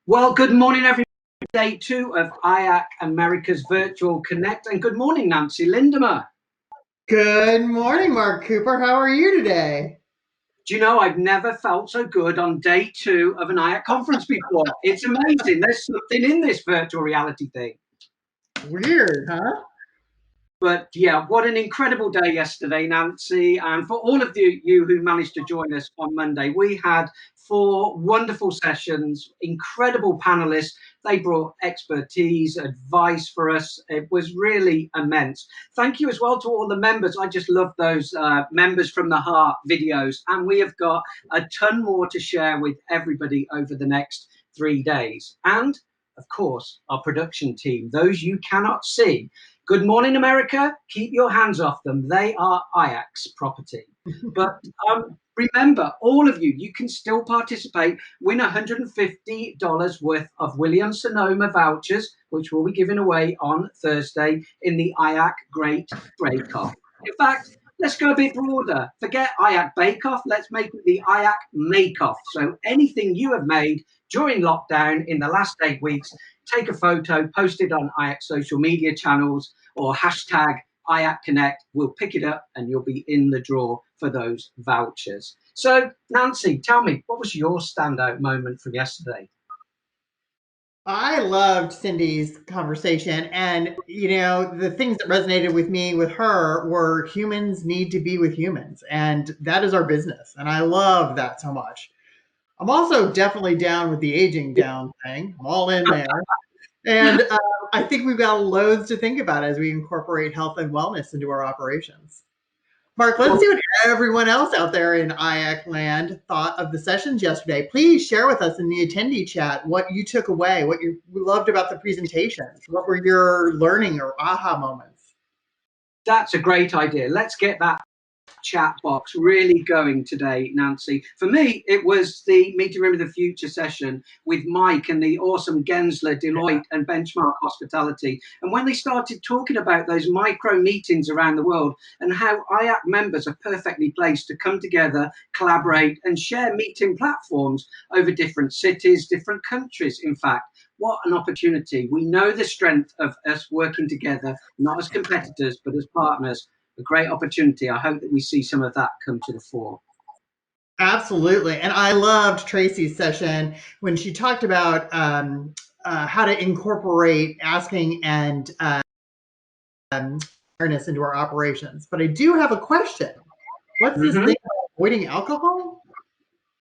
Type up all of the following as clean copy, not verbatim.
Well, good morning, everybody. Day two of IAC America's Virtual Connect. And good morning, Nancy Lindemer. Good morning, Mark Cooper. How are you today? Do you know, I've never felt so good on day two of an IAC conference before. It's amazing. There's something in this virtual reality thing. Weird, huh? But yeah, what an incredible day yesterday, Nancy. And for all of you who managed to join us on Monday, we had four wonderful sessions, incredible panelists. They brought expertise, advice for us. It was really immense. Thank you as well to all the members. I just love those members from the heart videos. And we have got a ton more to share with everybody over the next 3 days. And of course, our production team, those you cannot see. Good morning, America. Keep your hands off them. They are IAC's property. But remember, all of you, you can still participate. Win $150 worth of Williams-Sonoma vouchers, which will be given away on Thursday in the IAC Great Break-Off. In fact, let's go a bit broader. Forget IAC Bake-Off. Let's make it the IAC Make-Off. So anything you have made during lockdown in the last 8 weeks, take a photo, post it on IAC social media channels or hashtag IAC Connect. We'll pick it up and you'll be in the draw for those vouchers. So, Nancy, tell me, what was your standout moment from yesterday? I loved Cindy's conversation. And, the things that resonated with me with her were humans need to be with humans. And that is our business. And I love that so much. I'm also definitely down with the aging down thing. I'm all in there. And I think we've got loads to think about as we incorporate health and wellness into our operations. Mark, let's see what everyone else out there in IAC land thought of the sessions yesterday. Please share with us in the attendee chat what you took away, what you loved about the presentations. What were your learning or aha moments? That's a great idea. Let's get that chat box really going today, Nancy. For me, it was the Meeting Room of the Future session with Mike and the awesome Gensler, Deloitte, and Benchmark Hospitality. And when they started talking about those micro meetings around the world and how IAC members are perfectly placed to come together, collaborate, and share meeting platforms over different cities, different countries, in fact. What an opportunity. We know the strength of us working together, not as competitors, but as partners. A great opportunity. I hope that we see some of that come to the fore. Absolutely. And I loved Tracy's session when she talked about how to incorporate asking and awareness into our operations. But I do have a question. What's this thing about avoiding alcohol?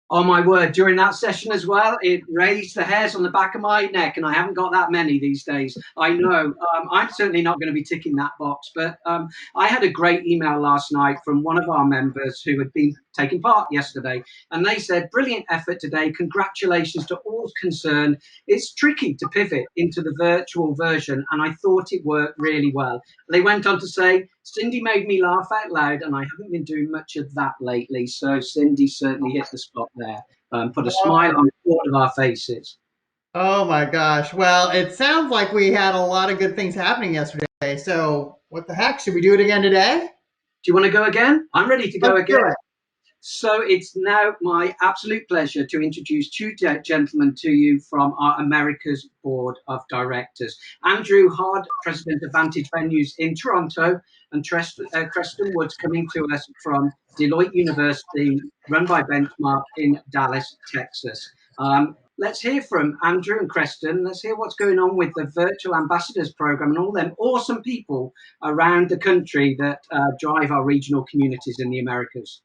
Oh my word, during that session as well, it raised the hairs on the back of my neck, and I haven't got that many these days. I know. I'm certainly not going to be ticking that box, but I had a great email last night from one of our members who had been taking part yesterday, and they said, brilliant effort today. Congratulations to all concerned. It's tricky to pivot into the virtual version, and I thought it worked really well. They went on to say, Cindy made me laugh out loud, and I haven't been doing much of that lately. So Cindy certainly hit the spot there, put a smile on all of our faces. Oh my gosh. Well, it sounds like we had a lot of good things happening yesterday. So what the heck? Should we do it again today? Do you want to go again? I'm ready to go Let's do again. it. So it's now my absolute pleasure to introduce two gentlemen to you from our America's Board of Directors. Andrew Hard, President of Vantage Venues in Toronto, and Creston Woods coming to us from Deloitte University, run by Benchmark in Dallas, Texas. Let's hear from Andrew and Creston. Let's hear what's going on with the Virtual Ambassadors Program and all them awesome people around the country that drive our regional communities in the Americas.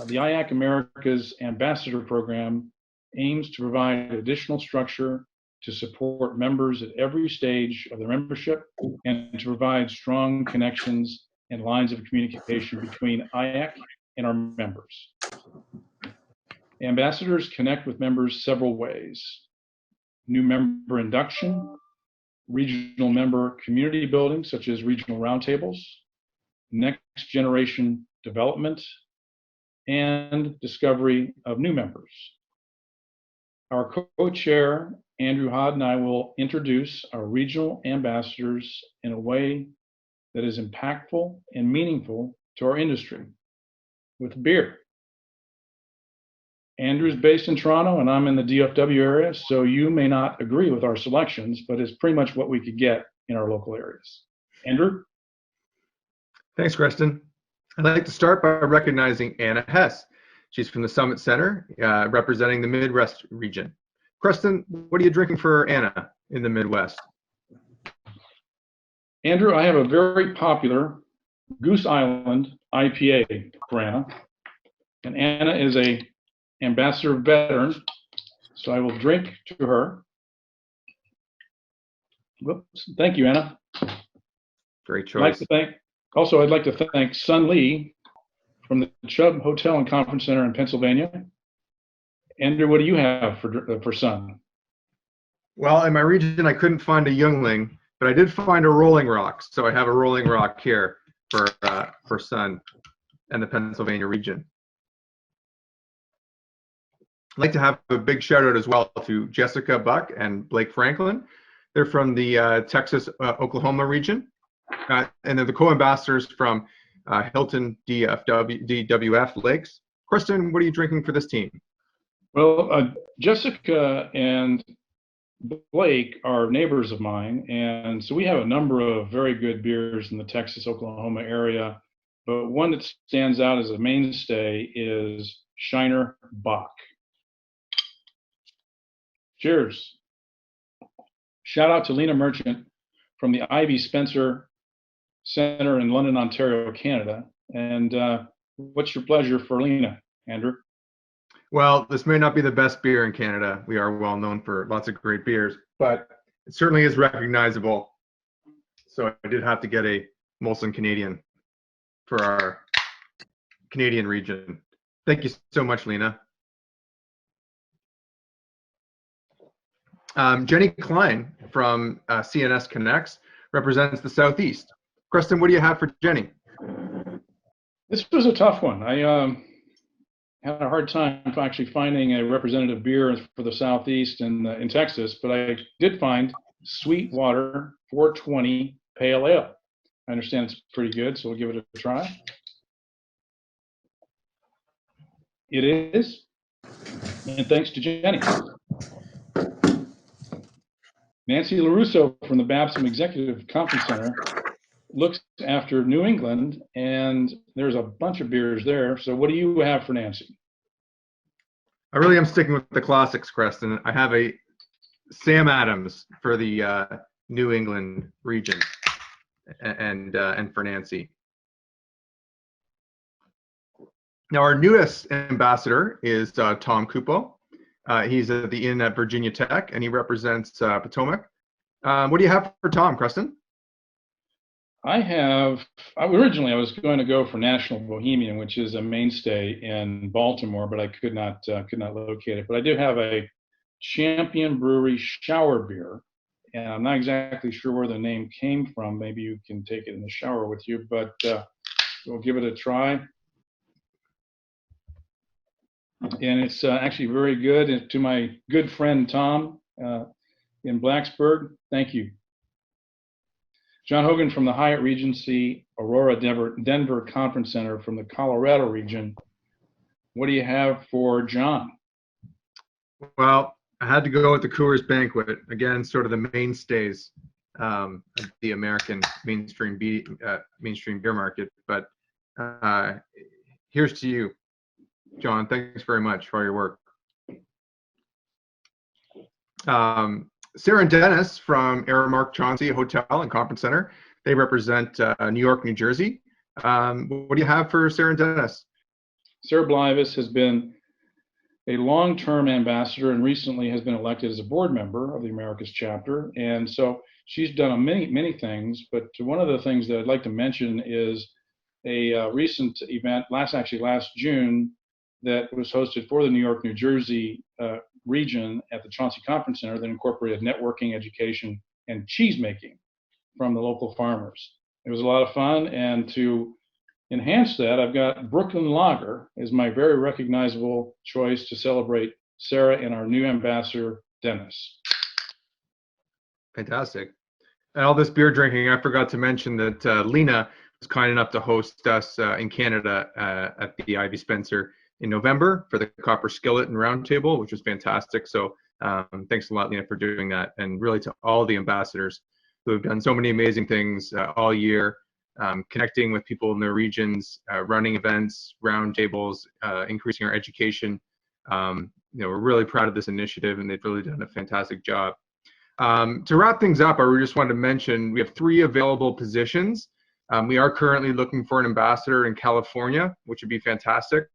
The IAC America's Ambassador Program aims to provide additional structure to support members at every stage of their membership and to provide strong connections and lines of communication between IAC and our members. Ambassadors connect with members several ways: new member induction, regional member community building, such as regional roundtables, next generation development, and discovery of new members. Our co-chair, Andrew Hod, and I will introduce our regional ambassadors in a way that is impactful and meaningful to our industry with beer. Andrew's based in Toronto, and I'm in the DFW area, so you may not agree with our selections, but it's pretty much what we could get in our local areas. Andrew? Thanks, Preston. I'd like to start by recognizing Anna Hess. She's from the Summit Center, representing the Midwest region. Preston, what are you drinking for Anna in the Midwest? Andrew, I have a very popular Goose Island IPA for Anna. And Anna is a ambassador of veterans, so I will drink to her. Whoops. Thank you, Anna. Great choice. I'd like to thank Sun Lee from the Chubb Hotel and Conference Center in Pennsylvania. Andrew, what do you have for Sun? Well, in my region, I couldn't find a Youngling, but I did find a Rolling Rock. So I have a Rolling Rock here for Sun and the Pennsylvania region. I'd like to have a big shout out as well to Jessica Buck and Blake Franklin. They're from the Texas, Oklahoma region. And they're the co-ambassadors from Hilton DWF Lakes. Kristen, what are you drinking for this team? Well, Jessica and Blake are neighbors of mine, and so we have a number of very good beers in the Texas, Oklahoma area. But one that stands out as a mainstay is Shiner Bock. Cheers. Shout out to Lena Merchant from the Ivy Spencer Center in London, Ontario, Canada. And what's your pleasure for Lena, Andrew? Well, this may not be the best beer in Canada. We are well known for lots of great beers, but it certainly is recognizable. So I did have to get a Molson Canadian for our Canadian region. Thank you so much, Lena. Jenny Klein from CNS Connects represents the Southeast. Preston, what do you have for Jenny? This was a tough one. I had a hard time actually finding a representative beer for the Southeast in Texas, but I did find Sweetwater 420 Pale Ale. I understand it's pretty good, so we'll give it a try. It is, and thanks to Jenny. Nancy LaRusso from the Babson Executive Conference Center looks after New England, and there's a bunch of beers there. So what do you have for Nancy? I really am sticking with the classics, Preston. I have a Sam Adams for the New England region, and for Nancy. Now our newest ambassador is Tom Cupo. He's at the Inn at Virginia Tech, and he represents Potomac. What do you have for Tom, Preston? Originally I was going to go for National Bohemian, which is a mainstay in Baltimore, but I could not locate it. But I do have a Champion Brewery shower beer, and I'm not exactly sure where the name came from. Maybe you can take it in the shower with you, but we'll give it a try. And it's actually very good. And to my good friend Tom in Blacksburg, thank you. John Hogan from the Hyatt Regency Aurora Denver Conference Center from the Colorado region. What do you have for John? Well, I had to go with the Coors Banquet. Again, sort of the mainstays of the American mainstream beer market. But here's to you, John. Thanks very much for all your work. Sarah and Dennis from Aramark Chauncey Hotel and Conference Center. They represent New York, New Jersey. What do you have for Sarah and Dennis? Sarah Blivis has been a long-term ambassador and recently has been elected as a board member of the Americas chapter. And so she's done many things, but one of the things that I'd like to mention is a recent event last June that was hosted for the New York, New Jersey region at the Chauncey Conference Center that incorporated networking, education, and cheese making from the local farmers. It was a lot of fun, and to enhance that, I've got Brooklyn Lager as my very recognizable choice to celebrate Sarah and our new ambassador, Dennis. Fantastic. And all this beer drinking, I forgot to mention that Lena was kind enough to host us in Canada at the Ivy Spencer in November for the Copper Skillet and Roundtable, which was fantastic. So thanks a lot, Lena, for doing that. And really to all the ambassadors who have done so many amazing things all year, connecting with people in their regions, running events, roundtables, increasing our education. We're really proud of this initiative, and they've really done a fantastic job. To wrap things up, I just wanted to mention we have 3 available positions. We are currently looking for an ambassador in California, which would be fantastic.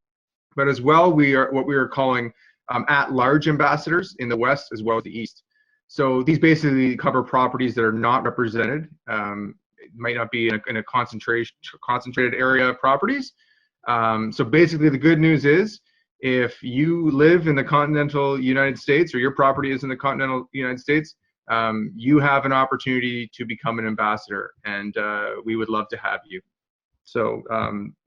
But as well, we are what we are calling at-large ambassadors in the West as well as the East. So these basically cover properties that are not represented. It might not be in a concentrated area of properties. So basically, the good news is, if you live in the continental United States or your property is in the continental United States, you have an opportunity to become an ambassador, and we would love to have you. So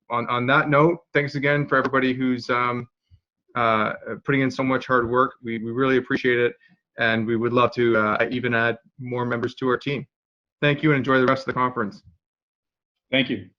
on that note, thanks again for everybody who's putting in so much hard work. We really appreciate it, and we would love to even add more members to our team. Thank you, and enjoy the rest of the conference. Thank you.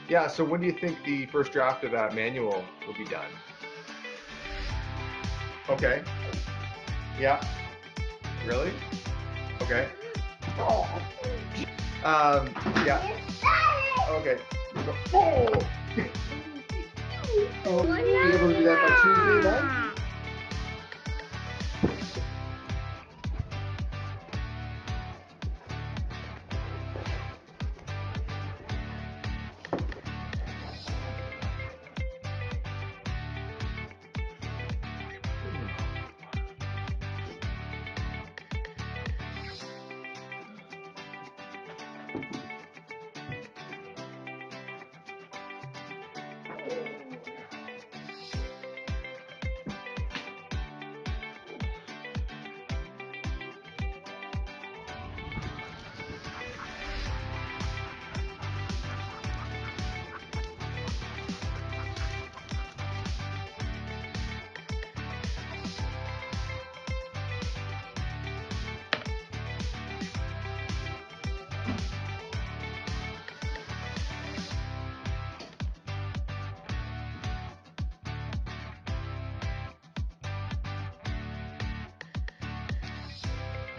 Yeah, so when do you think the first draft of that manual will be done? Okay. Yeah. Really? Okay. Yeah. Okay. Oh! Oh, be able to do that by Tuesday then?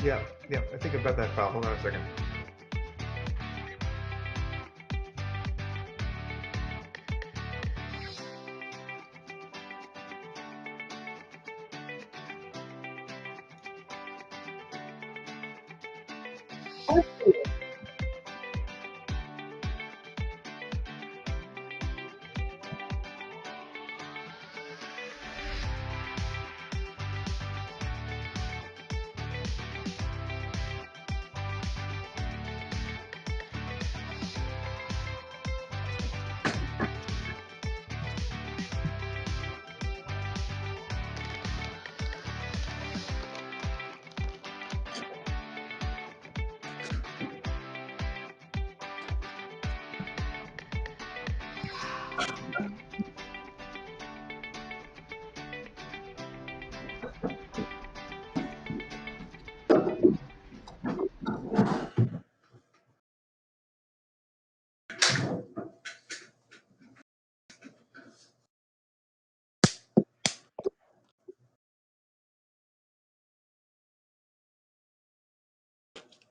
Yeah. Yeah, I think I've got that file. Hold on a second.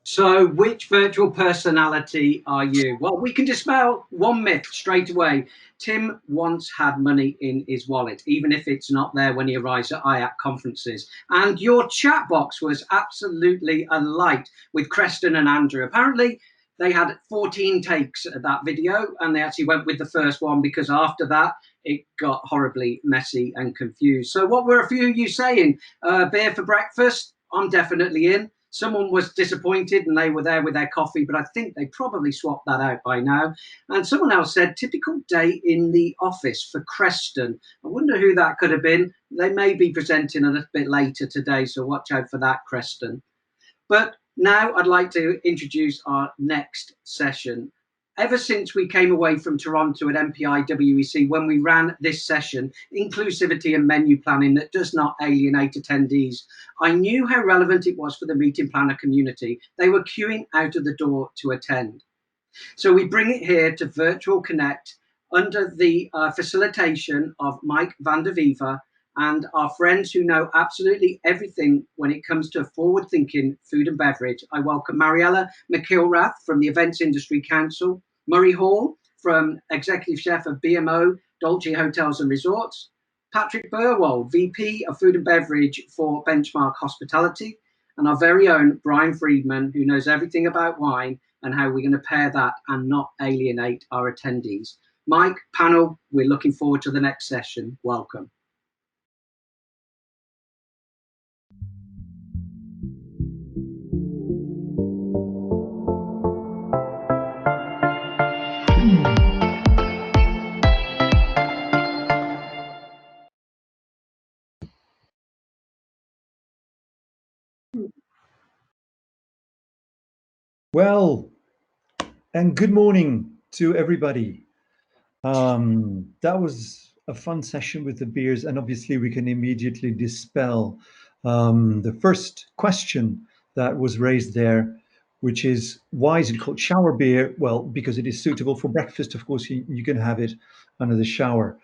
So, which virtual personality are you? Well, we can dispel one myth straight away. Tim once had money in his wallet, even if it's not there when he arrives at IAC conferences. And your chat box was absolutely alight with Creston and Andrew. Apparently, they had 14 takes at that video, and they actually went with the first one because after that, it got horribly messy and confused. So, what were a few of you saying? Beer for breakfast? I'm definitely in. Someone was disappointed and they were there with their coffee, but I think they probably swapped that out by now. And someone else said, typical day in the office for Creston. I wonder who that could have been. They may be presenting a little bit later today, so watch out for that, Creston. But now I'd like to introduce our next session. Ever since we came away from Toronto at MPI WEC, when we ran this session, inclusivity and menu planning that does not alienate attendees, I knew how relevant it was for the meeting planner community. They were queuing out of the door to attend. So we bring it here to Virtual Connect under the facilitation of Mike van der Viva and our friends who know absolutely everything when it comes to forward-thinking food and beverage. I welcome Mariella McIlrath from the Events Industry Council, Murray Hall from Executive Chef of BMO, Dolce Hotels and Resorts, Patrick Burwell, VP of Food and Beverage for Benchmark Hospitality, and our very own Brian Friedman, who knows everything about wine and how we're going to pair that and not alienate our attendees. Mike, panel, we're looking forward to the next session. Welcome. Well, and good morning to everybody. That was a fun session with the beers, and obviously we can immediately dispel the first question that was raised there, which is, why is it called shower beer? Well, because it is suitable for breakfast. Of course, you can have it under the shower.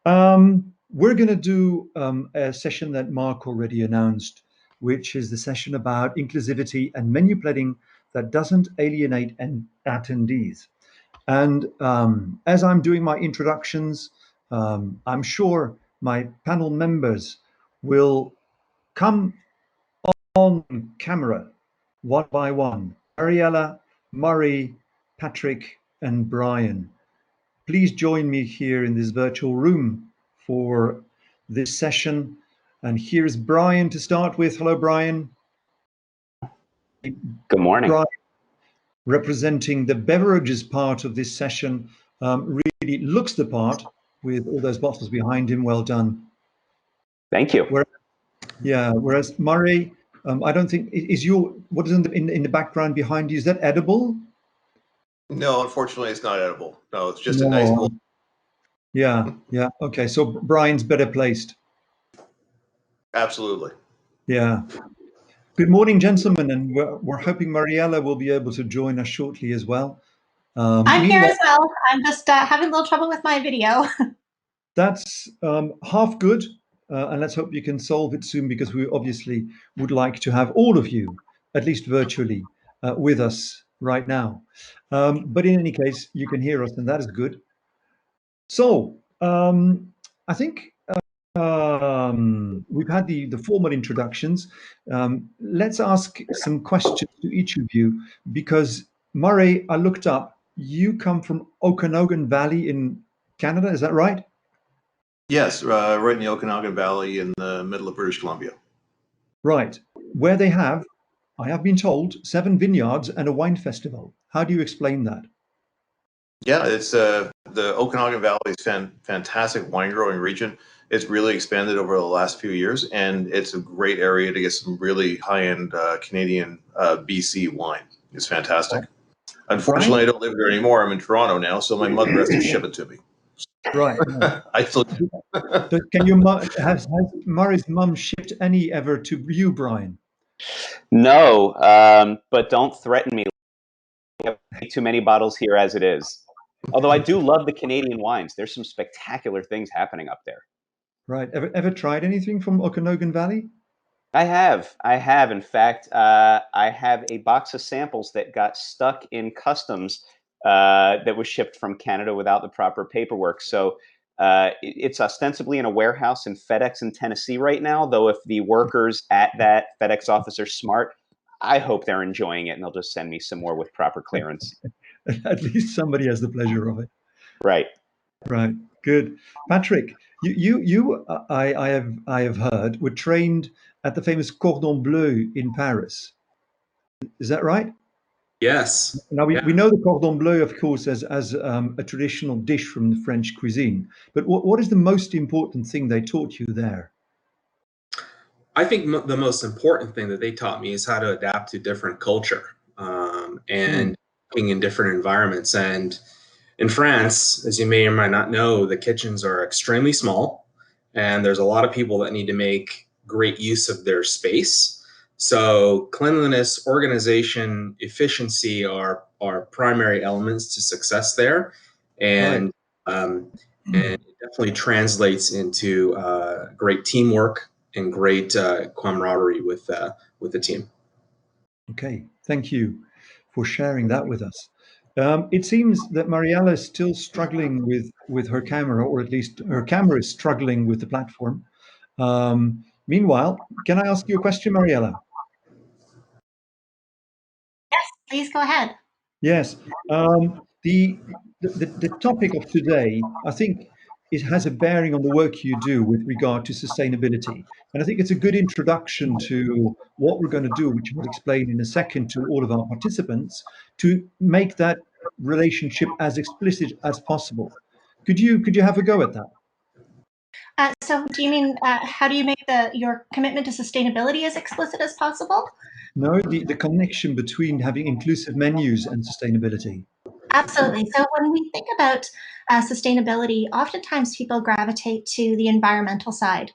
We're going to do a session that Mark already announced, which is the session about inclusivity and menu planning that doesn't alienate attendees. And as I'm doing my introductions, I'm sure my panel members will come on camera one by one. Ariella, Murray, Patrick, and Brian. Please join me here in this virtual room for this session. And here's Brian to start with. Hello, Brian. Good morning. Brian, representing the beverages part of this session, really looks the part with all those bottles behind him. Well done. Thank you. Whereas Murray, I don't think, is what is in the background behind you, is that edible? No, unfortunately, it's not edible. No, it's just a nice bowl. Yeah. Okay, so Brian's better placed. Absolutely. Yeah. Good morning, gentlemen, and we're hoping Mariella will be able to join us shortly as well. I'm here as well. I'm just having a little trouble with my video. That's half good, and let's hope you can solve it soon, because we obviously would like to have all of you at least virtually, with us right now. But in any case, you can hear us, and that is good. So I think we've had the formal introductions. Let's ask some questions to each of you, because Murray, I looked up, you come from Okanagan Valley in Canada, is that right? Yes, right in the Okanagan Valley in the middle of British Columbia. Right, where they have, I have been told, 7 vineyards and a wine festival. How do you explain that? Yeah, it's the Okanagan Valley is fantastic wine growing region. It's really expanded over the last few years, and it's a great area to get some really high end Canadian BC wine. It's fantastic. Unfortunately, Brian? I don't live here anymore. I'm in Toronto now, so my mother has to ship it to me. Right. I still. So can your has Murray's mum shipped any ever to you, Brian? No, but don't threaten me. We have too many bottles here as it is. Although I do love the Canadian wines. There's some spectacular things happening up there. Right. Ever tried anything from Okanagan Valley? I have. In fact, I have a box of samples that got stuck in customs that was shipped from Canada without the proper paperwork. So it's ostensibly in a warehouse in FedEx in Tennessee right now. Though if the workers at that FedEx office are smart, I hope they're enjoying it and they'll just send me some more with proper clearance. At least somebody has the pleasure of it. Right. Right. Good. Patrick, I have heard, were trained at the famous Cordon Bleu in Paris. Is that right? Yes. Now we, Yeah. we know the cordon bleu, of course, as a traditional dish from the French cuisine. But what is the most important thing they taught you there? I think the most important thing that they taught me is how to adapt to different culture and being in different environments. And in France, as you may or might not know, the kitchens are extremely small, and there's a lot of people that need to make great use of their space. So cleanliness, organization, efficiency are primary elements to success there, Right. and it definitely translates into great teamwork and great camaraderie with the team. Okay. Thank you for sharing that with us. It seems that Mariella is still struggling with her camera, or at least her camera is struggling with the platform. Meanwhile, can I ask you a question, Mariella? Yes, please go ahead. Yes. The topic of today, I think it has a bearing on the work you do with regard to sustainability. And I think it's a good introduction to what we're going to do, which I'll explain in a second to all of our participants, to make that relationship as explicit as possible. Could you have a go at that? So do you mean how do you make your commitment to sustainability as explicit as possible? No, the connection between having inclusive menus and sustainability. Absolutely. So when we think about sustainability, oftentimes people gravitate to the environmental side.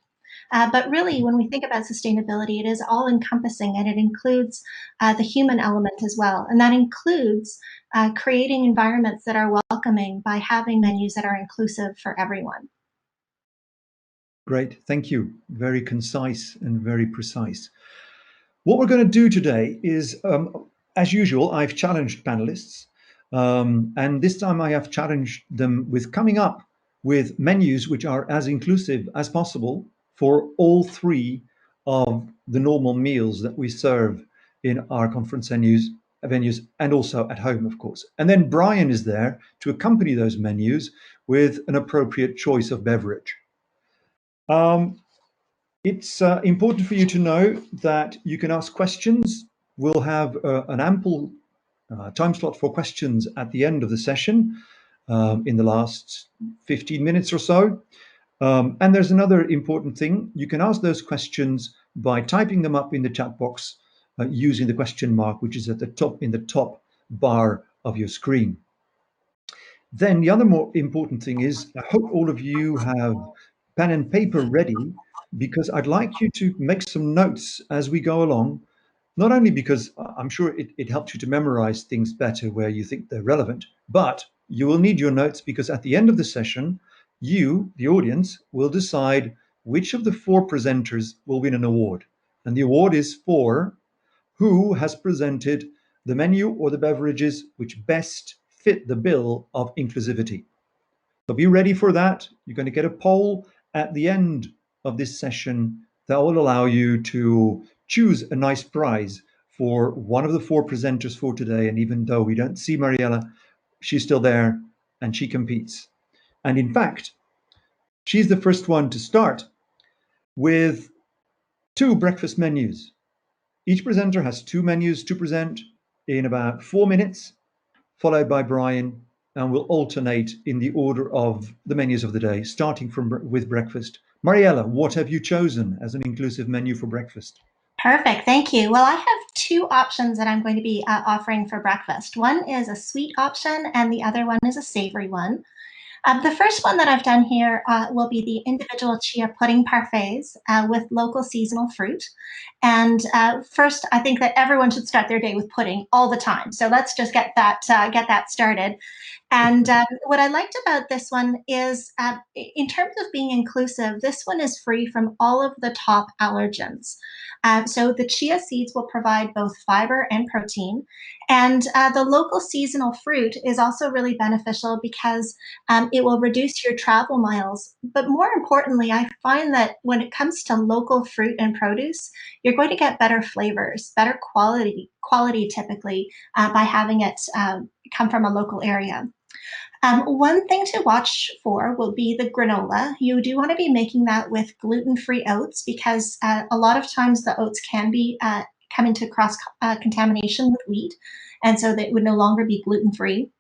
But really, when we think about sustainability, it is all encompassing and it includes the human element as well. And that includes creating environments that are welcoming by having menus that are inclusive for everyone. Great, thank you. Very concise and very precise. What we're going to do today is, as usual, I've challenged panelists. And this time I have challenged them with coming up with menus which are as inclusive as possible for all 3 of the normal meals that we serve in our conference venues and also at home, of course. And then Brian is there to accompany those menus with an appropriate choice of beverage. It's important for you to know that you can ask questions. We'll have an ample time slot for questions at the end of the session in the last 15 minutes or so. And there's another important thing. You can ask those questions by typing them up in the chat box using the question mark, which is at the top in the top bar of your screen. Then the other more important thing is I hope all of you have pen and paper ready, because I'd like you to make some notes as we go along, not only because I'm sure it helps you to memorize things better where you think they're relevant, but you will need your notes because at the end of the session, you, the audience, will decide which of the 4 presenters will win an award. And the award is for who has presented the menu or the beverages which best fit the bill of inclusivity. So be ready for that. You're going to get a poll at the end of this session that will allow you to choose a nice prize for one of the 4 presenters for today. And even though we don't see Mariella, she's still there and she competes. And in fact, she's the first one to start with 2 breakfast menus. Each presenter has 2 menus to present in about 4 minutes, followed by Brian, and we'll alternate in the order of the menus of the day, starting with breakfast. Mariella, what have you chosen as an inclusive menu for breakfast? Perfect, thank you. Well, I have 2 options that I'm going to be offering for breakfast. One is a sweet option and the other one is a savory one. The first one that I've done here will be the individual chia pudding parfaits with local seasonal fruit. And first, I think that everyone should start their day with pudding all the time. So let's just get that started. And what I liked about this one is, in terms of being inclusive, this one is free from all of the top allergens. So the chia seeds will provide both fiber and protein. And the local seasonal fruit is also really beneficial because it will reduce your travel miles. But more importantly, I find that when it comes to local fruit and produce, you're going to get better flavors, better quality typically by having it come from a local area. One thing to watch for will be the granola. You do want to be making that with gluten-free oats because a lot of times the oats can be come into cross contamination with wheat, and so they would no longer be gluten-free.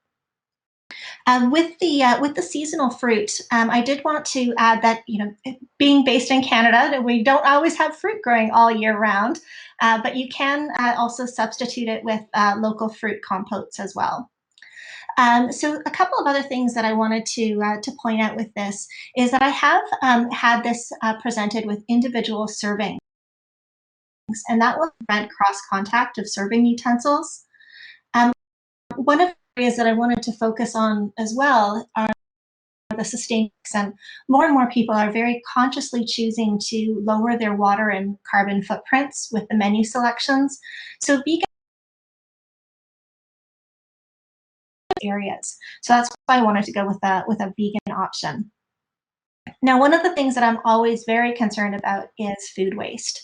With the seasonal fruit, I did want to add that, you know, being based in Canada, that we don't always have fruit growing all year round, but you can also substitute it with local fruit compotes as well. So a couple of other things that I wanted to point out with this is that I have had this presented with individual servings, and that will prevent cross contact of serving utensils. One of the areas that I wanted to focus on as well are the sustainability, and more people are very consciously choosing to lower their water and carbon footprints with the menu selections. So vegan areas. So that's why I wanted to go with a vegan option. Now, one of the things that I'm always very concerned about is food waste.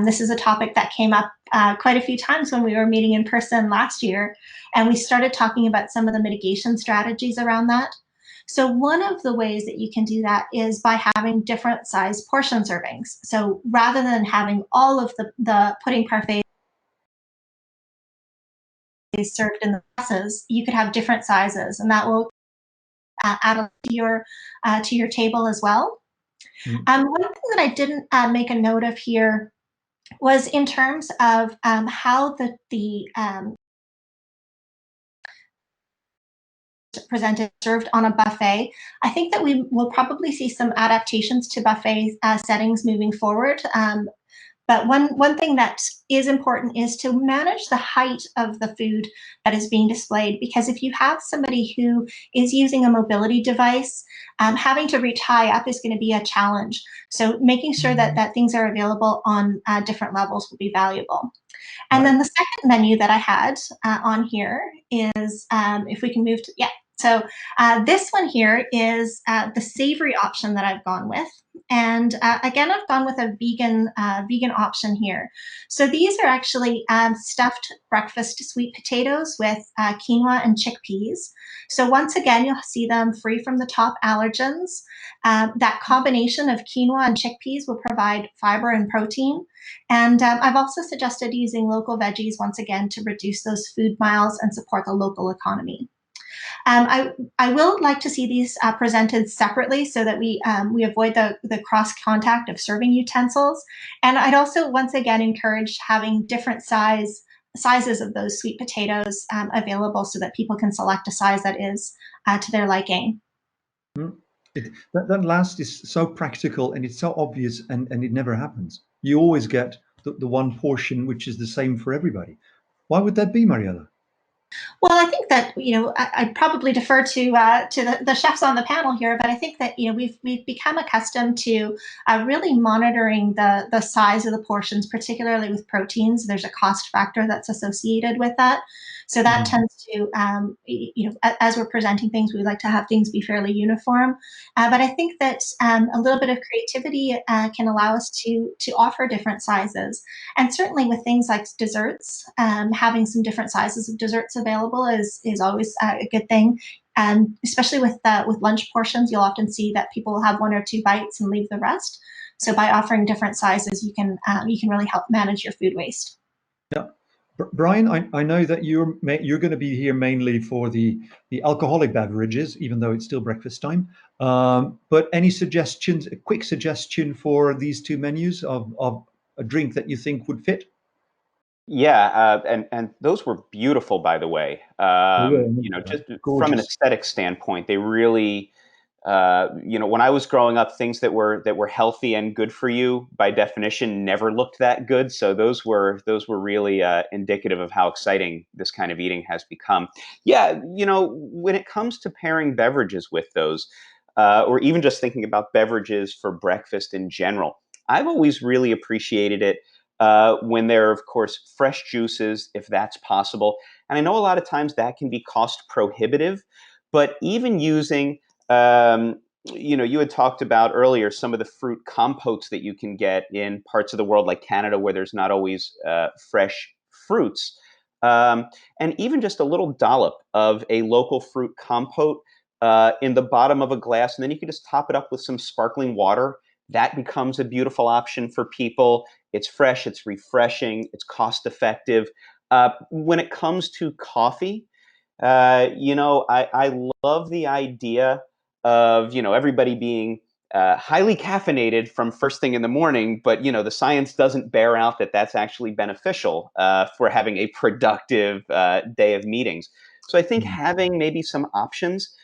This is a topic that came up quite a few times when we were meeting in person last year, and we started talking about some of the mitigation strategies around that. So one of the ways that you can do that is by having different size portion servings. So rather than having all of the pudding parfaits served in the glasses, you could have different sizes, and that will add to your table as well. One thing that I didn't make a note of here was in terms of how the presented served on a buffet. I think that we will probably see some adaptations to buffet settings moving forward. But one thing that is important is to manage the height of the food that is being displayed, because if you have somebody who is using a mobility device, having to reach high up is going to be a challenge. So making sure that things are available on different levels will be valuable. And then the second menu that I had on here is, if we can move to, yeah. So this one here is the savory option that I've gone with. And again, I've gone with a vegan option here. So these are actually stuffed breakfast sweet potatoes with quinoa and chickpeas. So once again, you'll see them free from the top allergens. That combination of quinoa and chickpeas will provide fiber and protein. And I've also suggested using local veggies once again to reduce those food miles and support the local economy. I will like to see these presented separately so that we avoid the cross contact of serving utensils. And I'd also once again encourage having different sizes of those sweet potatoes available so that people can select a size that is to their liking. That last is so practical and it's so obvious, and it never happens. You always get the one portion which is the same for everybody. Why would that be, Mariella? Well, I think that I'd probably defer to the chefs on the panel here, but I think that we've become accustomed to really monitoring the size of the portions, particularly with proteins. There's a cost factor that's associated with that, so that tends to as we're presenting things, we like to have things be fairly uniform. But I think that a little bit of creativity can allow us to offer different sizes, and certainly with things like desserts, having some different sizes of desserts available is always a good thing. Especially with lunch portions, you'll often see that people will have 1 or 2 bites and leave the rest. So by offering different sizes, you can really help manage your food waste. Yeah. Brian, I know that you're going to be here mainly for the alcoholic beverages, even though it's still breakfast time. But any suggestions, a quick suggestion for these 2 menus of a drink that you think would fit? Yeah, and those were beautiful, by the way. Just from an Gorgeous. aesthetic standpoint, they really, when I was growing up, things that were healthy and good for you, by definition, never looked that good. So those were really indicative of how exciting this kind of eating has become. Yeah, when it comes to pairing beverages with those, or even just thinking about beverages for breakfast in general, I've always really appreciated it when there are, of course, fresh juices, if that's possible. And I know a lot of times that can be cost prohibitive, but even using, you had talked about earlier some of the fruit compotes that you can get in parts of the world like Canada where there's not always fresh fruits. And even just a little dollop of a local fruit compote in the bottom of a glass, and then you can just top it up with some sparkling water. That becomes a beautiful option for people. It's fresh, it's refreshing, it's cost effective. When it comes to coffee, I love the idea of everybody being highly caffeinated from first thing in the morning, but the science doesn't bear out that that's actually beneficial for having a productive day of meetings. So I think having maybe some options,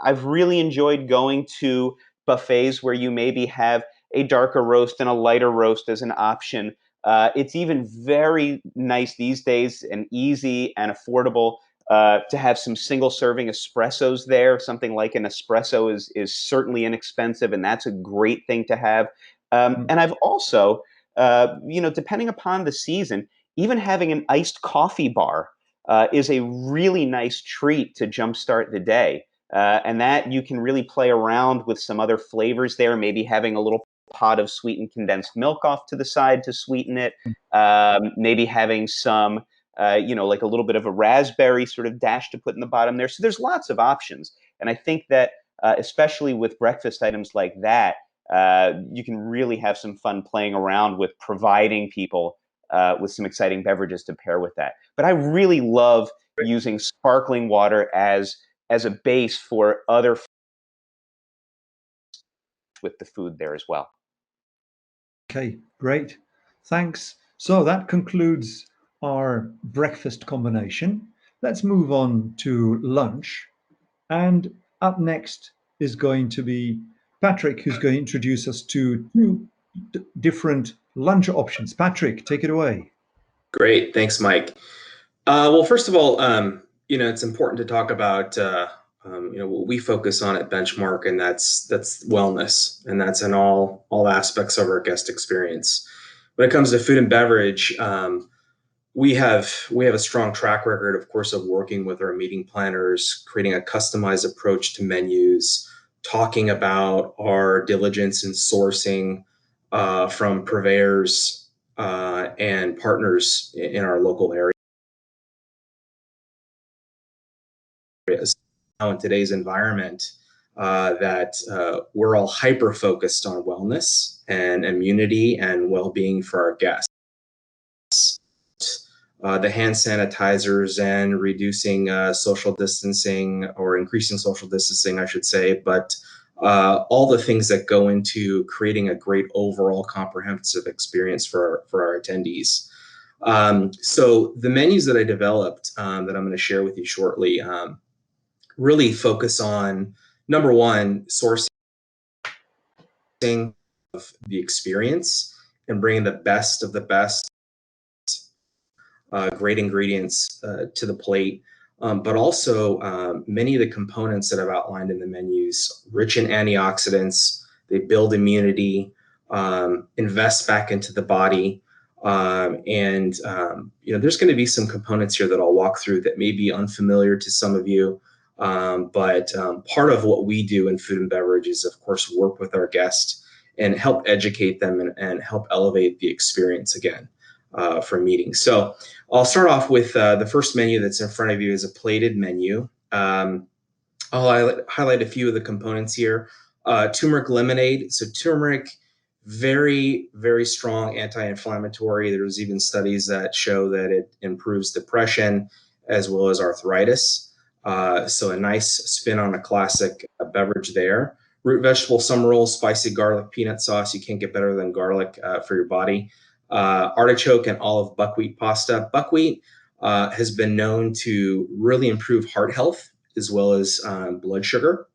I've really enjoyed going to buffets where you maybe have a darker roast and a lighter roast as an option. It's even very nice these days and easy and affordable to have some single serving espressos there. Something like an espresso is certainly inexpensive, and that's a great thing to have. And I've also, depending upon the season, even having an iced coffee bar is a really nice treat to jumpstart the day. And that you can really play around with some other flavors there, maybe having a little pot of sweetened condensed milk off to the side to sweeten it, maybe having some, like a little bit of a raspberry sort of dash to put in the bottom there. So there's lots of options. And I think that, especially with breakfast items like that, you can really have some fun playing around with providing people with some exciting beverages to pair with that. But I really love using sparkling water as a base for other with the food there as well. Okay, great. Thanks. So that concludes our breakfast combination. Let's move on to lunch. And up next is going to be Patrick, who's going to introduce us to 2 different lunch options. Patrick, take it away. Great. Thanks, Mike. Well, first of all, it's important to talk about, what we focus on at Benchmark, and that's wellness, and that's in all aspects of our guest experience. When it comes to food and beverage, we have a strong track record, of course, of working with our meeting planners, creating a customized approach to menus, talking about our diligence in sourcing from purveyors and partners in our local areas. Now in today's environment, that we're all hyper focused on wellness and immunity and well-being for our guests. The hand sanitizers and reducing social distancing, or increasing social distancing, I should say, but all the things that go into creating a great overall comprehensive experience for our attendees. So the menus that I developed that I'm going to share with you shortly really focus on, number one, sourcing of the experience and bringing the best of the best great ingredients to the plate, but also many of the components that I've outlined in the menus, rich in antioxidants, they build immunity, invest back into the body. There's going to be some components here that I'll walk through that may be unfamiliar to some of you. But part of what we do in food and beverage is, of course, work with our guests and help educate them and help elevate the experience again for meetings. So I'll start off with the first menu that's in front of you is a plated menu. I'll highlight a few of the components here. Turmeric lemonade. So turmeric, very, very strong anti-inflammatory. There's even studies that show that it improves depression as well as arthritis. So a nice spin on a classic beverage there. Root vegetable summer roll, spicy garlic peanut sauce. You can't get better than garlic for your body. Artichoke and olive buckwheat pasta. Buckwheat has been known to really improve heart health as well as blood sugar.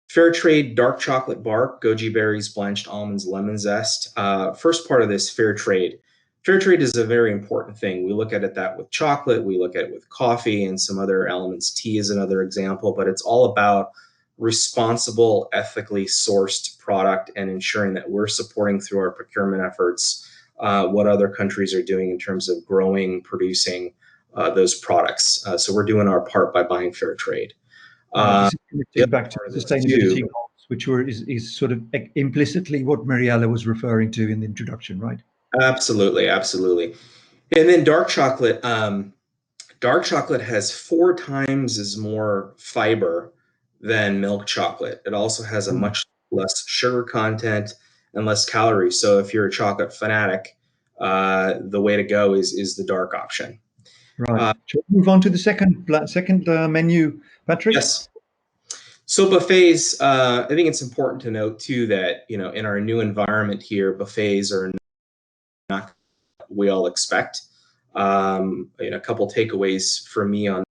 Fair trade dark chocolate bark, goji berries, blanched almonds, lemon zest. First part of this, fair trade. Fair trade is a very important thing. We look at it that with chocolate, we look at it with coffee and some other elements. Tea is another example, but it's all about responsible, ethically sourced product and ensuring that we're supporting through our procurement efforts what other countries are doing in terms of growing, producing those products. So we're doing our part by buying fair trade. Back to sustainability goals, which is sort of implicitly what Mariella was referring to in the introduction, right? Absolutely, absolutely. And then dark chocolate. Dark chocolate has 4 times as more fiber than milk chocolate. It also has a much less sugar content and less calories. So if you're a chocolate fanatic, the way to go is the dark option. Right. Shall we move on to the second menu, Patrick? Yes. So buffets, I think it's important to note too that, in our new environment here, buffets are not what we all expect. A couple takeaways for me on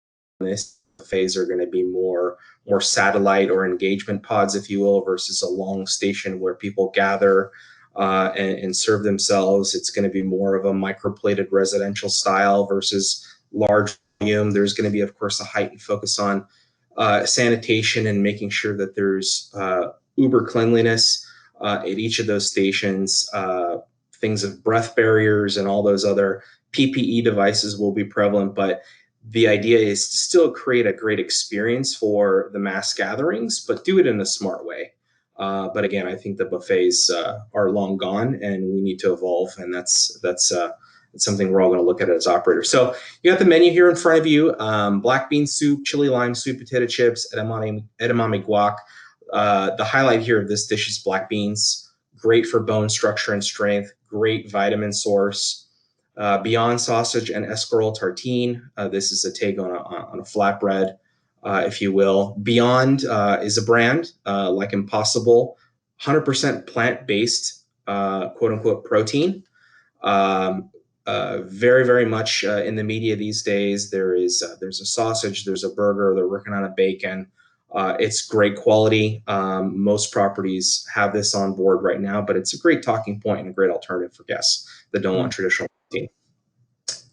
this: buffets are going to be more satellite or engagement pods, if you will, versus a long station where people gather and serve themselves. It's going to be more of a microplated residential style versus large volume. There's going to be, of course, a heightened focus on sanitation and making sure that there's uber cleanliness at each of those stations. Things of breath barriers and all those other PPE devices will be prevalent, but the idea is to still create a great experience for the mass gatherings, but do it in a smart way. But again, I think the buffets are long gone, and we need to evolve, and that's something we're all going to look at as operators. So you got the menu here in front of you: black bean soup, chili lime, sweet potato chips, edamame guac. The highlight here of this dish is black beans. Great for bone structure and strength. Great vitamin source. Beyond sausage and escarole tartine. This is a take on a flatbread, if you will. Beyond is a brand like Impossible, 100% plant-based, quote unquote, protein. Very, very much in the media these days. There's a sausage, there's a burger, they're working on a bacon. It's great quality. Most properties have this on board right now, but it's a great talking point and a great alternative for guests that don't want traditional protein.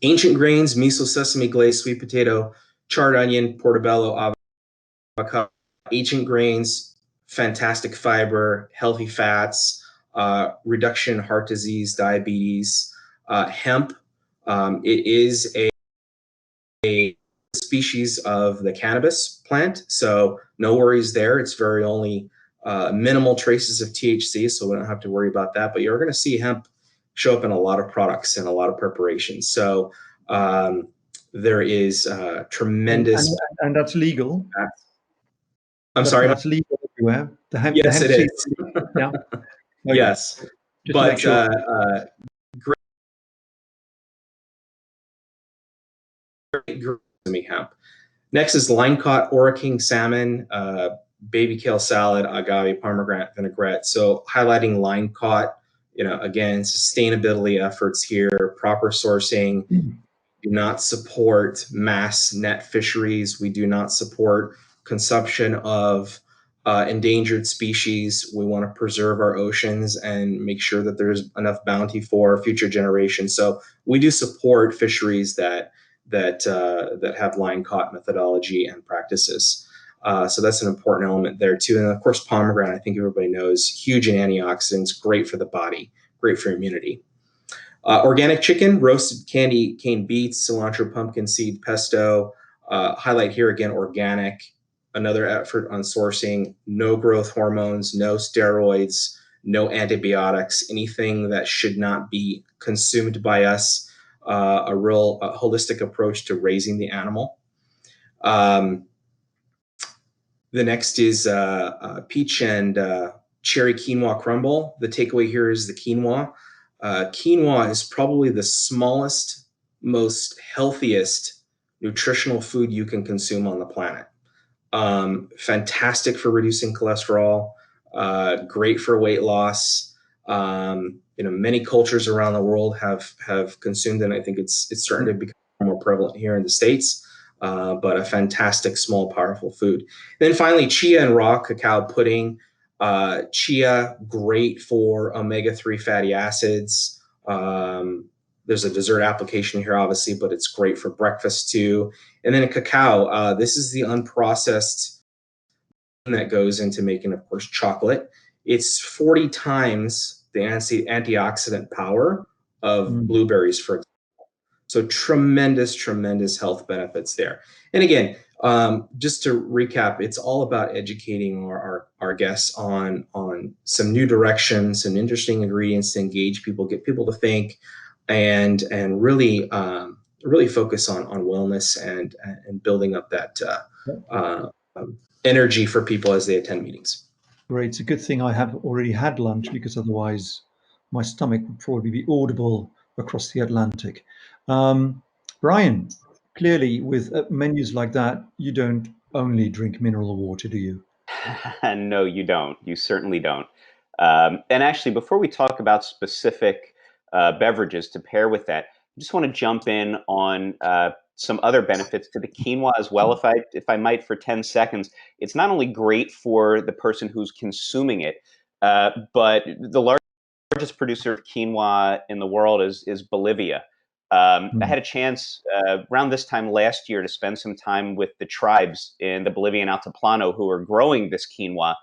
Ancient grains, miso, sesame glaze, sweet potato, charred onion, portobello, avocado. Ancient grains, fantastic fiber, healthy fats, reduction in heart disease, diabetes. Hemp, it is a species of the cannabis plant, so no worries there. It's very only minimal traces of THC, so we don't have to worry about that. But you're going to see hemp show up in a lot of products and a lot of preparations. So there is tremendous, and that's legal. I'm sorry, that's legal everywhere. The hemp, yes, the hemp it is. Yeah. Okay. Yes, just but to make sure. Great hemp. Next is line caught Ora King salmon, baby kale salad, agave pomegranate vinaigrette. So highlighting line caught, again, sustainability efforts here, proper sourcing. Do not support mass net fisheries. We do not support consumption of endangered species. We want to preserve our oceans and make sure that there's enough bounty for future generations. So we do support fisheries that have line caught methodology and practices. So that's an important element there too. And of course, pomegranate, I think everybody knows, huge in antioxidants, great for the body, great for immunity. Organic chicken, roasted cane beets, cilantro, pumpkin seed, pesto. Highlight here again, organic. Another effort on sourcing, no growth hormones, no steroids, no antibiotics, anything that should not be consumed by us. A real holistic approach to raising the animal. The next is peach and cherry quinoa crumble. The takeaway here is the quinoa. Quinoa is probably the smallest, most healthiest nutritional food you can consume on the planet. Fantastic for reducing cholesterol, great for weight loss. Many cultures around the world have consumed it, and I think it's starting to become more prevalent here in the States. But a fantastic, small, powerful food. Then finally, chia and raw cacao pudding. Chia, great for omega-3 fatty acids. There's a dessert application here, obviously, but it's great for breakfast too. And then cacao. This is the unprocessed that goes into making, of course, chocolate. It's 40 times the antioxidant power of blueberries, for example. So tremendous, tremendous health benefits there. And again, just to recap, it's all about educating our guests on some new directions, some interesting ingredients to engage people, get people to think, and really focus on wellness and building up that energy for people as they attend meetings. Great. It's a good thing I have already had lunch, because otherwise my stomach would probably be audible across the Atlantic. Brian, clearly with menus like that, you don't only drink mineral water, do you? No, you don't. You certainly don't. And actually, before we talk about specific beverages to pair with that, I just want to jump in on some other benefits to the quinoa as well, if I might, for 10 seconds. It's not only great for the person who's consuming it, but the largest producer of quinoa in the world is Bolivia. I had a chance around this time last year to spend some time with the tribes in the Bolivian Altiplano who are growing this quinoa.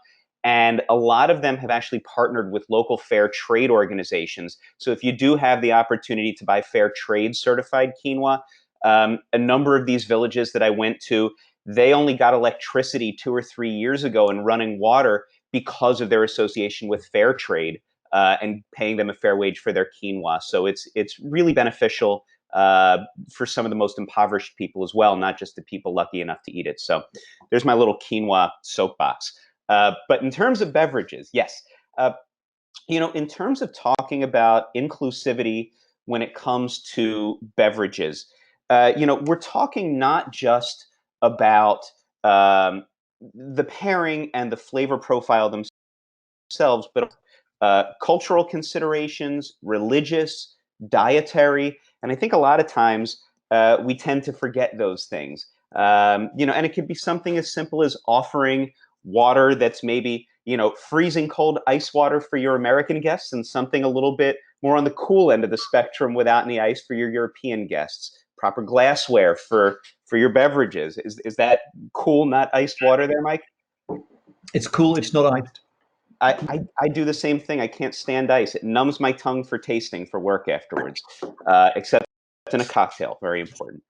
And a lot of them have actually partnered with local fair trade organizations. So if you do have the opportunity to buy fair trade certified quinoa, a number of these villages that I went to, they only got electricity 2 or 3 years ago and running water because of their association with fair trade. And paying them a fair wage for their quinoa. So it's really beneficial for some of the most impoverished people as well, not just the people lucky enough to eat it. So there's my little quinoa soapbox. But in terms of beverages, yes. In terms of talking about inclusivity when it comes to beverages, we're talking not just about the pairing and the flavor profile themselves, but cultural considerations, religious, dietary, and I think a lot of times we tend to forget those things. And it could be something as simple as offering water that's maybe freezing cold ice water for your American guests, and something a little bit more on the cool end of the spectrum without any ice for your European guests. Proper glassware for your beverages. Is that cool, not iced water there, Mike? It's cool. It's not iced. I do the same thing. I can't stand ice. It numbs my tongue for tasting for work afterwards, except in a cocktail. Very important.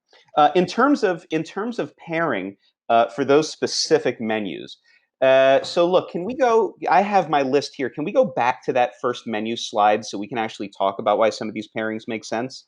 In terms of pairing for those specific menus. So look, can we go? I have my list here. Can we go back to that first menu slide so we can actually talk about why some of these pairings make sense?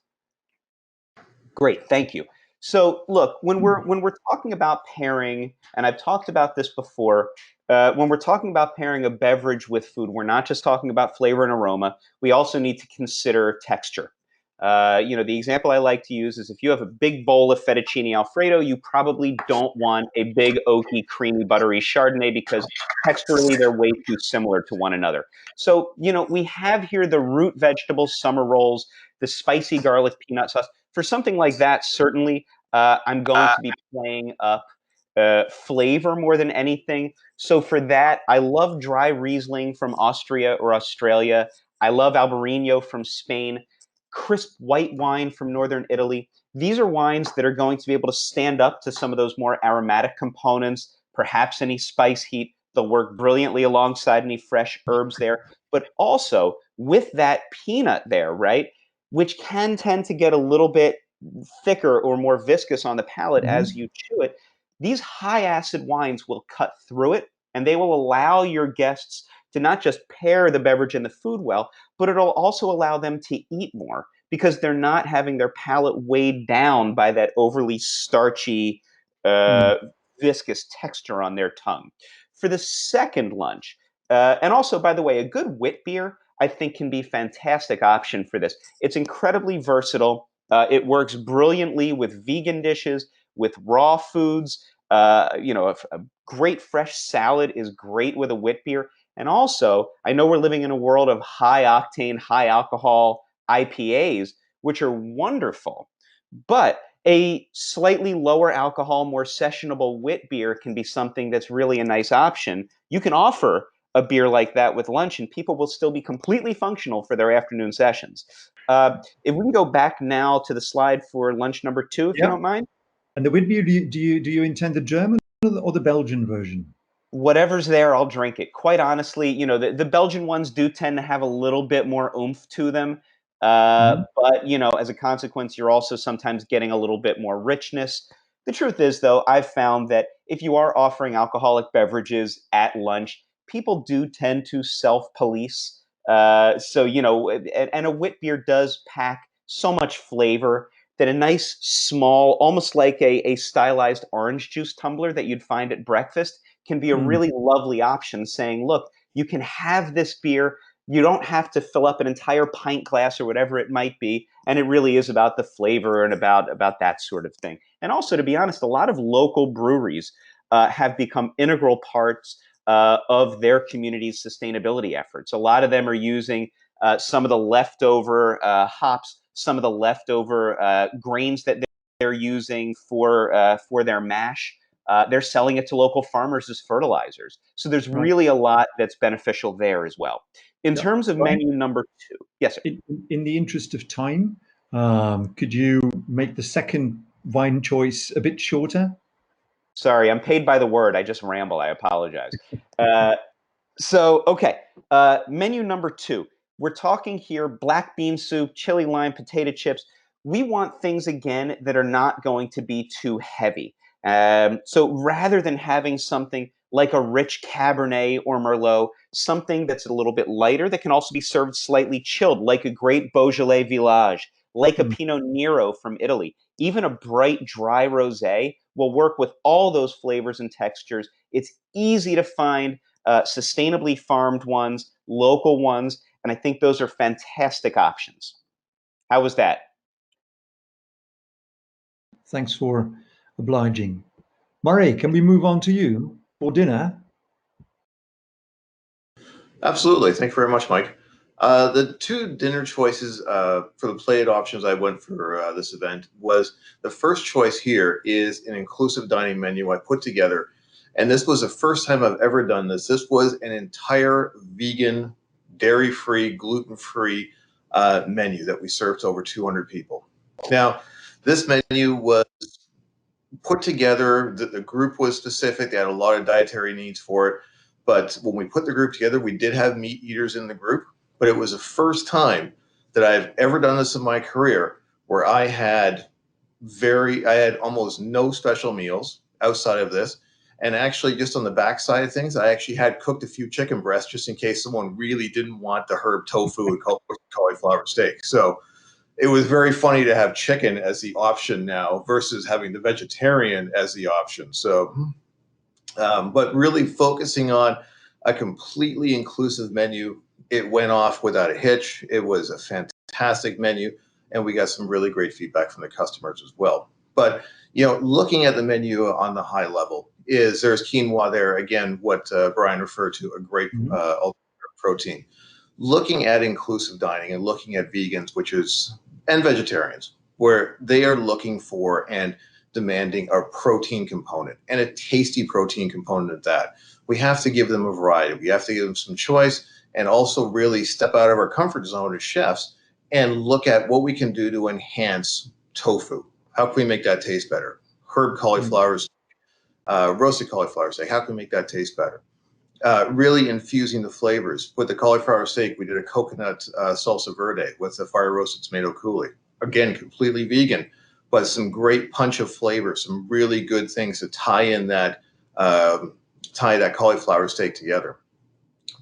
Great, thank you. So look, when we're talking about pairing, and I've talked about this before, when we're talking about pairing a beverage with food, we're not just talking about flavor and aroma. We also need to consider texture. The example I like to use is if you have a big bowl of fettuccine Alfredo, you probably don't want a big oaky, creamy, buttery Chardonnay because texturally they're way too similar to one another. So, we have here the root vegetables, summer rolls, the spicy garlic peanut sauce. For something like that, certainly I'm going to be playing up flavor more than anything. So for that, I love dry Riesling from Austria or Australia. I love Albarino from Spain, crisp white wine from Northern Italy. These are wines that are going to be able to stand up to some of those more aromatic components, perhaps any spice heat. They'll work brilliantly alongside any fresh herbs there, but also with that peanut there, right? Which can tend to get a little bit thicker or more viscous on the palate as you chew it. These high acid wines will cut through it, and they will allow your guests to not just pair the beverage and the food well, but it'll also allow them to eat more because they're not having their palate weighed down by that overly starchy, uh, viscous texture on their tongue. For the second lunch, and also, by the way, a good wit beer, I think, can be a fantastic option for this. It's incredibly versatile. It works brilliantly with vegan dishes, with raw foods. A great fresh salad is great with a wit beer. And also, I know we're living in a world of high octane, high alcohol IPAs, which are wonderful. But a slightly lower alcohol, more sessionable wit beer can be something that's really a nice option. You can offer a beer like that with lunch, and people will still be completely functional for their afternoon sessions. If we can go back now to the slide for lunch number 2, if you Yeah. don't mind. And the Whitby, do you intend the German or the Belgian version? Whatever's there, I'll drink it. Quite honestly, the Belgian ones do tend to have a little bit more oomph to them. But, as a consequence, you're also sometimes getting a little bit more richness. The truth is, though, I've found that if you are offering alcoholic beverages at lunch, people do tend to self-police. And a wit beer does pack so much flavor that a nice, small, almost like a stylized orange juice tumbler that you'd find at breakfast can be a really lovely option, saying, look, you can have this beer. You don't have to fill up an entire pint glass or whatever it might be. And it really is about the flavor and about that sort of thing. And also, to be honest, a lot of local breweries have become integral parts of their community's sustainability efforts. A lot of them are using some of the leftover hops, some of the leftover grains that they're using for their mash. They're selling it to local farmers as fertilizers. So there's Right. really a lot that's beneficial there as well. In Yeah. terms of Brian, menu number 2, yes, sir. in the interest of time, could you make the second wine choice a bit shorter? Sorry, I'm paid by the word. I just ramble. I apologize. Okay, menu number 2. We're talking here black bean soup, chili lime, potato chips. We want things, again, that are not going to be too heavy. So rather than having something like a rich Cabernet or Merlot, something that's a little bit lighter that can also be served slightly chilled, like a great Beaujolais Village, like a Mm. Pinot Nero from Italy. Even a bright, dry rosé will work with all those flavors and textures. It's easy to find sustainably farmed ones, local ones, and I think those are fantastic options. How was that? Thanks for obliging. Murray, can we move on to you for dinner? Absolutely. Thank you very much, Mike. The two dinner choices for the plated options I went for this event was the first choice here is an inclusive dining menu I put together. And this was the first time I've ever done this. This was an entire vegan, dairy-free, gluten-free menu that we served to over 200 people. Now, this menu was put together. The group was specific. They had a lot of dietary needs for it. But when we put the group together, we did have meat eaters in the group. But it was the first time that I've ever done this in my career where I had almost no special meals outside of this. And actually, just on the backside of things, I actually had cooked a few chicken breasts just in case someone really didn't want the herb tofu and cauliflower steak. So it was very funny to have chicken as the option now versus having the vegetarian as the option. So, but really focusing on a completely inclusive menu, it went off without a hitch. It was a fantastic menu, and we got some really great feedback from the customers as well. But looking at the menu on the high level, there's quinoa there again. What Brian referred to, a great alternative protein. Looking at inclusive dining and looking at vegans, and vegetarians, where they are looking for and demanding a protein component, and a tasty protein component at that. We have to give them a variety. We have to give them some choice, and also really step out of our comfort zone as chefs and look at what we can do to enhance tofu. How can we make that taste better? Herb cauliflowers, roasted cauliflower steak. How can we make that taste better? Really infusing the flavors. With the cauliflower steak, we did a coconut salsa verde with a fire roasted tomato coulis. Again, completely vegan, but some great punch of flavor, some really good things to tie in that cauliflower steak together.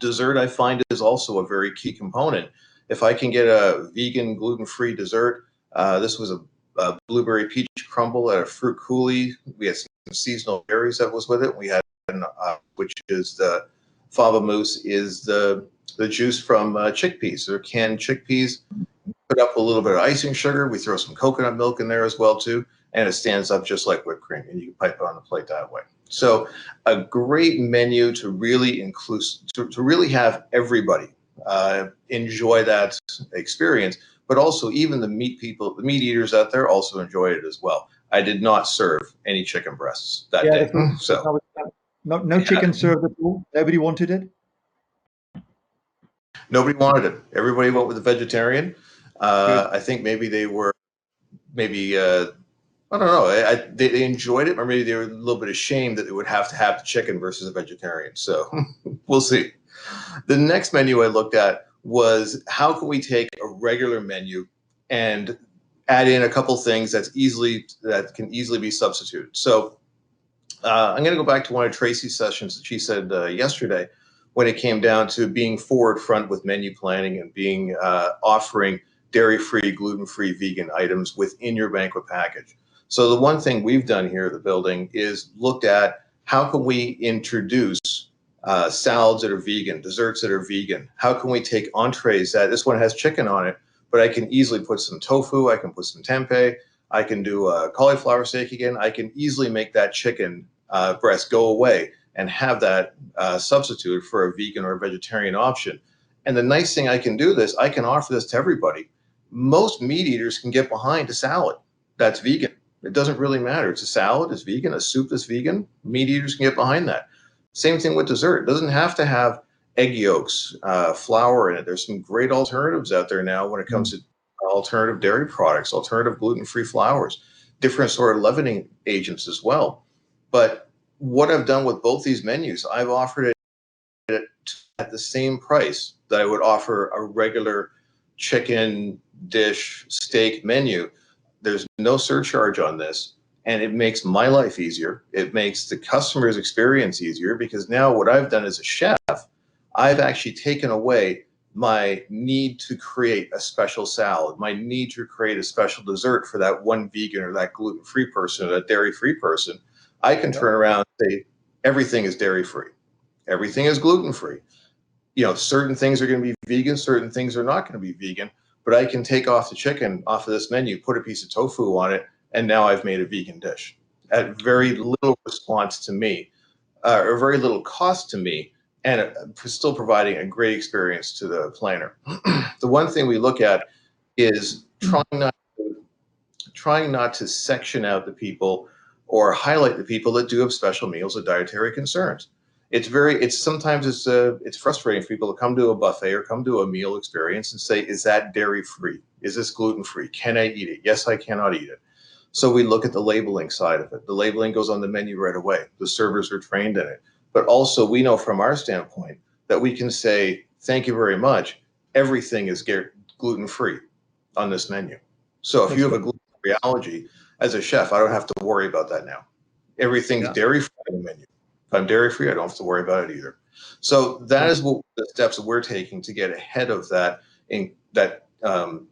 Dessert, I find, is also a very key component. If I can get a vegan, gluten-free dessert, this was a blueberry peach crumble at a fruit coulis. We had some seasonal berries that was with it. We had which is the fava mousse, is the juice from chickpeas. They're canned chickpeas. Put up a little bit of icing sugar. We throw some coconut milk in there as well too, and it stands up just like whipped cream, and you can pipe it on the plate that way. So a great menu to really include, to really have everybody enjoy that experience, but also even the meat people, the meat eaters out there also enjoy it as well. I did not serve any chicken breasts that day. So no chicken served at all. Nobody wanted it. Nobody wanted it. Everybody went with the vegetarian. I think maybe they were, I don't know. They enjoyed it, or maybe they were a little bit ashamed that they would have to have the chicken versus a vegetarian. So we'll see. The next menu I looked at was how can we take a regular menu and add in a couple things that can easily be substituted. So I'm going to go back to one of Tracy's sessions that she said yesterday, when it came down to being forward front with menu planning and being offering dairy-free, gluten-free, vegan items within your banquet package. So the one thing we've done here at the building is looked at how can we introduce salads that are vegan, desserts that are vegan. How can we take entrees that this one has chicken on it, but I can easily put some tofu, I can put some tempeh, I can do a cauliflower steak again. I can easily make that chicken breast go away and have that substitute for a vegan or a vegetarian option. And the nice thing I can do this, I can offer this to everybody. Most meat eaters can get behind a salad that's vegan. It doesn't really matter. It's a salad, it's vegan, a soup that's vegan. Meat eaters can get behind that. Same thing with dessert. It doesn't have to have egg yolks, flour in it. There's some great alternatives out there now when it comes to alternative dairy products, alternative gluten-free flours, different sort of leavening agents as well. But what I've done with both these menus, I've offered it at the same price that I would offer a regular chicken dish steak menu. There's no surcharge on this, and it makes my life easier. It makes the customer's experience easier, because now what I've done as a chef, I've actually taken away my need to create a special salad, my need to create a special dessert for that one vegan or that gluten-free person or that dairy-free person. I can turn around and say, everything is dairy-free. Everything is gluten-free. You know, certain things are going to be vegan, certain things are not going to be vegan, but I can take off the chicken off of this menu, put a piece of tofu on it, and now I've made a vegan dish at very little response to me, or very little cost to me, and still providing a great experience to the planner. The one thing we look at is trying not to section out the people or highlight the people that do have special meals or dietary concerns. Sometimes it's frustrating for people to come to a buffet or come to a meal experience and say, is that dairy free? Is this gluten free? Can I eat it? Yes, I cannot eat it. So we look at the labeling side of it. The labeling goes on the menu right away. The servers are trained in it. But also we know from our standpoint that we can say, thank you very much. Everything is gluten free on this menu. So if you have a gluten-free allergy, as a chef, I don't have to worry about that now. Everything's dairy-free on the menu. If I'm dairy-free, I don't have to worry about it either. So that is what the steps that we're taking to get ahead of that,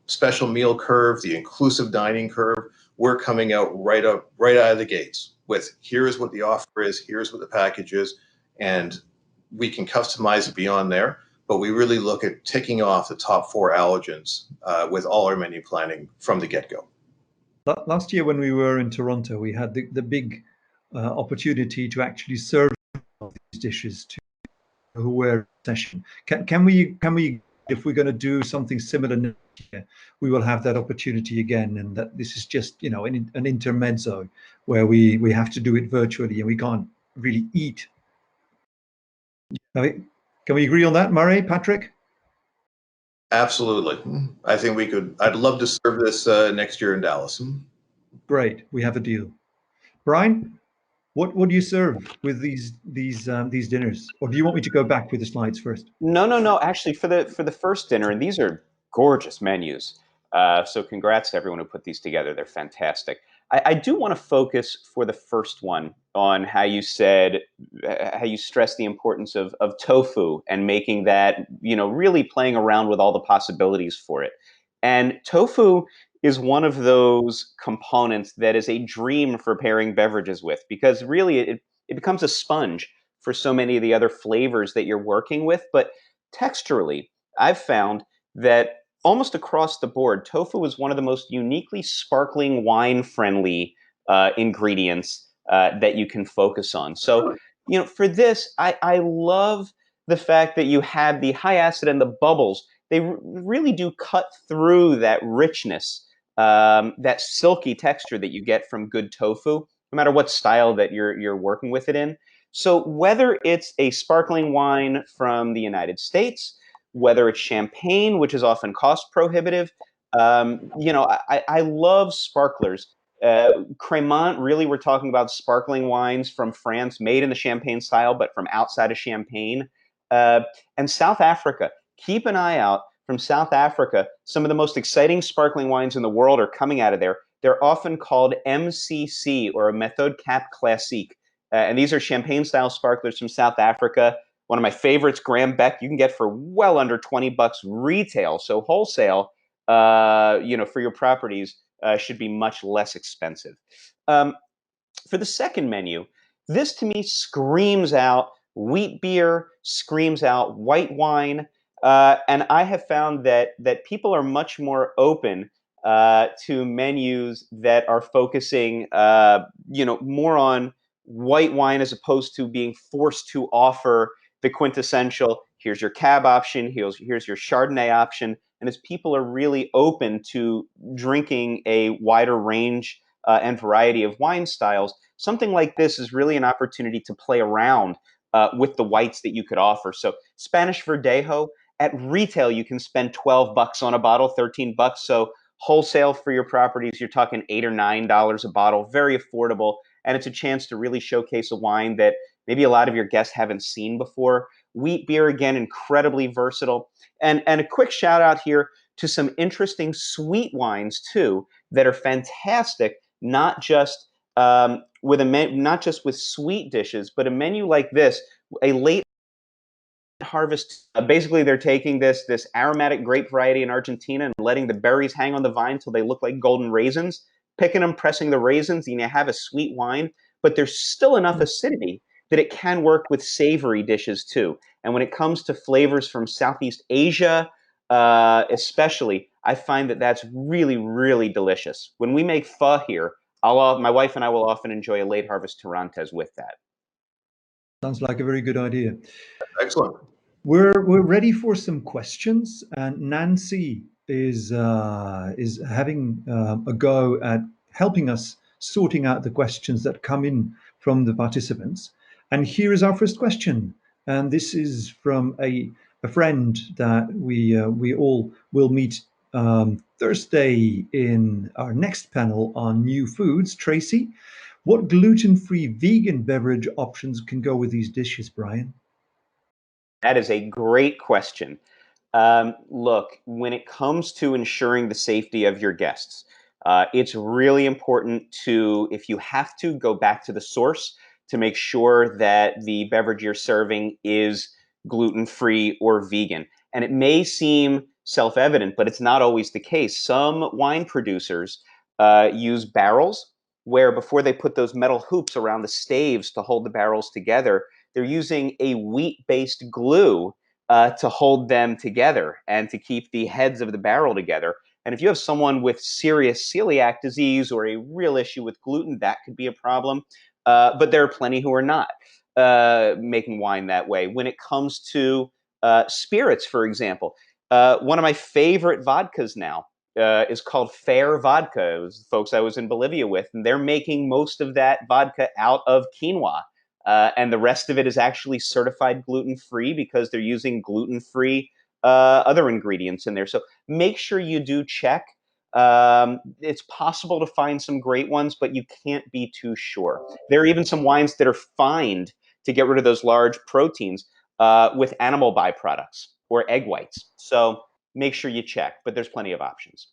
special meal curve, the inclusive dining curve. We're coming out right out of the gates with, here's what the offer is, here's what the package is, and we can customize it beyond there. But we really look at ticking off the top 4 allergens with all our menu planning from the get-go. Last year when we were in Toronto, we had the big opportunity to actually serve these dishes to who were in session. Can we, if we're going to do something similar we will have that opportunity again, and that this is just, you know, an intermezzo where we have to do it virtually and we can't really eat. Can we agree on that, Murray, Patrick? Absolutely. I think we could. I'd love to serve this next year in Dallas. Great, we have a deal. Brian, what do you serve with these dinners, or do you want me to go back with the slides first? No. Actually, for the first dinner, and these are gorgeous menus. So congrats to everyone who put these together. They're fantastic. I do want to focus for the first one on how you said, how you stressed the importance of tofu and making that, you know, really playing around with all the possibilities for it. And tofu is one of those components that is a dream for pairing beverages with, because really it becomes a sponge for so many of the other flavors that you're working with. But texturally, I've found that almost across the board, tofu is one of the most uniquely sparkling wine friendly ingredients that you can focus on. So, you know, for this, I love the fact that you have the high acid and the bubbles. They really do cut through that richness, that silky texture that you get from good tofu, no matter what style that you're working with it in. So whether it's a sparkling wine from the United States, whether it's champagne, which is often cost prohibitive, you know, I love sparklers. Cremant, really, we're talking about sparkling wines from France, made in the champagne style, but from outside of Champagne. Uh, and South Africa, keep an eye out from South Africa. Some of the most exciting sparkling wines in the world are coming out of there. They're often called MCC, or a Méthode Cap Classique. And these are champagne-style sparklers from South Africa. One of my favorites, Graham Beck, you can get for well under $20 retail. So wholesale, you know, for your properties should be much less expensive. For the second menu, this to me screams out wheat beer, screams out white wine, and I have found that people are much more open to menus that are focusing, you know, more on white wine as opposed to being forced to offer the quintessential. Here's your cab option. Here's your Chardonnay option. And as people are really open to drinking a wider range and variety of wine styles, something like this is really an opportunity to play around with the whites that you could offer. So Spanish Verdejo, at retail, you can spend $12 on a bottle, $13. So wholesale for your properties, you're talking $8 or $9 a bottle, very affordable. And it's a chance to really showcase a wine that maybe a lot of your guests haven't seen before. Wheat beer, again, incredibly versatile. And a quick shout out here to some interesting sweet wines too that are fantastic, not just not just with sweet dishes, but a menu like this, a late harvest. Basically, they're taking this aromatic grape variety in Argentina and letting the berries hang on the vine till they look like golden raisins, picking them, pressing the raisins, and you have a sweet wine, but there's still enough acidity that it can work with savory dishes too. And when it comes to flavors from Southeast Asia, especially, I find that that's really, really delicious. When we make pho here, my wife and I will often enjoy a late harvest Torrontés with that. Sounds like a very good idea. Excellent. We're ready for some questions, and Nancy is having a go at helping us sorting out the questions that come in from the participants. And here is our first question, and this is from a friend that we all will meet Thursday in our next panel on new foods. Tracy, what gluten-free vegan beverage options can go with these dishes, Brian? That is a great question. Look, when it comes to ensuring the safety of your guests, it's really important to, if you have to, go back to the source to make sure that the beverage you're serving is gluten-free or vegan. And it may seem self-evident, but it's not always the case. Some wine producers use barrels where before they put those metal hoops around the staves to hold the barrels together, they're using a wheat-based glue to hold them together and to keep the heads of the barrel together. And if you have someone with serious celiac disease or a real issue with gluten, that could be a problem. But there are plenty who are not making wine that way. When it comes to spirits, for example, One of my favorite vodkas now is called Fair Vodka. It was the folks I was in Bolivia with, and they're making most of that vodka out of quinoa. And the rest of it is actually certified gluten-free because they're using gluten-free other ingredients in there. So make sure you do check. It's possible to find some great ones, but you can't be too sure. There are even some wines that are fined to get rid of those large proteins with animal byproducts or egg whites. So make sure you check, but there's plenty of options.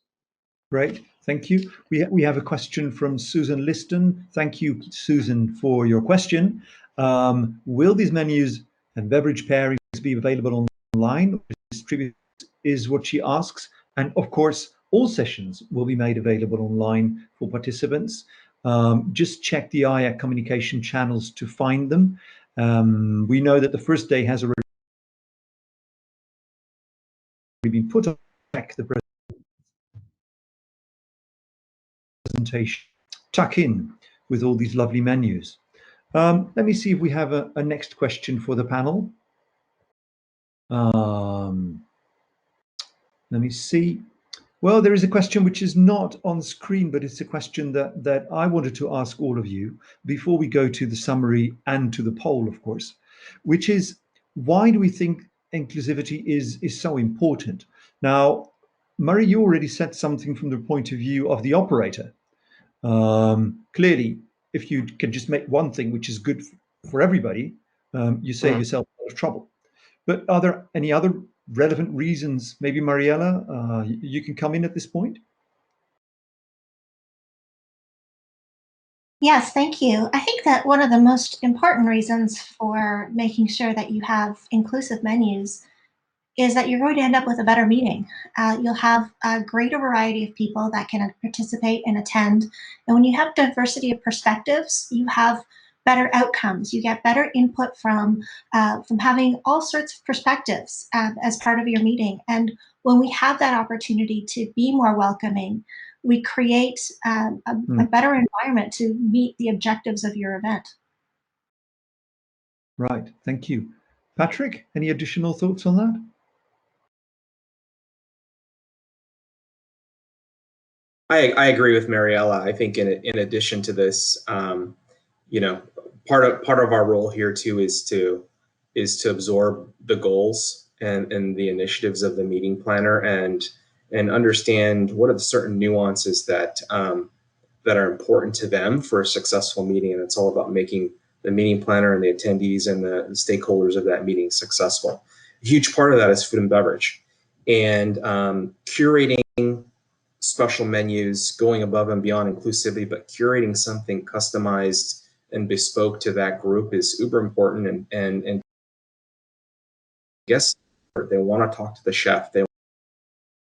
Great, thank you. We have a question from Susan Liston. Thank you, Susan, for your question. Will these menus and beverage pairings be available online or distributed, is what she asks. And of course, all sessions will be made available online for participants. Just check the IACC communication channels to find them. We know that the first day has already been put on the presentation, tuck in with all these lovely menus. Let me see if we have a next question for the panel. Let me see. Well, there is a question which is not on screen, but it's a question that I wanted to ask all of you before we go to the summary and to the poll, of course, which is, why do we think inclusivity is so important? Now, Murray, you already said something from the point of view of the operator. Clearly, if you can just make one thing which is good for everybody, you save yourself a lot of trouble. But are there any other relevant reasons? Maybe Mariella, you can come in at this point. Yes, thank you. I think that one of the most important reasons for making sure that you have inclusive menus is that you're going to end up with a better meeting. You'll have a greater variety of people that can participate and attend. And when you have diversity of perspectives, you have better outcomes. You get better input from having all sorts of perspectives as part of your meeting. And when we have that opportunity to be more welcoming, we create a better environment to meet the objectives of your event. Right, thank you. Patrick, any additional thoughts on that? I agree with Mariella. I think in addition to this, you know, part of our role here too is to absorb the goals and the initiatives of the meeting planner and understand what are the certain nuances that that are important to them for a successful meeting. And it's all about making the meeting planner and the attendees and the stakeholders of that meeting successful. A huge part of that is food and beverage, and curating special menus, going above and beyond inclusivity, but curating something customized and bespoke to that group is uber important. And guests, they want to talk to the chef. They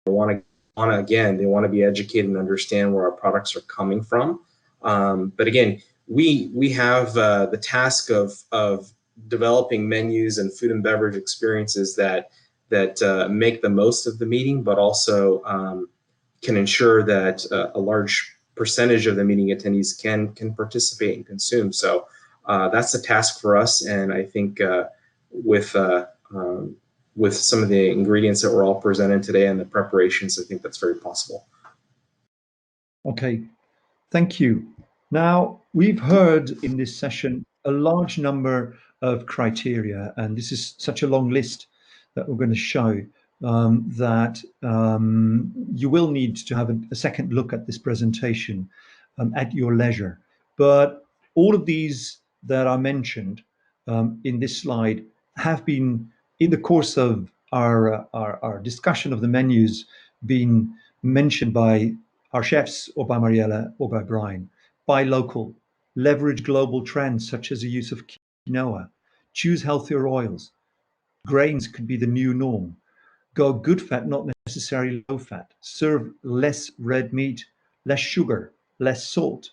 want to be educated and understand where our products are coming from. But again, we have the task of developing menus and food and beverage experiences that make the most of the meeting, but also can ensure that a large percentage of the meeting attendees can participate and consume. So that's a task for us, and I think with some of the ingredients that were all presented today and the preparations, I think that's very possible. Okay, thank you. Now, we've heard in this session a large number of criteria, and this is such a long list that we're going to show that you will need to have a second look at this presentation at your leisure. But all of these that are mentioned in this slide have been, in the course of our discussion of the menus, been mentioned by our chefs or by Mariella or by Brian. Buy local, leverage global trends such as the use of quinoa, choose healthier oils. Grains could be the new norm. Go good fat, not necessarily low fat. Serve less red meat, less sugar, less salt,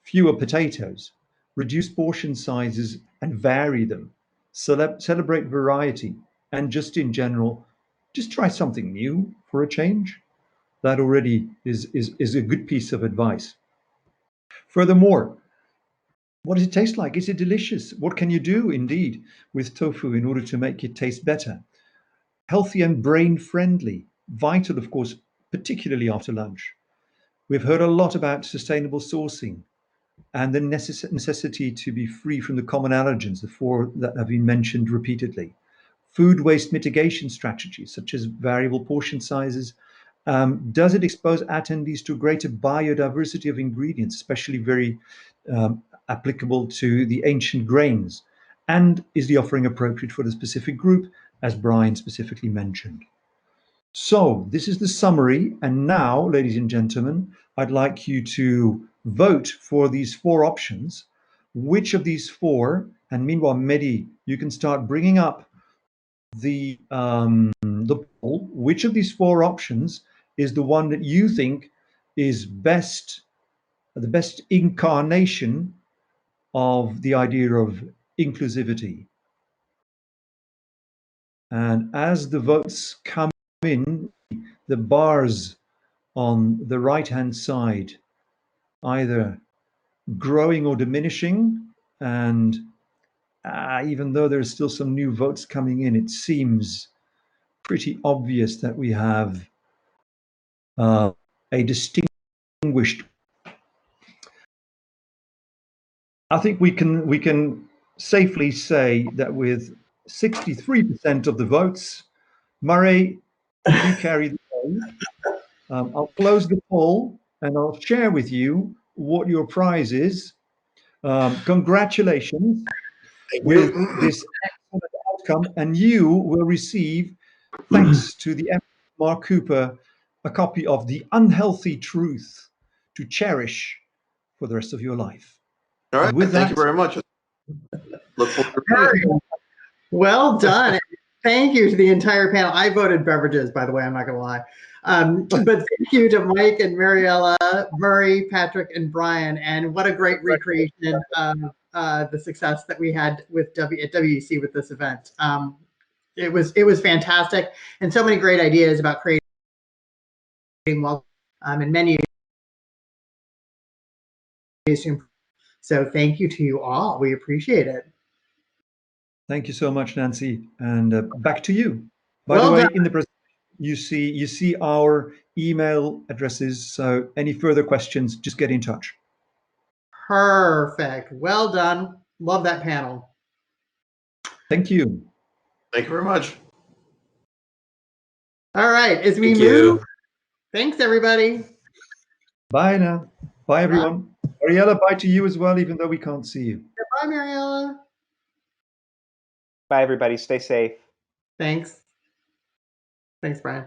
fewer potatoes. Reduce portion sizes and vary them. Celebrate variety, and just in general, just try something new for a change. That already is a good piece of advice. Furthermore, what does it taste like? Is it delicious? What can you do indeed with tofu in order to make it taste better? healthy and brain friendly, vital, of course, particularly after lunch. We've heard a lot about sustainable sourcing and the necessity to be free from the common allergens, the four that have been mentioned repeatedly. Food waste mitigation strategies, such as variable portion sizes. Does it expose attendees to greater biodiversity of ingredients, especially very applicable to the ancient grains? And is the offering appropriate for the specific group, as Brian specifically mentioned? So this is the summary. And now, ladies and gentlemen, I'd like you to vote for these four options. Which of these four, and meanwhile, Mehdi, you can start bringing up the poll. Which of these four options is the one that you think is the best incarnation of the idea of inclusivity? And as the votes come in, the bars on the right-hand side either growing or diminishing. And even though there's still some new votes coming in, it seems pretty obvious that we have a distinguished. I think we can safely say that with 63% of the votes, Murray, you carry the day. I'll close the poll and I'll share with you what your prize is. Congratulations with this excellent outcome, and you will receive, thanks to the effort of Mark Cooper, a copy of The Unhealthy Truth to Cherish for the rest of your life. All right, And with thank that, you very much. Look forward to reading it. Well done. Thank you to the entire panel. I voted beverages, by the way, I'm not going to lie. But thank you to Mike and Mariella, Murray, Patrick, and Brian. And what a great recreation of the success that we had with at WEC with this event. It was fantastic, and so many great ideas about creating wealth and menus. So thank you to you all. We appreciate it. thank you so much, Nancy. And back to you. By Well the way, done. in the presentation, you see our email addresses. So any further questions, just get in touch. Perfect. Well done. Love that panel. Thank you. Thank you very much. All right, as we Thank move, you. thanks everybody. Bye now. Bye, everyone. Ariella, bye to you as well, even though we can't see you. Bye, Mariella. Bye, everybody. Stay safe. Thanks. Thanks, Brian.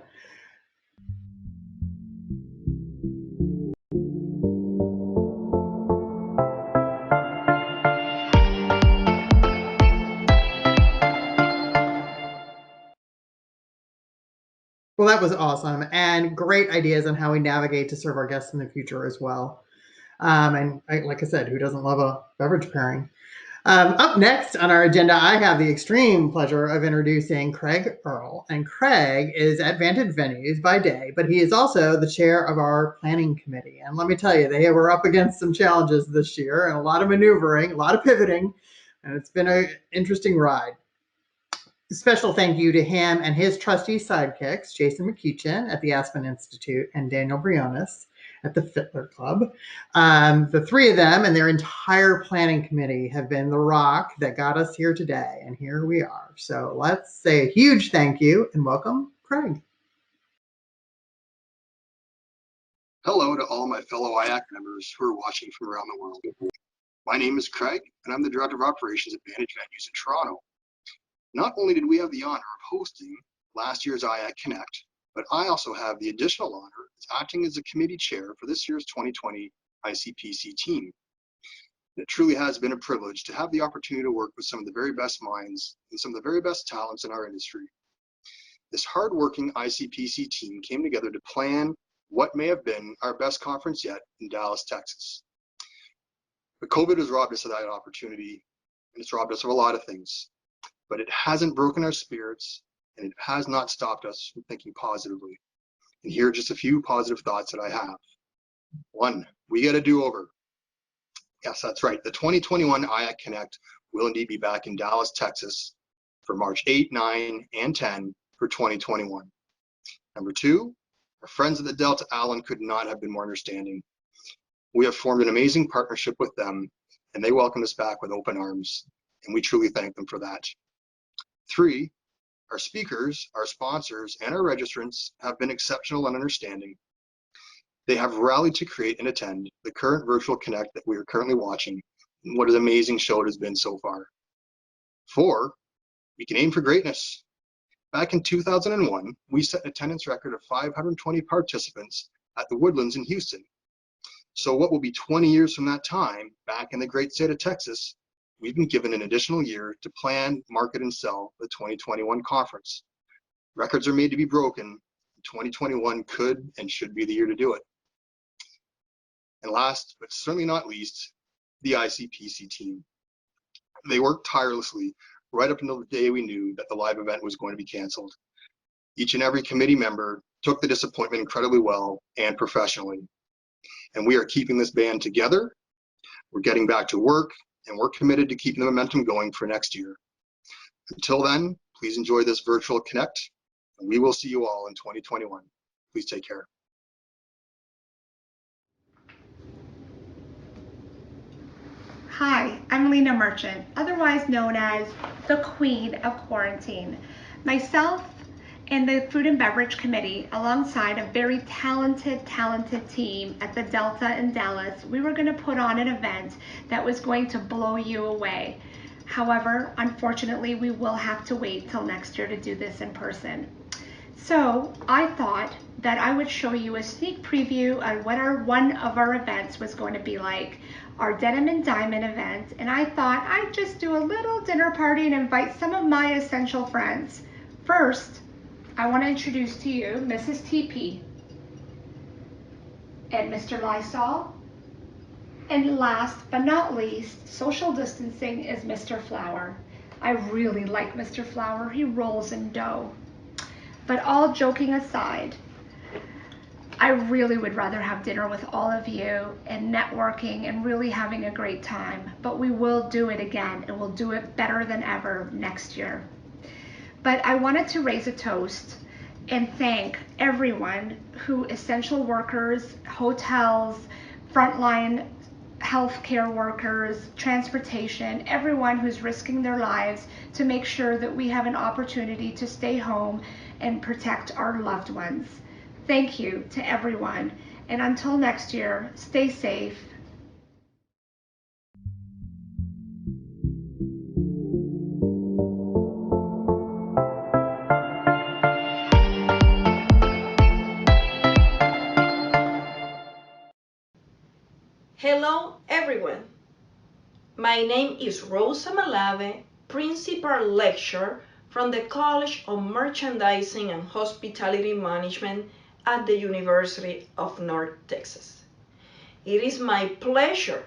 Well, that was awesome, and great ideas on how we navigate to serve our guests in the future as well. Like I said, who doesn't love a beverage pairing? Up next on our agenda, I have the extreme pleasure of introducing Craig Earl. And Craig is at Vantage Venues by day, but he is also the chair of our planning committee. And let me tell you, they were up against some challenges this year and a lot of maneuvering, a lot of pivoting, and it's been an interesting ride. Special thank you to him and his trusty sidekicks, Jason McEachin at the Aspen Institute and Daniel Briones at the Fittler Club. The three of them and their entire planning committee have been the rock that got us here today, and here we are. So let's say a huge thank you and welcome Craig. Hello to all my fellow IAC members who are watching from around the world. My name is Craig, and I'm the Director of Operations at Vantage Venues in Toronto. Not only did we have the honor of hosting last year's IAC Connect, but I also have the additional honor of acting as the committee chair for this year's 2020 ICPC team. It truly has been a privilege to have the opportunity to work with some of the very best minds and some of the very best talents in our industry. This hardworking ICPC team came together to plan what may have been our best conference yet in Dallas, Texas. But COVID has robbed us of that opportunity, and it's robbed us of a lot of things. But it hasn't broken our spirits, and it has not stopped us from thinking positively. And here are just a few positive thoughts that I have. One, we got a do-over. Yes, that's right. The 2021 IAC Connect will indeed be back in Dallas, Texas for March 8, 9, and 10 for 2021. Number two, our friends at the Delta Allen could not have been more understanding. We have formed an amazing partnership with them, and they welcomed us back with open arms, and we truly thank them for that. Three, our speakers, our sponsors, and our registrants have been exceptional and understanding. They have rallied to create and attend the current virtual Connect that we are currently watching, and what an amazing show it has been so far. Four, we can aim for greatness. Back in 2001, we set an attendance record of 520 participants at the Woodlands in Houston. So what will be 20 years from that time, back in the great state of Texas, we've been given an additional year to plan, market, and sell the 2021 conference. Records are made to be broken. 2021 could and should be the year to do it. And last, but certainly not least, the ICPC team. They worked tirelessly right up until the day we knew that the live event was going to be canceled. Each and every committee member took the disappointment incredibly well and professionally. And we are keeping this band together. We're getting back to work, and we're committed to keeping the momentum going for next year. Until then, please enjoy this virtual Connect, and we will see you all in 2021. Please take care. Hi, I'm Lena Merchant, otherwise known as the Queen of Quarantine. Myself and the Food and Beverage Committee, alongside a very talented team at the Delta in Dallas, we were going to put on an event that was going to blow you away. However, unfortunately, we will have to wait till next year to do this in person. So I thought that I would show you a sneak preview on what one of our events was going to be like, our Denim and Diamond event, and I thought I'd just do a little dinner party and invite some of my essential friends. First, I want to introduce to you Mrs. TP and Mr. Lysol, and last but not least, social distancing, is Mr. Flower. I really like Mr. Flower. He rolls in dough. But all joking aside, I really would rather have dinner with all of you and networking and really having a great time. But we will do it again, and we'll do it better than ever next year. But I wanted to raise a toast and thank everyone who, essential workers, hotels, frontline healthcare workers, transportation, everyone who's risking their lives to make sure that we have an opportunity to stay home and protect our loved ones. Thank you to everyone, and until next year, stay safe. Hello everyone. My name is Rosa Malave, Principal Lecturer from the College of Merchandising and Hospitality Management at the University of North Texas. It is my pleasure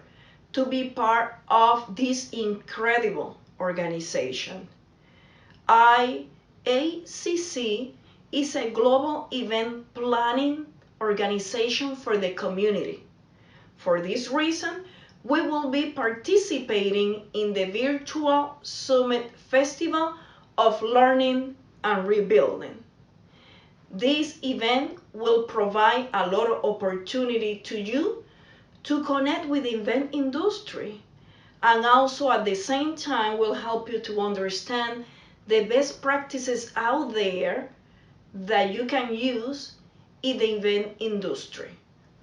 to be part of this incredible organization. IACC is a global event planning organization for the community. For this reason, we will be participating in the virtual Summit Festival of Learning and Rebuilding. This event will provide a lot of opportunity to you to connect with the event industry, and also at the same time will help you to understand the best practices out there that you can use in the event industry.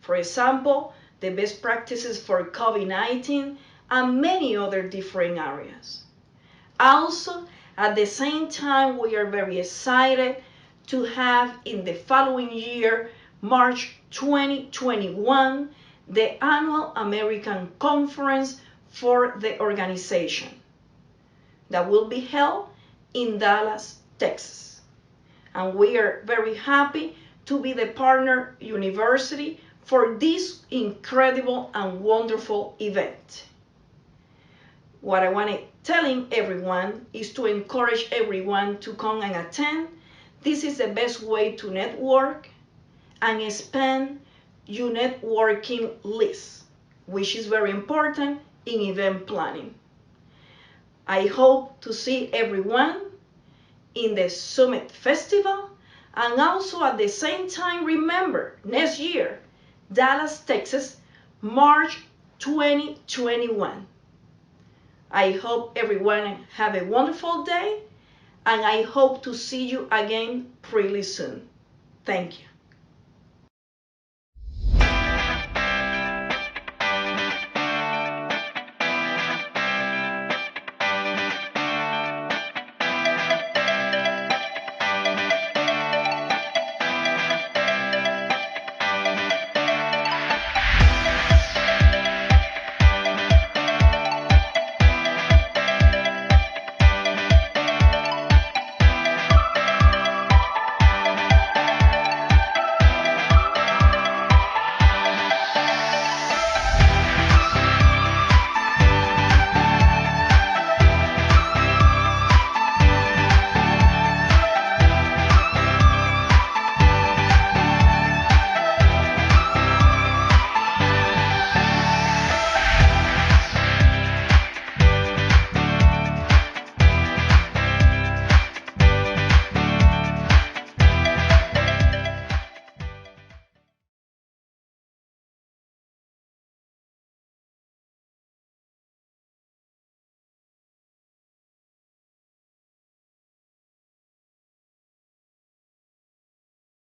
For example, the best practices for COVID-19 and many other different areas. Also, at the same time, we are very excited to have in the following year, March 2021, the annual American Conference for the organization that will be held in Dallas, Texas. And we are very happy to be the partner university for this incredible and wonderful event. What I want to telling everyone is to encourage everyone to come and attend. This is the best way to network and expand your networking list, which is very important in event planning. I hope to see everyone in the Summit Festival, and also at the same time, remember, next year, Dallas, Texas, March 2021. I hope everyone have a wonderful day, and I hope to see you again pretty soon. Thank you.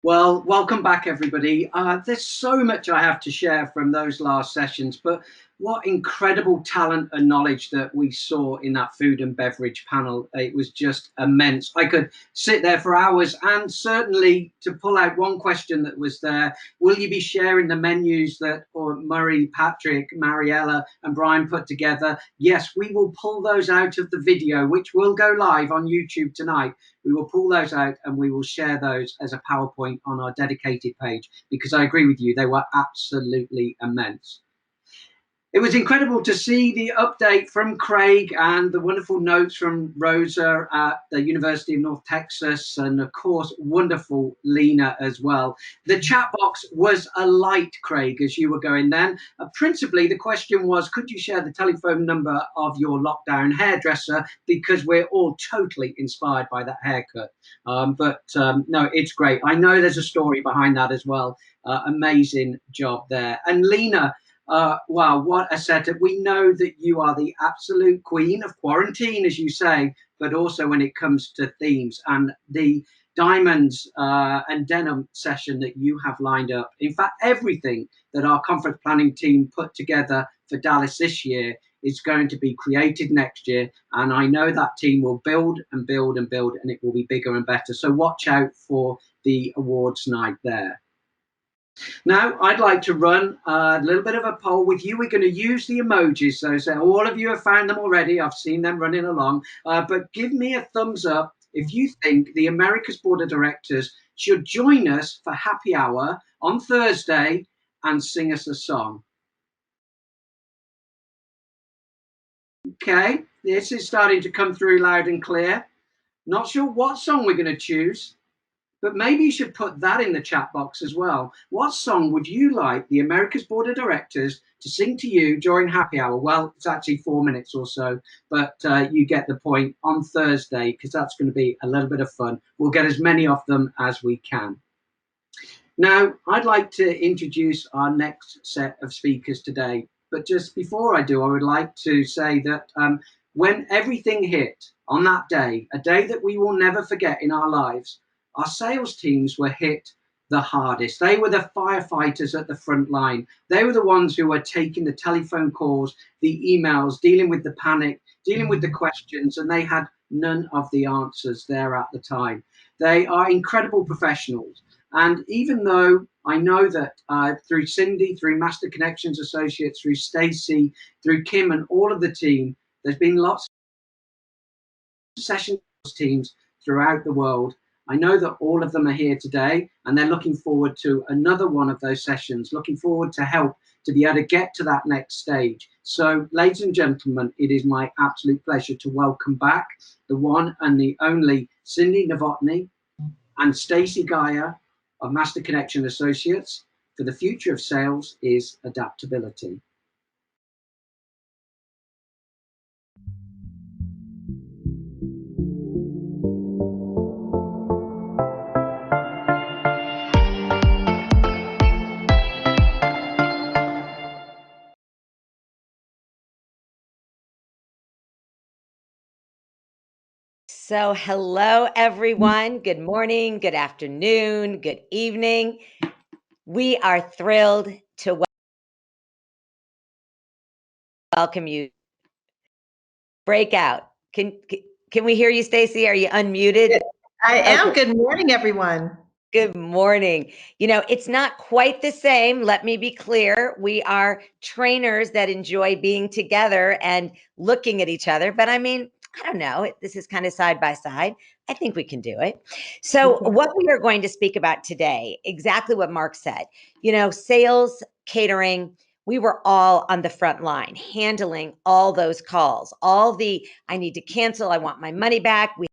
Well, welcome back, everybody. There's so much I have to share from those last sessions, but what incredible talent and knowledge that we saw in that food and beverage panel. It was just immense. I could sit there for hours, and certainly to pull out one question that was there, will you be sharing the menus that Murray, Patrick, Mariella and Brian put together? Yes, we will pull those out of the video, which will go live on YouTube tonight. We will pull those out and we will share those as a PowerPoint on our dedicated page, because I agree with you, they were absolutely immense. It was incredible to see the update from Craig and the wonderful notes from Rosa at the University of North Texas, and of course, wonderful Lena as well. The chat box was alight, Craig, as you were going then. Principally, the question was, could you share the telephone number of your lockdown hairdresser? Because we're all totally inspired by that haircut. No, it's great. I know there's a story behind that as well. Amazing job there. And Lena, wow, what a setup. We know that you are the absolute queen of quarantine, as you say, but also when it comes to themes and the diamonds and denim session that you have lined up. In fact, everything that our conference planning team put together for Dallas this year is going to be created next year. And I know that team will build and build and build, and it will be bigger and better. So watch out for the awards night there. Now, I'd like to run a little bit of a poll with you. We're going to use the emojis. So all of you have found them already. I've seen them running along. But give me a thumbs up if you think the America's Board of Directors should join us for happy hour on Thursday and sing us a song. Okay, this is starting to come through loud and clear. Not sure what song we're going to choose, but maybe you should put that in the chat box as well. What song would you like the America's Board of Directors to sing to you during happy hour? Well, it's actually 4 minutes or so, but you get the point on Thursday, because that's going to be a little bit of fun. We'll get as many of them as we can. Now, I'd like to introduce our next set of speakers today. But just before I do, I would like to say that when everything hit on that day, a day that we will never forget in our lives, our sales teams were hit the hardest. They were the firefighters at the front line. They were the ones who were taking the telephone calls, the emails, dealing with the panic, dealing with the questions, and they had none of the answers there at the time. They are incredible professionals. And even though I know that through Cindy, through Master Connections Associates, through Stacy, through Kim and all of the team, there's been lots of session teams throughout the world. I know that all of them are here today, and they're looking forward to another one of those sessions, looking forward to help to be able to get to that next stage. So, ladies and gentlemen, it is my absolute pleasure to welcome back the one and the only Cindy Novotny and Stacy Geyer of Master Connection Associates. For the future of sales is adaptability. So, hello, everyone. Good morning, good afternoon, good evening. We are thrilled to welcome you. Breakout. Can we hear you, Stacy? Are you unmuted? I am. Okay. Good morning, everyone. Good morning. You know, it's not quite the same. Let me be clear. We are trainers that enjoy being together and looking at each other. But I mean, I don't know. This is kind of side by side. I think we can do it. So, what we are going to speak about today, exactly what Mark said, you know, sales, catering, we were all on the front line handling all those calls, all the I need to cancel, I want my money back. We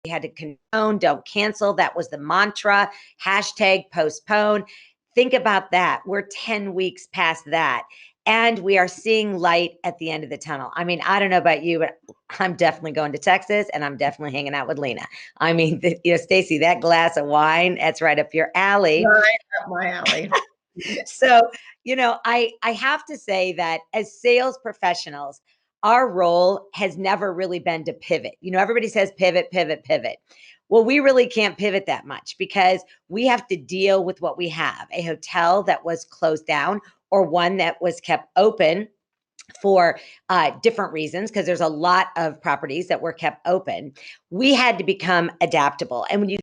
had to condone, don't cancel. That was the mantra. Hashtag postpone. Think about that. We're 10 weeks past that. And we are seeing light at the end of the tunnel. I mean, I don't know about you, but I'm definitely going to Texas and I'm definitely hanging out with Lena. I mean, you know, Stacy, that glass of wine, that's right up your alley. Right up my alley. So, you know, I have to say that as sales professionals, our role has never really been to pivot. You know, everybody says pivot, pivot, pivot. Well, we really can't pivot that much because we have to deal with what we have, a hotel that was closed down or one that was kept open for different reasons, because there's a lot of properties that were kept open. We had to become adaptable. And when you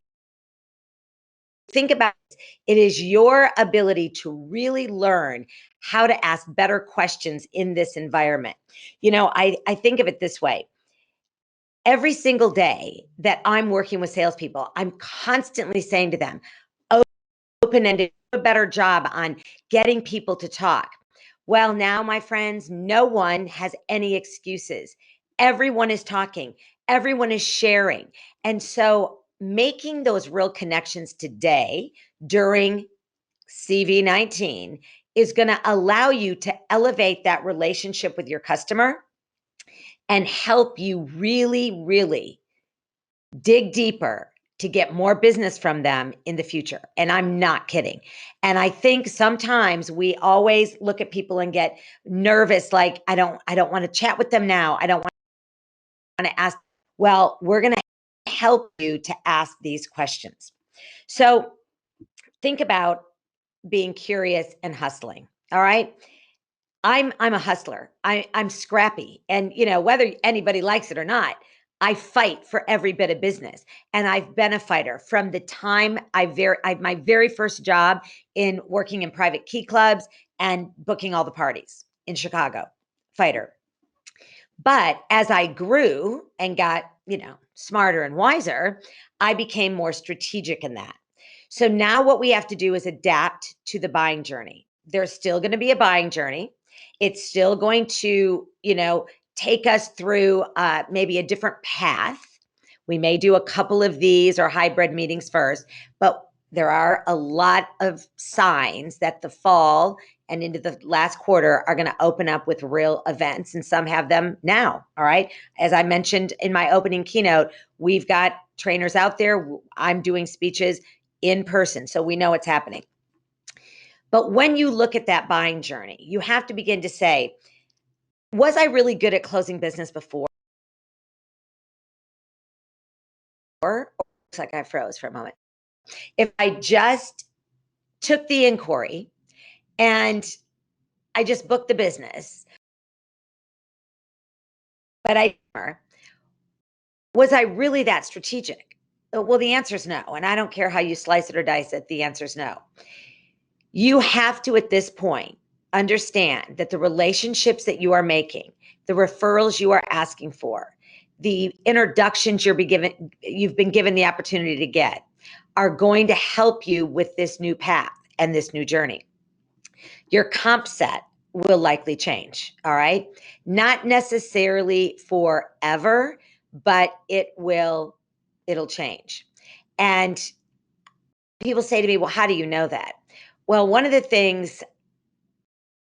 think about it, is your ability to really learn how to ask better questions in this environment. You know, I think of it this way. Every single day that I'm working with salespeople, I'm constantly saying to them, open-ended, do a better job on getting people to talk. Well, now, my friends, no one has any excuses. Everyone is talking, everyone is sharing. And so making those real connections today during CV19 is going to allow you to elevate that relationship with your customer and help you really, really dig deeper to get more business from them in the future. And I'm not kidding. And I think sometimes we always look at people and get nervous, like, I don't want to chat with them now. I don't want to ask. Well, we're going to help you to ask these questions. So think about being curious and hustling. All right. I'm a hustler. I'm scrappy. And you know, whether anybody likes it or not, I fight for every bit of business. And I've been a fighter from the time my very first job in working in private key clubs and booking all the parties in Chicago. Fighter. But as I grew and got, you know, smarter and wiser, I became more strategic in that. So now what we have to do is adapt to the buying journey. There's still going to be a buying journey. It's still going to, you know, take us through maybe a different path. We may do a couple of these or hybrid meetings first, but there are a lot of signs that the fall and into the last quarter are going to open up with real events, and some have them now. All right. As I mentioned in my opening keynote, we've got trainers out there. I'm doing speeches in person, so we know it's happening. But when you look at that buying journey, you have to begin to say, was I really good at closing business before? Or looks like I froze for a moment. If I just took the inquiry and I just booked the business, but was I really that strategic? Well, the answer is no. And I don't care how you slice it or dice it, the answer is no. You have to, at this point, understand that the relationships that you are making, the referrals you are asking for, the introductions you've been given the opportunity to get, are going to help you with this new path and this new journey. Your comp set will likely change, all right? Not necessarily forever, but it'll change. And people say to me, well, how do you know that? Well, one of the things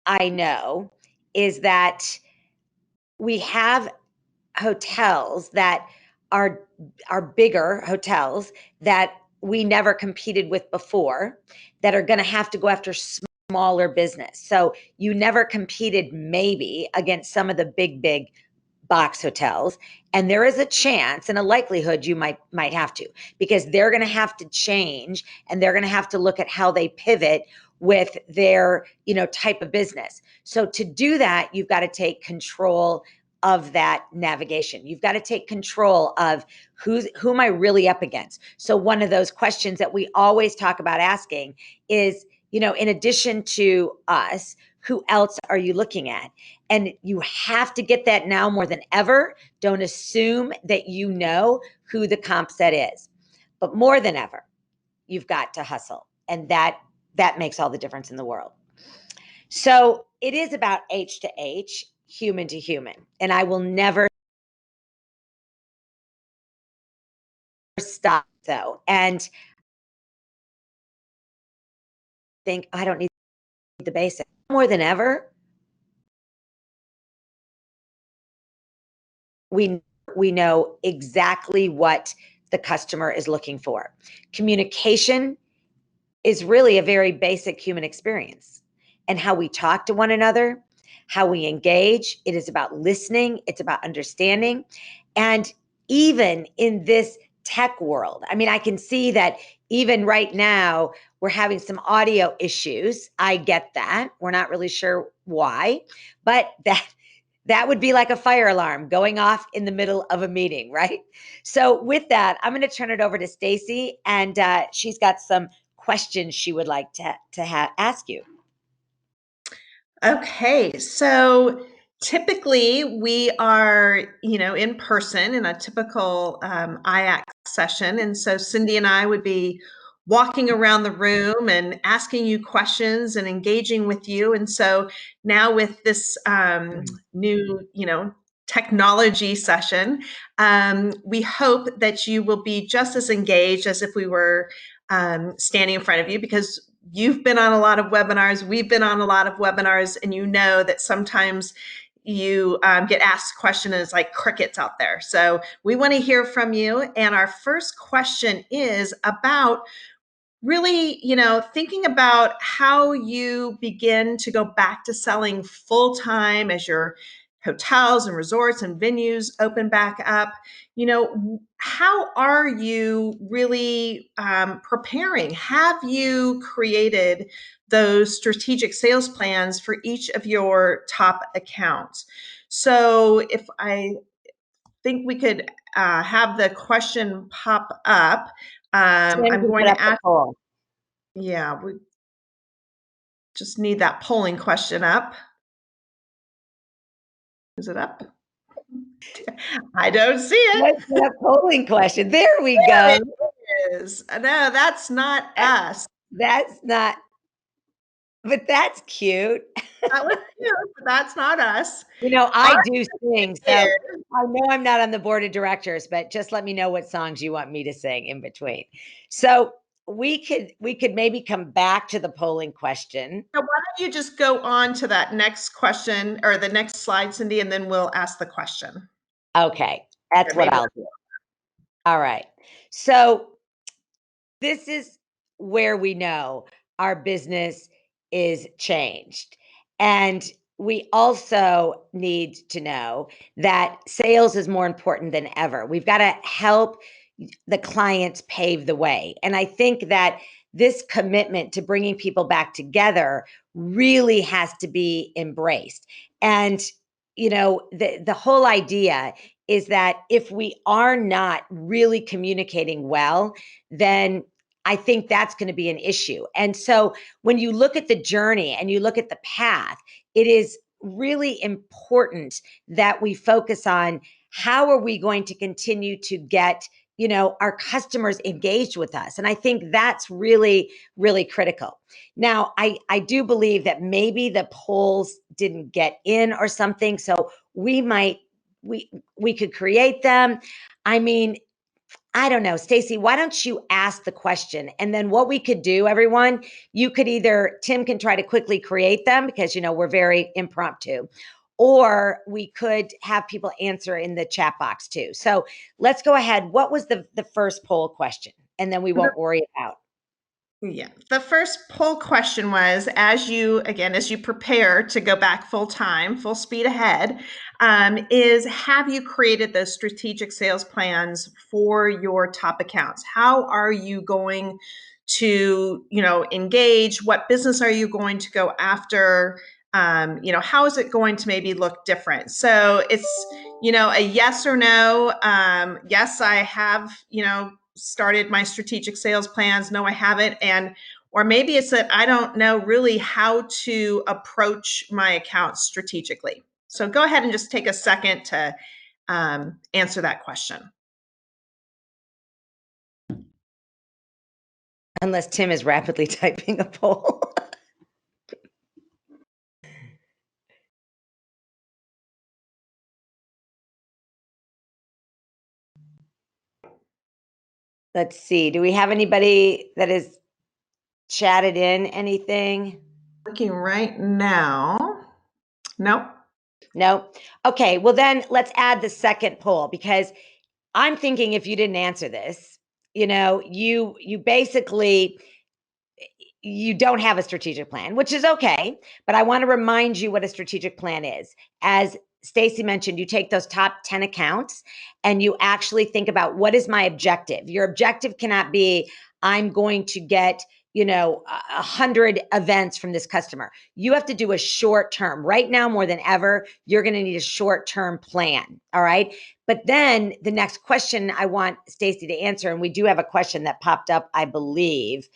I know is that we have hotels that are bigger hotels that we never competed with before that are going to have to go after smaller business. So you never competed maybe against some of the big box hotels, and there is a chance and a likelihood you might have to, because they're going to have to change and they're going to have to look at how they pivot with their, type of business. So to do that, you've got to take control of that navigation. You've got to take control of who am I really up against. So one of those questions that we always talk about asking is, in addition to us, who else are you looking at? And you have to get that now more than ever. Don't assume that you know who the comp set is. But more than ever, you've got to hustle. And that makes all the difference in the world. So it is about H to H, human to human. And I will never stop, though. And think, I don't need the basics. More than ever, we know exactly what the customer is looking for. Communication is really a very basic human experience, and how we talk to one another, how we engage. It is about listening. It's about understanding. And even in this tech world, I mean, I can see that even right now, we're having some audio issues. I get that. We're not really sure why, but that would be like a fire alarm going off in the middle of a meeting, right? So with that, I'm going to turn it over to Stacy, and she's got some questions she would like to ask you. Okay, so typically we are, in person in a typical IACC session. And so Cindy and I would be walking around the room and asking you questions and engaging with you. And so now with this new, technology session, we hope that you will be just as engaged as if we were standing in front of you, because you've been on a lot of webinars, we've been on a lot of webinars, and you know that sometimes you get asked a question and it's like crickets out there. So we want to hear from you. And our first question is about really, thinking about how you begin to go back to selling full time as your hotels and resorts and venues open back up. How are you really preparing? Have you created those strategic sales plans for each of your top accounts? So if I think we could have the question pop up. I'm going to ask. Yeah, we just need that polling question up. Is it up? I don't see it. What's that polling question? There we go. It is. No, that's not us. That's not, but that's cute. That was cute, but that's not us. I do sing, so I know I'm not on the board of directors, but just let me know what songs you want me to sing in between. So we could maybe come back to the polling question. So why don't you just go on to that next question or the next slide, Cindy, and then we'll ask the question. Okay, that's what I'll do. All right. So this is where we know our business is changed. And we also need to know that sales is more important than ever. We've got to help the clients pave the way. And I think that this commitment to bringing people back together really has to be embraced. And, the whole idea is that if we are not really communicating well, then I think that's going to be an issue. And so when you look at the journey and you look at the path, it is really important that we focus on how are we going to continue to get, our customers engaged with us. And I think that's really, really critical. Now, I do believe that maybe the polls didn't get in or something. So we could create them. I mean, I don't know. Stacy, why don't you ask the question? And then what we could do, everyone, you could Tim can try to quickly create them because, we're very impromptu, or we could have people answer in the chat box too. So let's go ahead. What was the first poll question? And then we won't worry about. Yeah. The first poll question was, as you prepare to go back full time, full speed ahead, is have you created those strategic sales plans for your top accounts? How are you going to, engage? What business are you going to go after? How is it going to maybe look different? So it's, a yes or no. Yes, I have, started my strategic sales plans. No, I haven't. Or maybe it's that I don't know really how to approach my accounts strategically. So go ahead and just take a second to answer that question. Unless Tim is rapidly typing a poll. Let's see. Do we have anybody that has chatted in anything? Looking right now. Nope. No. Okay. Well, then let's add the second poll, because I'm thinking if you didn't answer this, you basically you don't have a strategic plan, which is okay. But I want to remind you what a strategic plan is. As Stacy mentioned, you take those top 10 accounts and you actually think about, what is my objective? Your objective cannot be, I'm going to get 100 events from this customer. You have to do a short term. Right now, more than ever, you're going to need a short term plan. All right. But then the next question I want Stacy to answer, and we do have a question that popped up, I believe.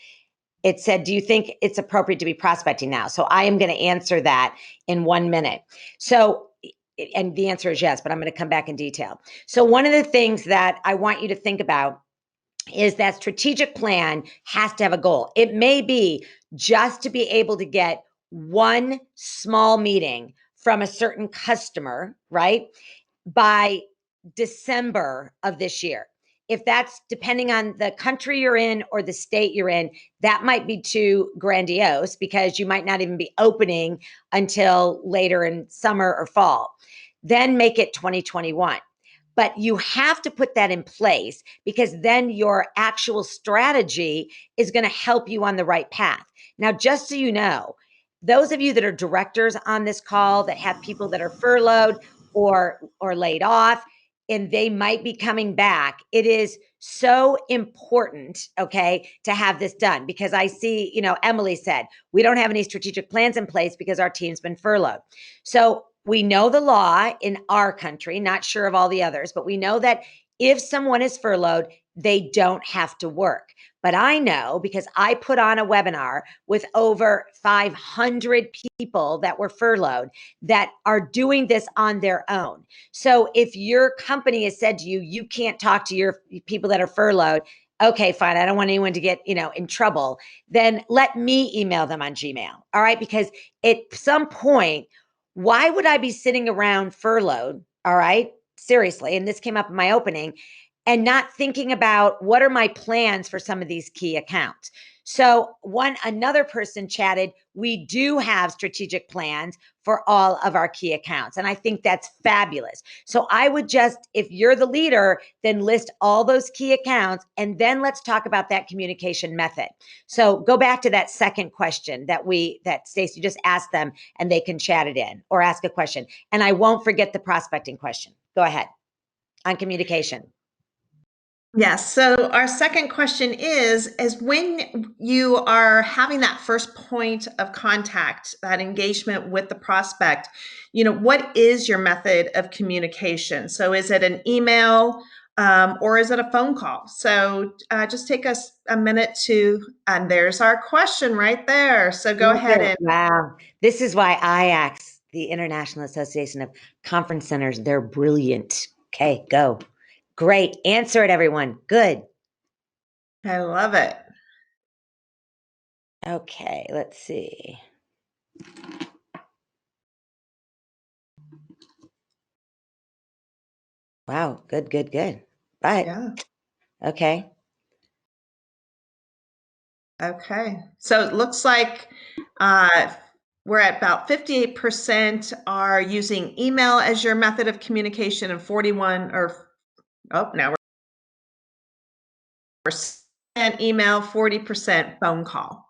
It said, do you think it's appropriate to be prospecting now? So I am going to answer that in 1 minute. So, and the answer is yes, but I'm going to come back in detail. So one of the things that I want you to think about is that strategic plan has to have a goal. It may be just to be able to get one small meeting from a certain customer, right, by December of this year. If that's depending on the country you're in or the state you're in, that might be too grandiose because you might not even be opening until later in summer or fall. Then make it 2021. But you have to put that in place, because then your actual strategy is going to help you on the right path. Now, just so you know, those of you that are directors on this call that have people that are furloughed or laid off, and they might be coming back, it is so important, okay, to have this done, because I see, Emily said, we don't have any strategic plans in place because our team's been furloughed. So we know the law in our country, not sure of all the others, but we know that if someone is furloughed, they don't have to work. But I know, because I put on a webinar with over 500 people that were furloughed that are doing this on their own. So if your company has said to you, you can't talk to your people that are furloughed, okay, fine, I don't want anyone to get, in trouble, then let me email them on Gmail. All right. Because at some point, why would I be sitting around furloughed? All right. Seriously. And this came up in my opening, and not thinking about what are my plans for some of these key accounts. So another person chatted, we do have strategic plans for all of our key accounts. And I think that's fabulous. So I would just, if you're the leader, then list all those key accounts, and then let's talk about that communication method. So go back to that second question that Stacy just asked them, and they can chat it in or ask a question. And I won't forget the prospecting question. Go ahead on communication. Yes. So our second question is when you are having that first point of contact, that engagement with the prospect, what is your method of communication? So is it an email or is it a phone call? So just take us a minute and there's our question right there. So go ahead and. Wow. This is why IACC, the International Association of Conference Centers, they're brilliant. Okay, go. Great. Answer it, everyone. Good. I love it. Okay, let's see. Wow, good. But, yeah. Okay. Okay. So it looks like we're at about 58% are using email as your method of communication, and 41 now we're email, 40% phone call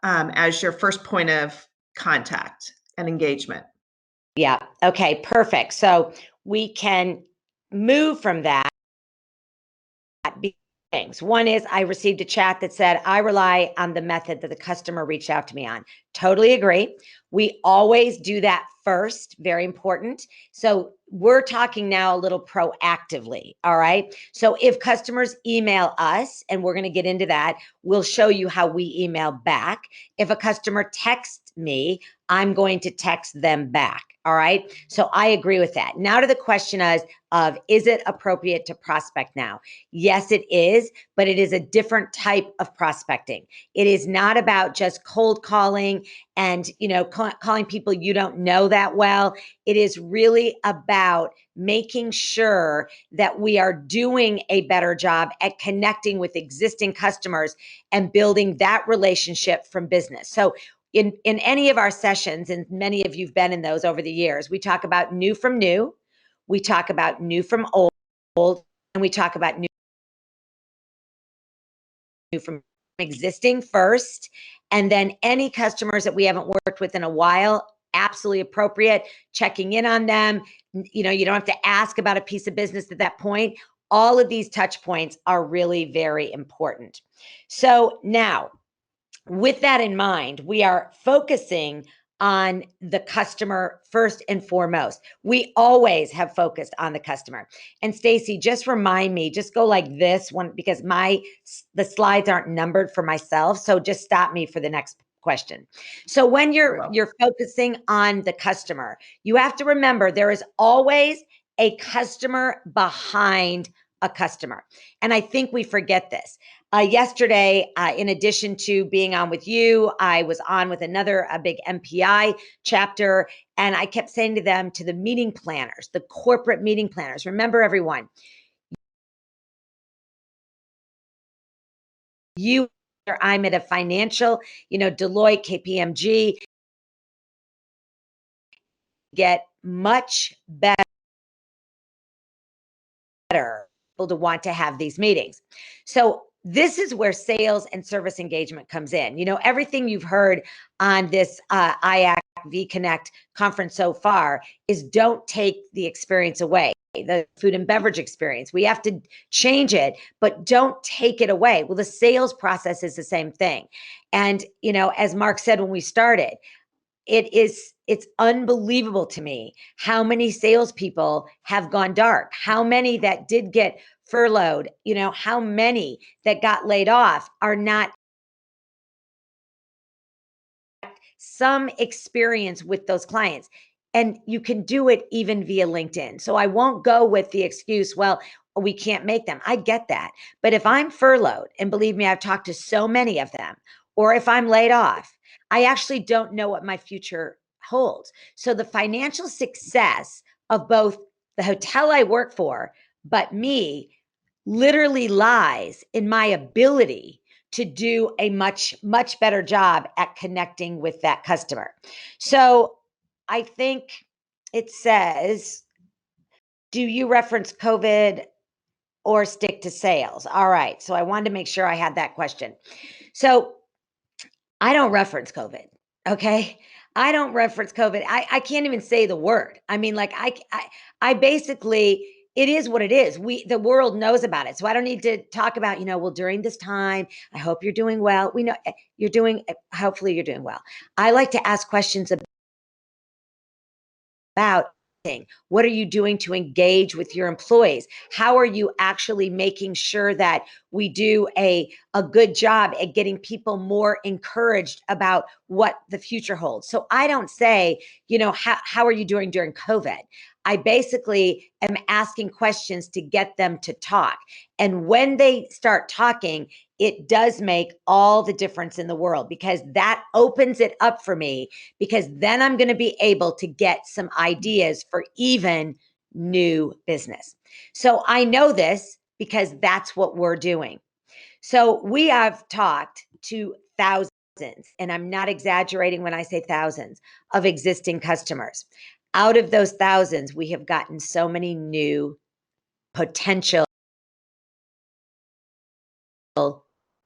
as your first point of contact and engagement. Yeah. Okay, perfect. So we can move from that. Things. One is I received a chat that said, I rely on the method that the customer reached out to me on. Totally agree. We always do that first. Very important. So we're talking now a little proactively. All right. So if customers email us, and we're going to get into that, we'll show you how we email back. If a customer texts me, I'm going to text them back. All right. So I agree with that. Now to the question of is it appropriate to prospect now? Yes, it is, but it is a different type of prospecting. It is not about just cold calling and, calling people you don't know that well. It is really about making sure that we are doing a better job at connecting with existing customers and building that relationship from business. So in any of our sessions, and many of you've been in those over the years, we talk about new from new, we talk about new from old, and we talk about new from existing first. And then any customers that we haven't worked with in a while, absolutely appropriate, checking in on them. You don't have to ask about a piece of business at that point. All of these touch points are really very important. So now, with that in mind, we are focusing on the customer first and foremost. We always have focused on the customer. And Stacy, just remind me, just go like this one, because the slides aren't numbered for myself. So just stop me for the next question. So when you're focusing on the customer, you have to remember there is always a customer behind a customer. And I think we forget this. Yesterday, in addition to being on with you, I was on with a big MPI chapter, and I kept saying to them, to the meeting planners, the corporate meeting planners, remember everyone, I'm at a financial, Deloitte, KPMG, get much better to want to have these meetings. So this is where sales and service engagement comes in. Everything you've heard on this IACC Connect conference so far is don't take the experience away, the food and beverage experience. We have to change it, but don't take it away. Well, the sales process is the same thing. And, as Mark said when we started, it's unbelievable to me how many salespeople have gone dark, how many that did get furloughed, how many that got laid off are not some experience with those clients. And you can do it even via LinkedIn. So I won't go with the excuse, well, we can't make them. I get that. But if I'm furloughed, and believe me, I've talked to so many of them, or if I'm laid off, I actually don't know what my future holds. So the financial success of both the hotel I work for, but me, literally lies in my ability to do a much, much better job at connecting with that customer. So I think it says, do you reference COVID or stick to sales? All right. So I wanted to make sure I had that question. So I don't reference COVID. Okay. I don't reference COVID. I can't even say the word. I mean, like I basically, it is what it is. The world knows about it. So I don't need to talk about, well, during this time, I hope you're doing well. We know hopefully you're doing well. I like to ask questions about what are you doing to engage with your employees? How are you actually making sure that we do a good job at getting people more encouraged about what the future holds? So I don't say, how are you doing during COVID? I basically am asking questions to get them to talk. And when they start talking, it does make all the difference in the world, because that opens it up for me, because then I'm going to be able to get some ideas for even new business. So I know this because that's what we're doing. So we have talked to thousands, and I'm not exaggerating when I say thousands, of existing customers. Out of those thousands, we have gotten so many new potential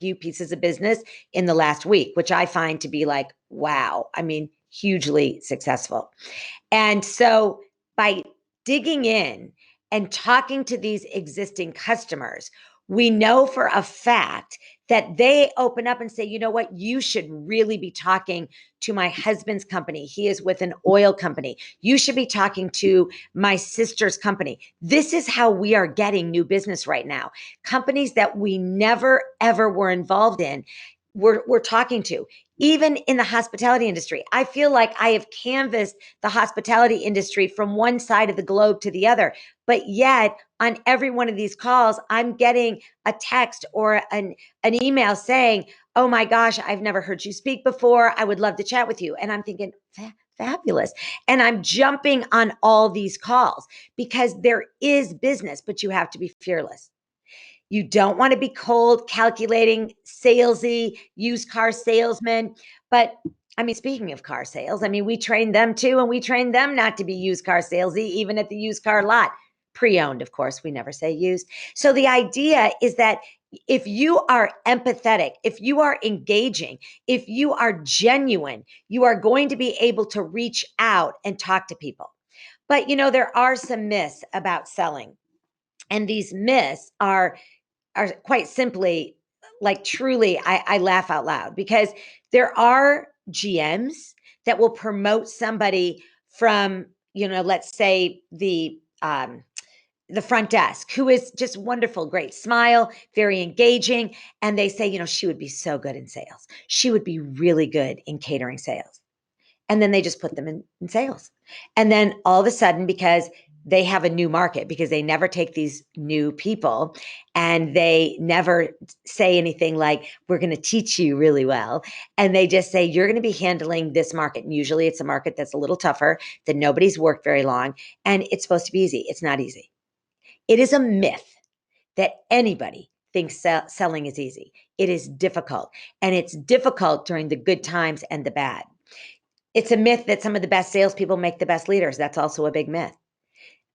few pieces of business in the last week, which I find to be like, wow, I mean, hugely successful. And so by digging in and talking to these existing customers, we know for a fact that they open up and say, you know what, you should really be talking to my husband's company. He is with an oil company. You should be talking to my sister's company. This is how we are getting new business right now. Companies that we never, ever were involved in, we're talking to. Even in the hospitality industry, I feel like I have canvassed the hospitality industry from one side of the globe to the other. But yet, on every one of these calls, I'm getting a text or an email saying, oh my gosh, I've never heard you speak before. I would love to chat with you. And I'm thinking, fabulous. And I'm jumping on all these calls because there is business, but you have to be fearless. You don't want to be cold, calculating, salesy, used car salesman. But I mean, speaking of car sales, I mean, we train them too, and we train them not to be used car salesy, even at the used car lot. Pre-owned, of course, we never say used. So the idea is that if you are empathetic, if you are engaging, if you are genuine, you are going to be able to reach out and talk to people. But, you know, there are some myths about selling. And these myths are quite simply, like, truly, I laugh out loud because there are GMs that will promote somebody from, you know, let's say the front desk, who is just wonderful, great smile, very engaging. And they say, you know, she would be so good in sales. She would be really good in catering sales. And then they just put them in sales. And then all of a sudden, because they have a new market, because they never take these new people and they never say anything like, we're going to teach you really well. And they just say, you're going to be handling this market. And usually it's a market that's a little tougher, that nobody's worked very long. And it's supposed to be easy. It's not easy. It is a myth that anybody thinks selling is easy. It is difficult. And it's difficult during the good times and the bad. It's a myth that some of the best salespeople make the best leaders. That's also a big myth.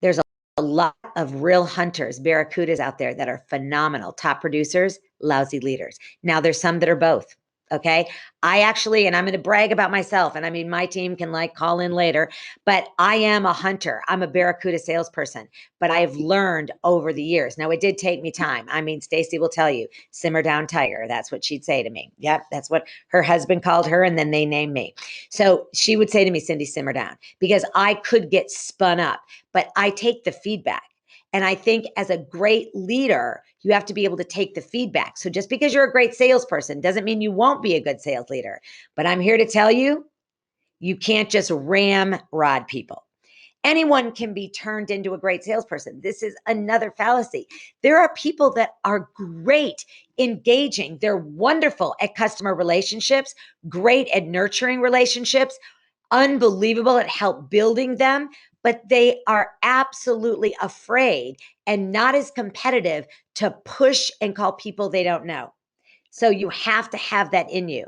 There's a lot of real hunters, barracudas out there that are phenomenal, top producers, lousy leaders. Now there's some that are both. Okay. I actually, and I'm going to brag about myself, and I mean, my team can like call in later, but I am a hunter. I'm a barracuda salesperson, but I've learned over the years. Now it did take me time. I mean, Stacy will tell you, simmer down, tiger. That's what she'd say to me. Yep. That's what her husband called her. And then they named me. So she would say to me, Cindy, simmer down, because I could get spun up, but I take the feedback. And I think as a great leader, you have to be able to take the feedback. So just because you're a great salesperson doesn't mean you won't be a good sales leader. But I'm here to tell you, you can't just ramrod people. Anyone can be turned into a great salesperson. This is another fallacy. There are people that are great engaging. They're wonderful at customer relationships, great at nurturing relationships, unbelievable at help building them, but they are absolutely afraid and not as competitive to push and call people they don't know. So you have to have that in you.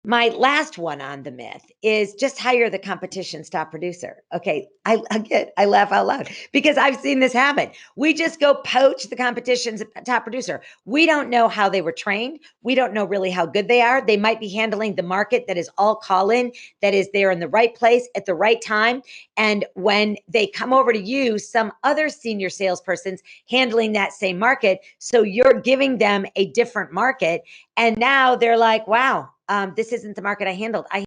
My last one on the myth is just hire the competition's top producer. Okay, I laugh out loud because I've seen this happen. We just go poach the competition's top producer. We don't know how they were trained. We don't know really how good they are. They might be handling the market that is all call-in, that is there in the right place at the right time. And when they come over to you, some other senior salesperson's handling that same market. So you're giving them a different market. And now they're like, wow, this isn't the market I handled. I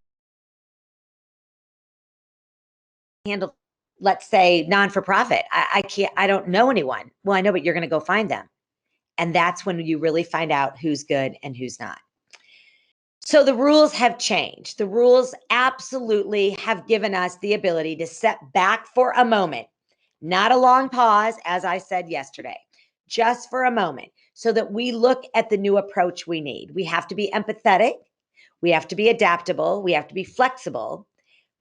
handled, let's say, non-for-profit. I don't know anyone. Well, I know, but you're going to go find them. And that's when you really find out who's good and who's not. So the rules have changed. The rules absolutely have given us the ability to step back for a moment, not a long pause, as I said yesterday, just for a moment, so that we look at the new approach we need. We have to be empathetic. We have to be adaptable. We have to be flexible,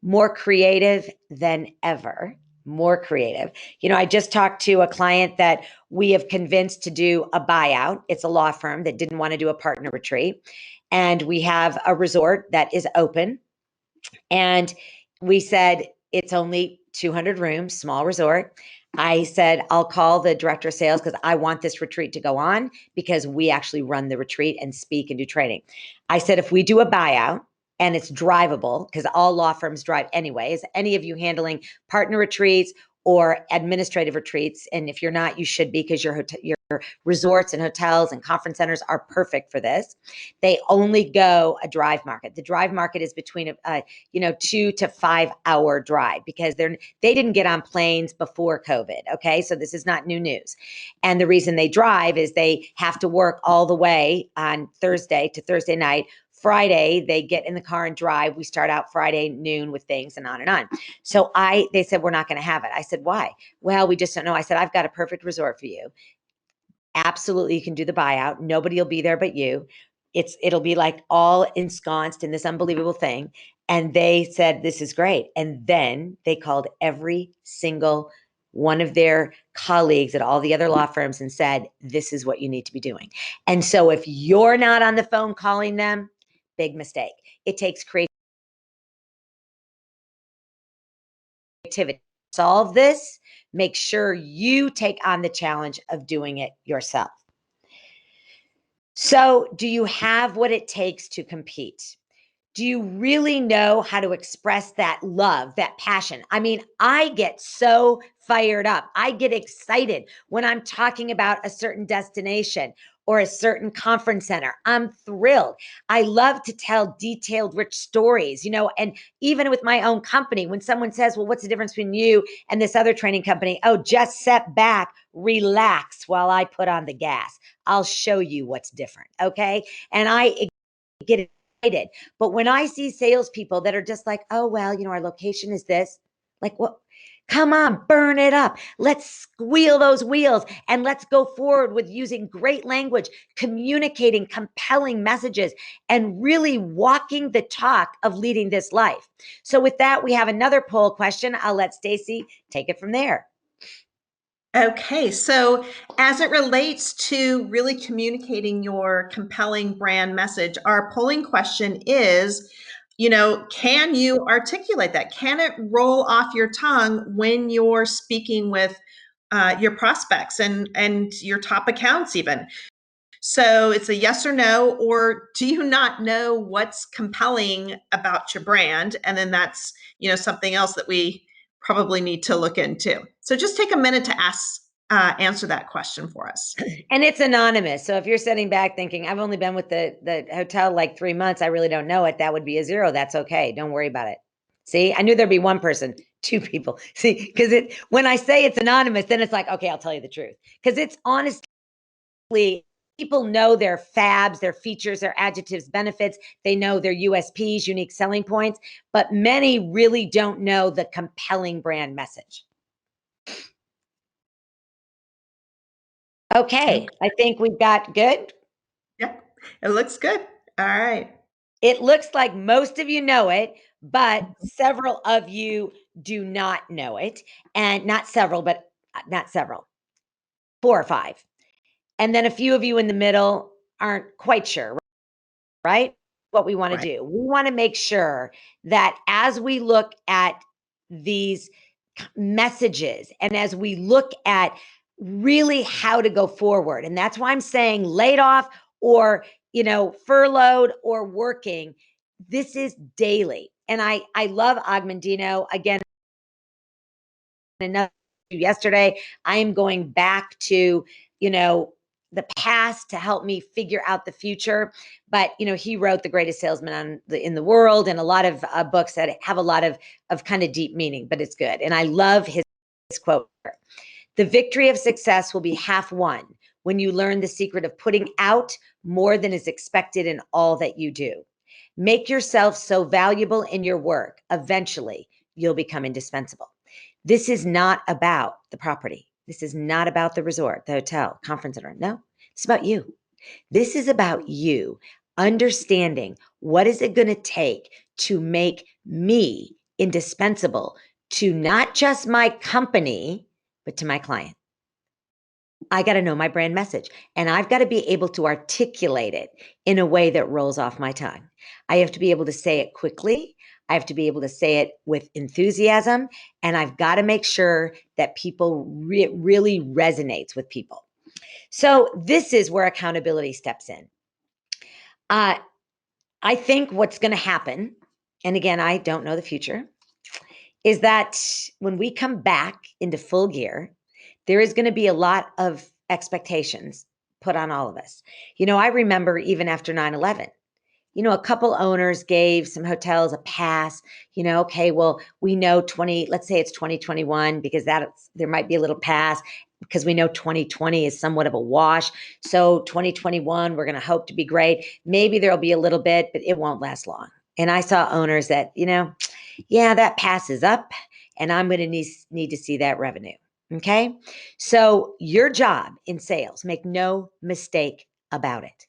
more creative than ever, more creative. You know, I just talked to a client that we have convinced to do a buyout. It's a law firm that didn't want to do a partner retreat. And we have a resort that is open. And we said, it's only 200 rooms, small resort. I said, I'll call the director of sales because I want this retreat to go on because we actually run the retreat and speak and do training. I said, if we do a buyout and it's drivable, because all law firms drive anyways, any of you handling partner retreats or administrative retreats, and if you're not, you should be, because your resorts and hotels and conference centers are perfect for this. They only go a drive market. The drive market is between a 2 to 5 hour drive, because they didn't get on planes before COVID. Okay, so this is not new news. And the reason they drive is they have to work all the way on Thursday to Thursday night. Friday, they get in the car and drive. We start out Friday noon with things and on and on. So they said, we're not going to have it. I said, why? Well, we just don't know. I said, I've got a perfect resort for you. Absolutely, you can do the buyout. Nobody will be there but you. It'll be like all ensconced in this unbelievable thing. And they said, this is great. And then they called every single one of their colleagues at all the other law firms and said, this is what you need to be doing. And so if you're not on the phone calling them, big mistake. It takes creativity. Solve this. Make sure you take on the challenge of doing it yourself. So, do you have what it takes to compete? Do you really know how to express that love, that passion? I mean, I get so fired up. I get excited when I'm talking about a certain destination or a certain conference center. I'm thrilled. I love to tell detailed, rich stories, and even with my own company, when someone says, well, what's the difference between you and this other training company? Oh, just sit back, relax while I put on the gas. I'll show you what's different. Okay. And I get excited. But when I see salespeople that are just like, oh, well, our location is this, like, what? Come on, burn it up. Let's squeal those wheels and let's go forward with using great language, communicating compelling messages, and really walking the talk of leading this life. So with that, we have another poll question. I'll let Stacy take it from there. Okay, so as it relates to really communicating your compelling brand message, our polling question is, can you articulate that? Can it roll off your tongue when you're speaking with your prospects and your top accounts even? So it's a yes or no, or do you not know what's compelling about your brand? And then that's, something else that we probably need to look into. So just take a minute to answer that question for us. And it's anonymous. So if you're sitting back thinking, I've only been with the hotel like 3 months, I really don't know it, that would be a 0. That's okay. Don't worry about it. See, I knew there'd be one person, 2 people. See, because when I say it's anonymous, then it's like, okay, I'll tell you the truth. Because it's honestly, people know their fabs, their features, their adjectives, benefits. They know their USPs, unique selling points, but many really don't know the compelling brand message. Okay, I think we've got good. Yeah, it looks good. All right. It looks like most of you know it, but several of you do not know it. And not several, 4 or 5. And then a few of you in the middle aren't quite sure, right? What we want to do. We want to make sure that as we look at these messages and as we look at really how to go forward, and that's why I'm saying laid off or, furloughed or working, this is daily. And I love Agmendino. Again, enough yesterday, I am going back to, the past to help me figure out the future. But, he wrote The Greatest Salesman in the World, and a lot of books that have a lot of kind of deep meaning, but it's good. And I love his quote. The victory of success will be half won when you learn the secret of putting out more than is expected in all that you do. Make yourself so valuable in your work. Eventually, you'll become indispensable. This is not about the property. This is not about the resort, the hotel, conference center. No, it's about you. This is about you understanding what is it going to take to make me indispensable to not just my company, but to my client. I got to know my brand message, and I've got to be able to articulate it in a way that rolls off my tongue. I have to be able to say it quickly. I have to be able to say it with enthusiasm, and I've got to make sure that people really resonates with people. So this is where accountability steps in. I think what's going to happen, and again, I don't know the future, is that when we come back into full gear, there is going to be a lot of expectations put on all of us. I remember even after 9/11, a couple owners gave some hotels a pass, okay, well, we know let's say it's 2021, because there might be a little pass, because we know 2020 is somewhat of a wash. So 2021, we're going to hope to be great. Maybe there'll be a little bit, but it won't last long. And I saw owners that, yeah, that pass is up, and I'm going to need to see that revenue. Okay. So your job in sales, make no mistake about it,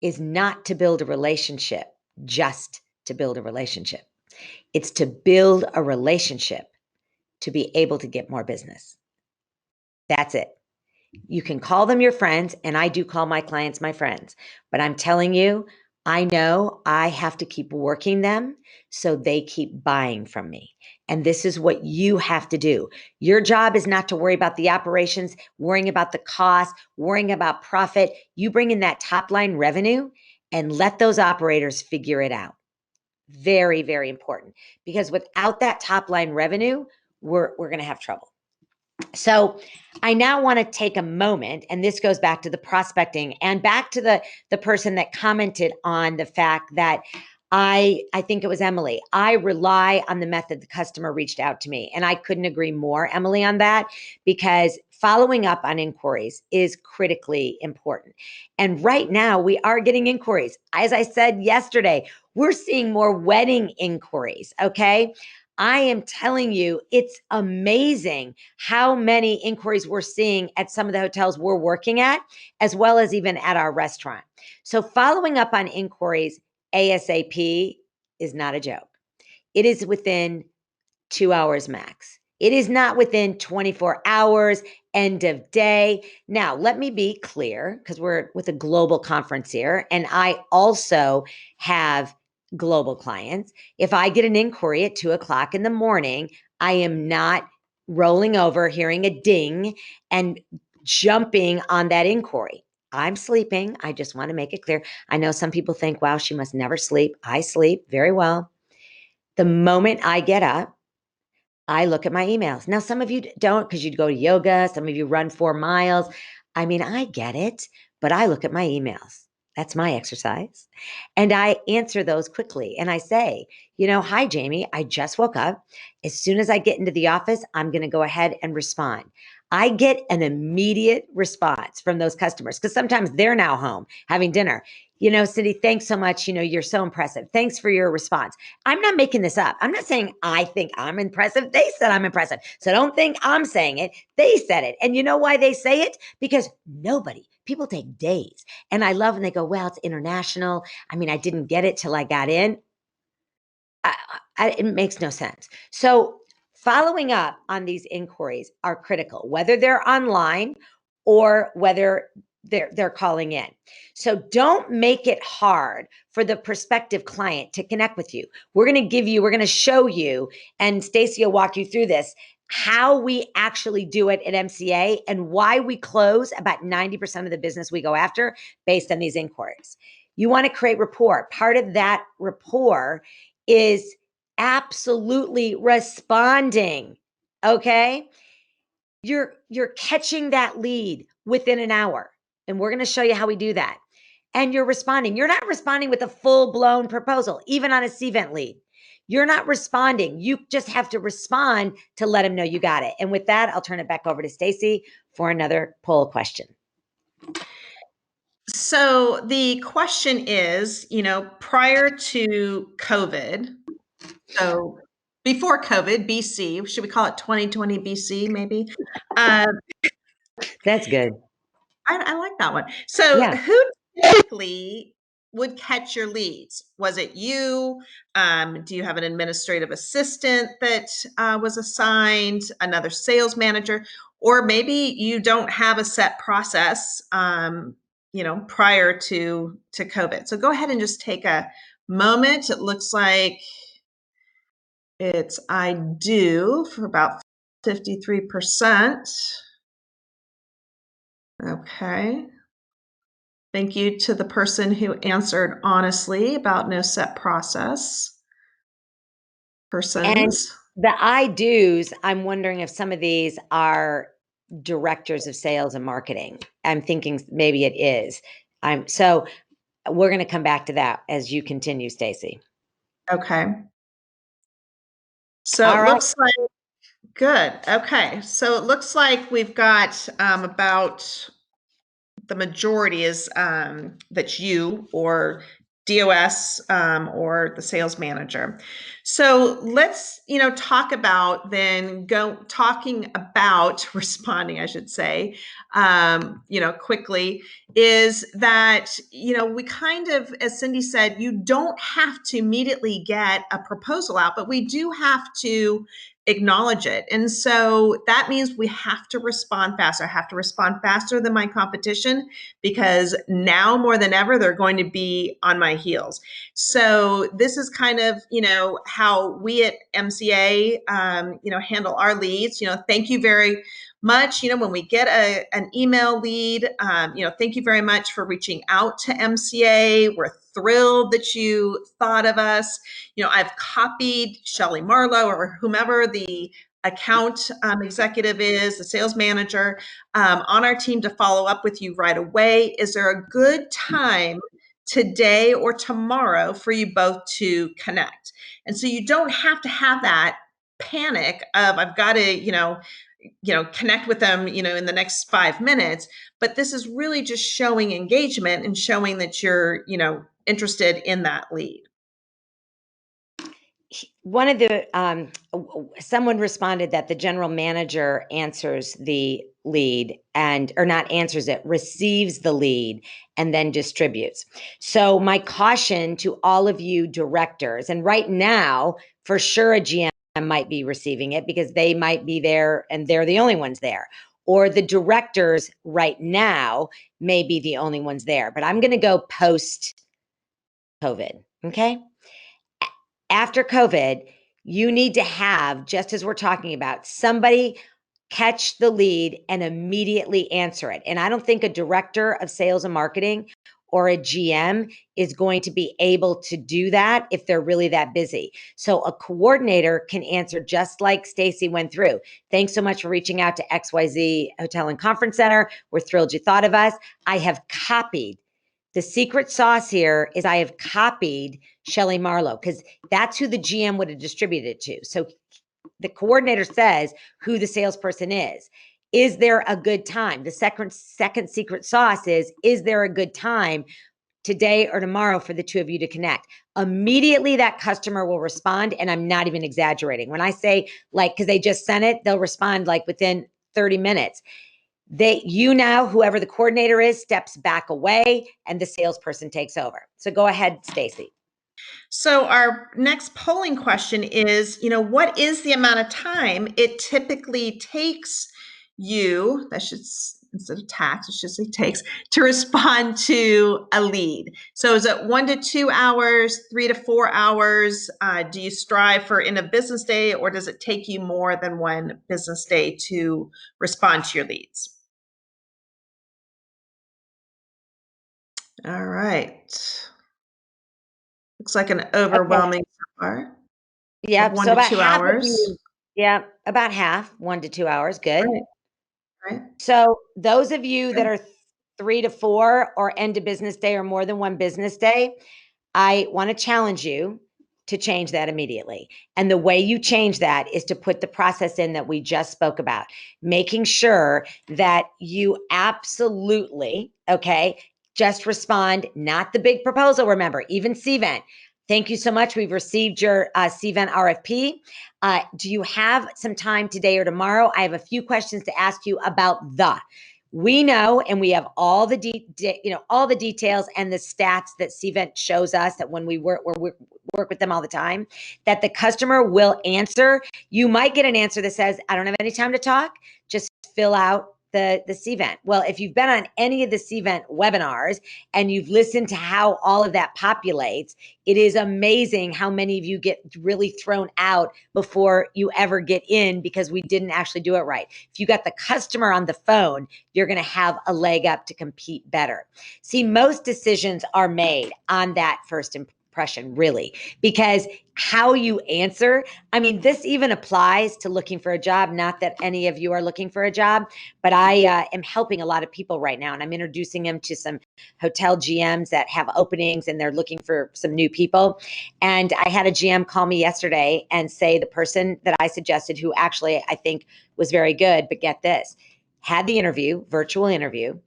is not to build a relationship just to build a relationship. It's to build a relationship to be able to get more business. That's it. You can call them your friends, and I do call my clients my friends, but I'm telling you, I know I have to keep working them so they keep buying from me. And this is what you have to do. Your job is not to worry about the operations, worrying about the cost, worrying about profit. You bring in that top line revenue and let those operators figure it out. Very, very important, because without that top line revenue, we're going to have trouble. So I now want to take a moment, and this goes back to the prospecting and back to the person that commented on the fact that I think it was Emily. I rely on the method the customer reached out to me. And I couldn't agree more, Emily, on that, because following up on inquiries is critically important. And right now we are getting inquiries. As I said yesterday, we're seeing more wedding inquiries. Okay. I am telling you, it's amazing how many inquiries we're seeing at some of the hotels we're working at, as well as even at our restaurant. So following up on inquiries ASAP is not a joke. It is within 2 hours max. It is not within 24 hours, end of day. Now, let me be clear, because we're with a global conference here, and I also have global clients. If I get an inquiry at 2:00 in the morning, I am not rolling over, hearing a ding, and jumping on that inquiry. I'm sleeping. I just want to make it clear. I know some people think, wow, she must never sleep. I sleep very well. The moment I get up, I look at my emails. Now, some of you don't, because you'd go to yoga. Some of you run 4 miles. I mean, I get it, but I look at my emails. That's my exercise. And I answer those quickly. And I say, hi, Jamie, I just woke up. As soon as I get into the office, I'm going to go ahead and respond. I get an immediate response from those customers, because sometimes they're now home having dinner. Cindy, thanks so much. You're so impressive. Thanks for your response. I'm not making this up. I'm not saying I think I'm impressive. They said I'm impressive. So don't think I'm saying it. They said it. And you know why they say it? Because people take days. And I love when they go, well, it's international. I mean, I didn't get it till I got in. It makes no sense. So following up on these inquiries are critical, whether they're online or whether they're calling in. So don't make it hard for the prospective client to connect with you. We're going to show you, and Stacy will walk you through this, how we actually do it at MCA and why we close about 90% of the business we go after based on these inquiries. You want to create rapport. Part of that rapport is absolutely responding. Okay? You're catching that lead within an hour. And we're going to show you how we do that. And you're responding. You're not responding with a full-blown proposal, even on a CVent lead. You're not responding. You just have to respond to let them know you got it. And with that, I'll turn it back over to Stacy for another poll question. So the question is, prior to COVID, so before COVID, BC, should we call it 2020 BC maybe? That's good. I like that one. So Yeah. who typically would catch your leads? Was it you? Do you have an administrative assistant that was assigned, another sales manager, or maybe you don't have a set process, prior to COVID? So go ahead and just take a moment. It looks like It's I do for about 53%. Okay. Thank you to the person who answered honestly about no set process. And Persons. the I do's, I'm wondering if some of these are directors of sales and marketing. I'm thinking maybe it is. So we're going to come back to that as you continue, Stacy. Okay. So All it right. looks like good. Okay. So it looks like we've got about the majority is that's you or DOS or the sales manager. So let's talk about talking about responding, I should say, quickly, is that we kind of, as Cindy said, you don't have to immediately get a proposal out, but we do have to acknowledge it. And so that means we have to respond faster. I have to respond faster than my competition because now more than ever, they're going to be on my heels. So this is kind of, how we at MCA, handle our leads. Thank you very much. When we get an email lead, thank you very much for reaching out to MCA. We're thrilled that you thought of us. I've copied Shelly Marlowe or whomever the account executive is, the sales manager, on our team to follow up with you right away. Is there a good time today or tomorrow for you both to connect? And so you don't have to have that panic of I've got to, connect with them, in the next 5 minutes. But this is really just showing engagement and showing that you're, interested in that lead. One of the someone responded that the general manager answers the lead or not answers it, receives the lead and then distributes. So my caution to all of you directors, and right now for sure a GM might be receiving it because they might be there and they're the only ones there, or the directors right now may be the only ones there, but I'm going to go post COVID. Okay. After COVID, you need to have, just as we're talking about, somebody catch the lead and immediately answer it. And I don't think a director of sales and marketing or a GM is going to be able to do that if they're really that busy. So a coordinator can answer just like Stacy went through. Thanks so much for reaching out to XYZ Hotel and Conference Center. We're thrilled you thought of us. I have copied. The secret sauce here is I have copied Shelly Marlowe because that's who the GM would have distributed it to. So the coordinator says who the salesperson is. Is there a good time? The second secret sauce is there a good time today or tomorrow for the two of you to connect? Immediately that customer will respond, and I'm not even exaggerating. When I say because they just sent it, they'll respond within 30 minutes. Now, whoever the coordinator is, steps back away and the salesperson takes over. So go ahead, Stacy. So our next polling question is, what is the amount of time it typically takes you, instead of tax, it should say takes, to respond to a lead? So is it 1 to 2 hours, 3 to 4 hours? Do you strive for in a business day, or does it take you more than one business day to respond to your leads? All right. Looks like an overwhelming so far. Yeah, so about 2 half hours. of you. Yeah, about half, 1 to 2 hours. Good. Right. So those of you that are 3 to 4 or end of business day or more than one business day, I want to challenge you to change that immediately. And the way you change that is to put the process in that we just spoke about, making sure that you absolutely, just respond, not the big proposal. Remember, even CVent. Thank you so much. We've received your CVent RFP. Do you have some time today or tomorrow? I have a few questions to ask you about we know, and we have all the details and the stats that CVent shows us that when we work with them all the time, that the customer will answer. You might get an answer that says, I don't have any time to talk. Just fill out the CVent? Well, if you've been on any of the CVent webinars and you've listened to how all of that populates, it is amazing how many of you get really thrown out before you ever get in because we didn't actually do it right. If you got the customer on the phone, you're going to have a leg up to compete better. See, most decisions are made on that first impression, really, because how you answer, I mean, this even applies to looking for a job. Not that any of you are looking for a job, but I am helping a lot of people right now, and I'm introducing them to some hotel GMs that have openings and they're looking for some new people. And I had a GM call me yesterday and say the person that I suggested, who actually I think was very good, but get this, had the interview, virtual interview.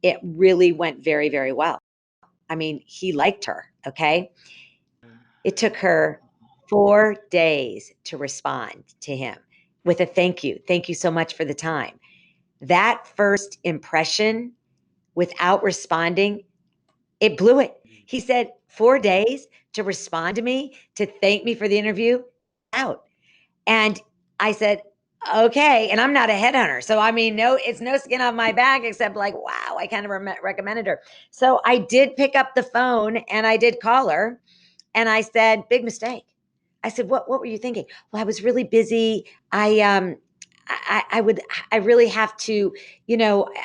It really went very, very well. I mean, he liked her, okay? It took her 4 days to respond to him with a thank you. Thank you so much for the time. That first impression without responding, it blew it. He said 4 days to respond to me, to thank me for the interview, out. And I said, okay. And I'm not a headhunter. So, I mean, no, it's no skin off my back except like, wow, I kind of recommended her. So I did pick up the phone and I did call her. And I said, big mistake. I said, what were you thinking? Well, I was really busy. I really have to,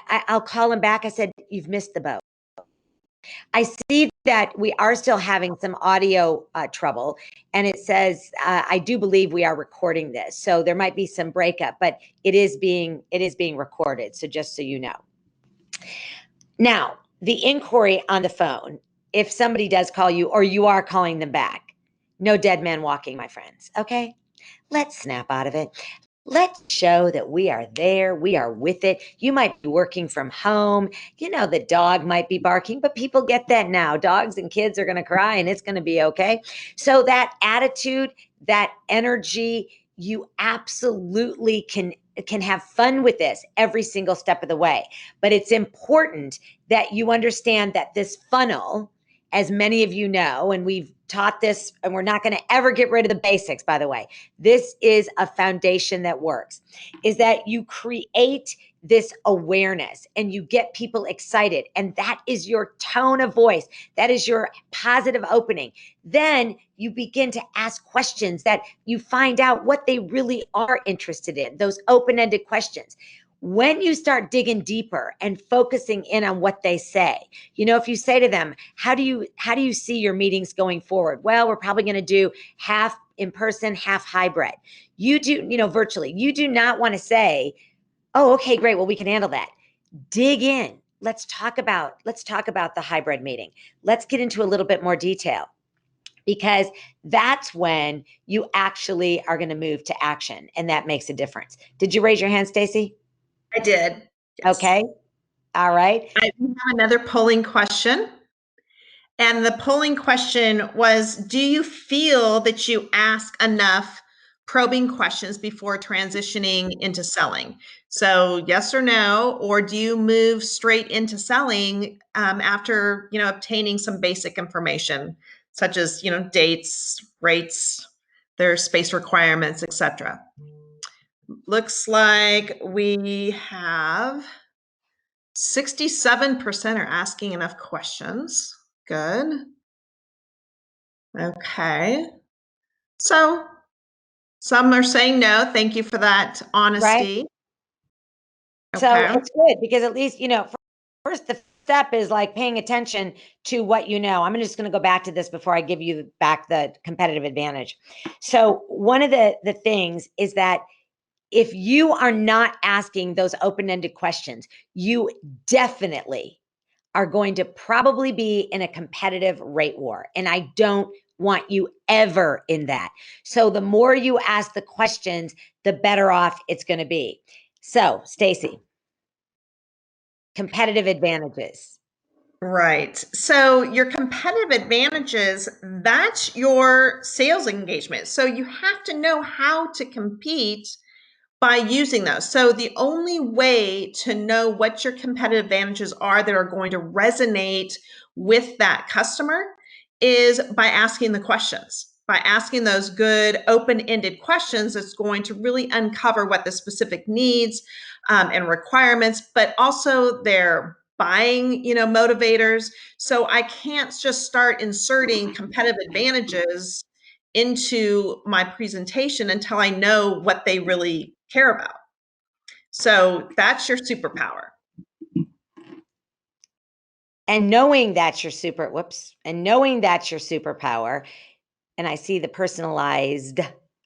I'll call him back. I said, you've missed the boat. I see that we are still having some audio trouble, and it says, I do believe we are recording this. So there might be some breakup, but it is being recorded. So just so you know. Now, the inquiry on the phone, if somebody does call you or you are calling them back, no dead man walking, my friends. Okay. Let's snap out of it. Let's show that we are there. We are with it. You might be working from home. The dog might be barking, but people get that now. Dogs and kids are going to cry and it's going to be okay. So that attitude, that energy, you absolutely can have fun with this every single step of the way. But it's important that you understand that this funnel, as many of you know, and we've taught this, and we're not going to ever get rid of the basics, by the way. This is a foundation that works, is that you create this awareness and you get people excited. And that is your tone of voice. That is your positive opening. Then you begin to ask questions that you find out what they really are interested in, those open-ended questions. When you start digging deeper and focusing in on what they say, if you say to them, how do you see your meetings going forward? Well, we're probably going to do half in person, half hybrid. You do, virtually. You do not want to say, oh, okay, great. Well, we can handle that. Dig in. Let's talk about the hybrid meeting. Let's get into a little bit more detail, because that's when you actually are going to move to action, and that makes a difference. Did you raise your hand, Stacy? I did. Yes. Okay. All right. I have another polling question. And the polling question was, do you feel that you ask enough probing questions before transitioning into selling? So yes or no, or do you move straight into selling after, obtaining some basic information, such as, dates, rates, their space requirements, etc. Looks like we have 67% are asking enough questions. Good. Okay. So some are saying no. Thank you for that honesty. Right. So it's good because at least, first the step is like paying attention to what you know. I'm just going to go back to this before I give you back the competitive advantage. So one of the things is that if you are not asking those open-ended questions, you definitely are going to probably be in a competitive rate war. And I don't want you ever in that. So the more you ask the questions, the better off it's going to be. So, Stacy, competitive advantages. Right. So your competitive advantages, that's your sales engagement. So you have to know how to compete by using those. So the only way to know what your competitive advantages are that are going to resonate with that customer is by asking the questions. by asking those good open-ended questions, it's going to really uncover what the specific needs and requirements, but also their buying, motivators. So I can't just start inserting competitive advantages into my presentation until I know what they really care about. So that's your superpower. And knowing that's your knowing that's your superpower, and I see the personalized.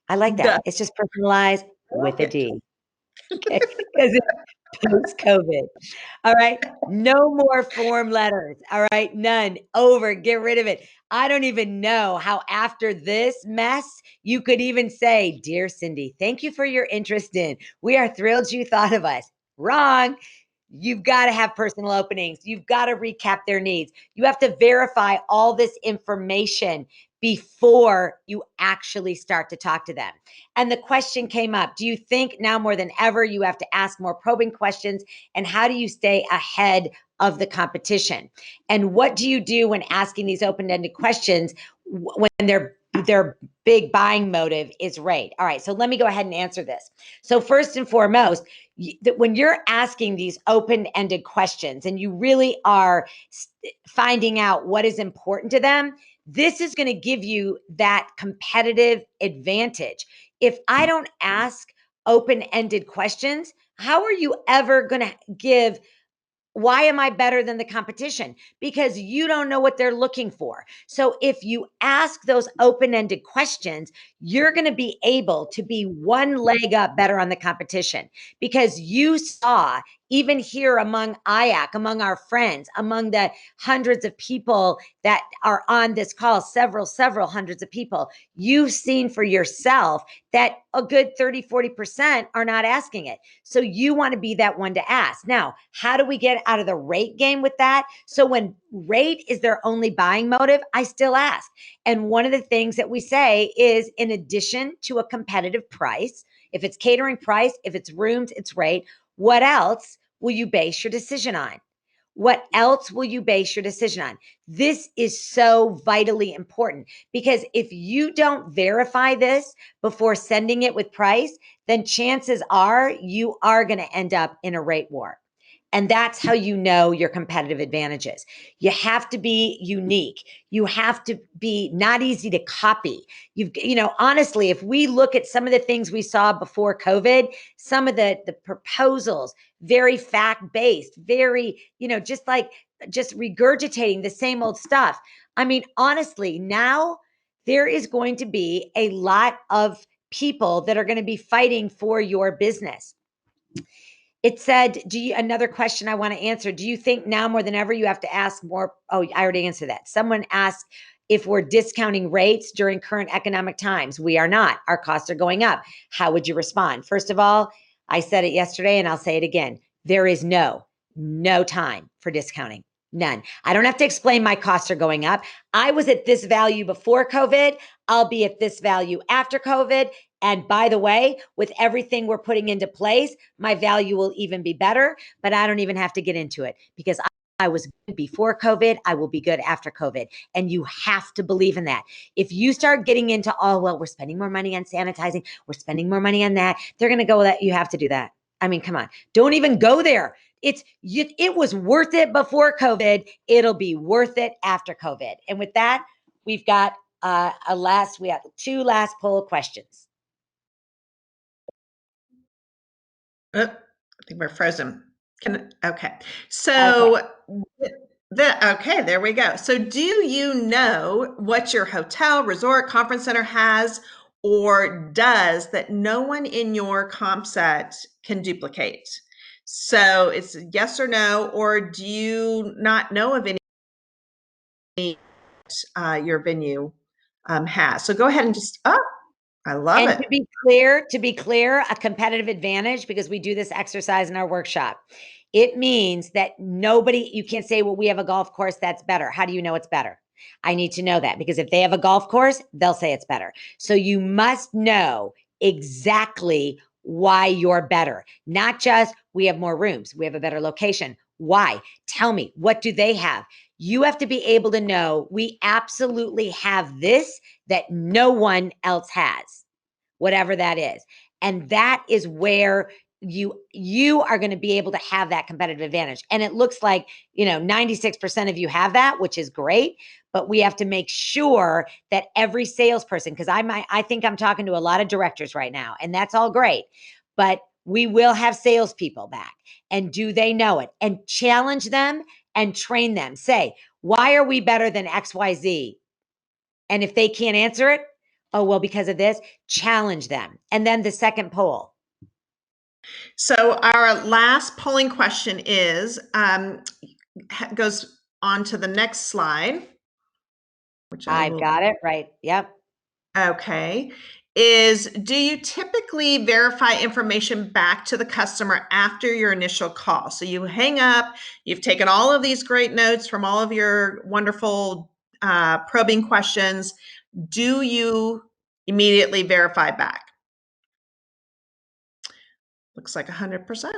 I like that. Duh. It's just personalized with a it. D. Okay, because it's post-COVID. All right. No more form letters. All right. None. Over. Get rid of it. I don't even know how after this mess, you could even say, "Dear Cindy, thank you for your interest in. We are thrilled you thought of us." Wrong. You've got to have personal openings. You've got to recap their needs. You have to verify all this information before you actually start to talk to them. And the question came up, do you think now more than ever you have to ask more probing questions? And how do you stay ahead of the competition? And what do you do when asking these open-ended questions when their big buying motive is rate? All right, so let me go ahead and answer this. So first and foremost, when you're asking these open-ended questions and you really are finding out what is important to them, this is going to give you that competitive advantage. If I don't ask open-ended questions, how are you ever going to give, why am I better than the competition? Because you don't know what they're looking for. So if you ask those open-ended questions, you're going to be able to be one leg up better on the competition because you saw, even here among IACC, among our friends, among the hundreds of people that are on this call, several hundreds of people, you've seen for yourself that a good 30-40% are not asking it. So you want to be that one to ask. Now, how do we get out of the rate game with that? So when rate is their only buying motive, I still ask. And one of the things that we say is, in addition to a competitive price, if it's catering price, if it's rooms, it's rate, what else will you base your decision on? What else will you base your decision on? This is so vitally important because if you don't verify this before sending it with price, then chances are you are going to end up in a rate war. And that's how you know your competitive advantages. You have to be unique. You have to be not easy to copy. Honestly, if we look at some of the things we saw before COVID, some of the proposals, very fact-based, very, just regurgitating the same old stuff. I mean, honestly, now there is going to be a lot of people that are going to be fighting for your business. It said, another question I want to answer. Do you think now more than ever you have to ask more? Oh, I already answered that. Someone asked if we're discounting rates during current economic times. We are not. Our costs are going up. How would you respond? First of all, I said it yesterday and I'll say it again. There is no time for discounting. None. I don't have to explain my costs are going up. I was at this value before COVID. I'll be at this value after COVID. And by the way, with everything we're putting into place, my value will even be better, but I don't even have to get into it because I was good before COVID. I will be good after COVID. And you have to believe in that. If you start getting into, we're spending more money on sanitizing, we're spending more money on that, they're going to go with that. You have to do that. I mean, come on, don't even go there. It was worth it before COVID. It'll be worth it after COVID. And with that, we've got we have 2 last poll questions. Oh, I think we're frozen. Okay. So, okay, there we go. So do you know what your hotel, resort, conference center has or does that no one in your comp set can duplicate? So it's yes or no, or do you not know of any your venue has? So go ahead and I love it. To be clear, a competitive advantage, because we do this exercise in our workshop. It means that you can't say, well, we have a golf course that's better. How do you know it's better? I need to know that because if they have a golf course, they'll say it's better. So you must know exactly why you're better. Not just we have more rooms, we have a better location. Why? Tell me, what do they have? You have to be able to know we absolutely have this that no one else has, whatever that is. And that is where you are going to be able to have that competitive advantage. And it looks like, 96% of you have that, which is great, but we have to make sure that every salesperson, because I think I'm talking to a lot of directors right now, and that's all great, but we will have salespeople back. And do they know it? And challenge them and train them. Say, why are we better than XYZ? And if they can't answer it, oh, well, because of this, challenge them. And then the second poll. So our last polling question is, goes on to the next slide, which I've got it right. Yep. Okay. Is, do you typically verify information back to the customer after your initial call? So you hang up, you've taken all of these great notes from all of your wonderful probing questions. Do you immediately verify back? Looks like 100%.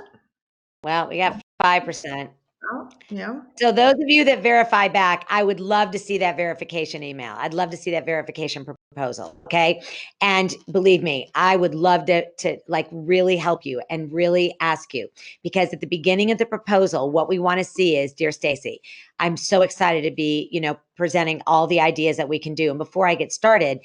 Well, we got 5%. Oh, yeah. So those of you that verify back, I would love to see that verification email. I'd love to see that verification proposal. Okay. And believe me, I would love to like really help you and really ask you, because at the beginning of the proposal, what we want to see is, dear Stacy, I'm so excited to be, presenting all the ideas that we can do. And before I get started,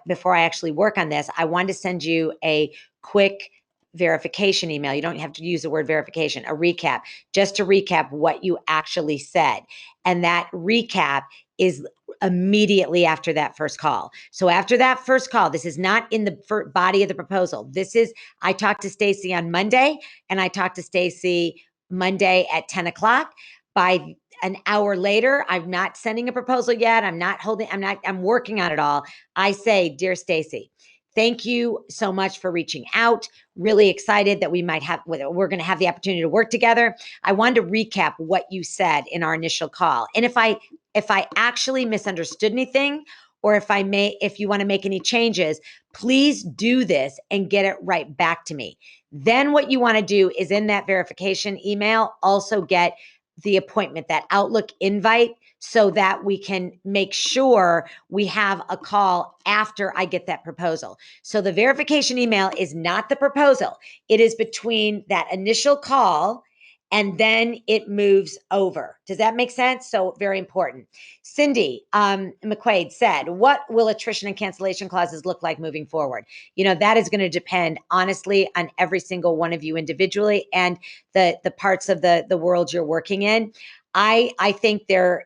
before I actually work on this, I wanted to send you a quick verification email. You don't have to use the word verification, a recap, just to recap what you actually said. And that recap is immediately after that first call. So after that first call, this is not in the body of the proposal. This is, I talked to Stacy on Monday, and I talked to Stacy Monday at 10 o'clock. By an hour later, I'm not sending a proposal yet. I'm working on it all. I say, dear Stacy, thank you so much for reaching out. Really excited that we're going to have the opportunity to work together. I wanted to recap what you said in our initial call. And if I actually misunderstood anything, or if you want to make any changes, please do this and get it right back to me. Then what you want to do is, in that verification email, also get the appointment, that Outlook invite, so that we can make sure we have a call after I get that proposal. So the verification email is not the proposal. It is between that initial call and then it moves over. Does that make sense? So very important. Cindy McQuaid said, what will attrition and cancellation clauses look like moving forward? That is going to depend, honestly, on every single one of you individually and the parts of the world you're working in. I think there's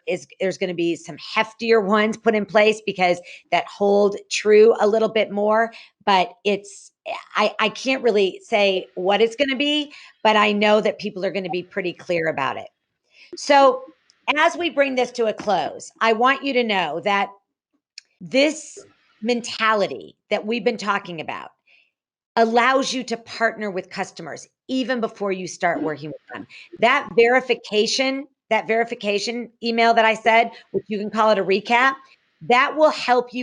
going to be some heftier ones put in place because that hold true a little bit more, but I can't really say what it's going to be, but I know that people are going to be pretty clear about it. So as we bring this to a close, I want you to know that this mentality that we've been talking about allows you to partner with customers even before you start working with them. That verification email that I said, which you can call it a recap, that will help you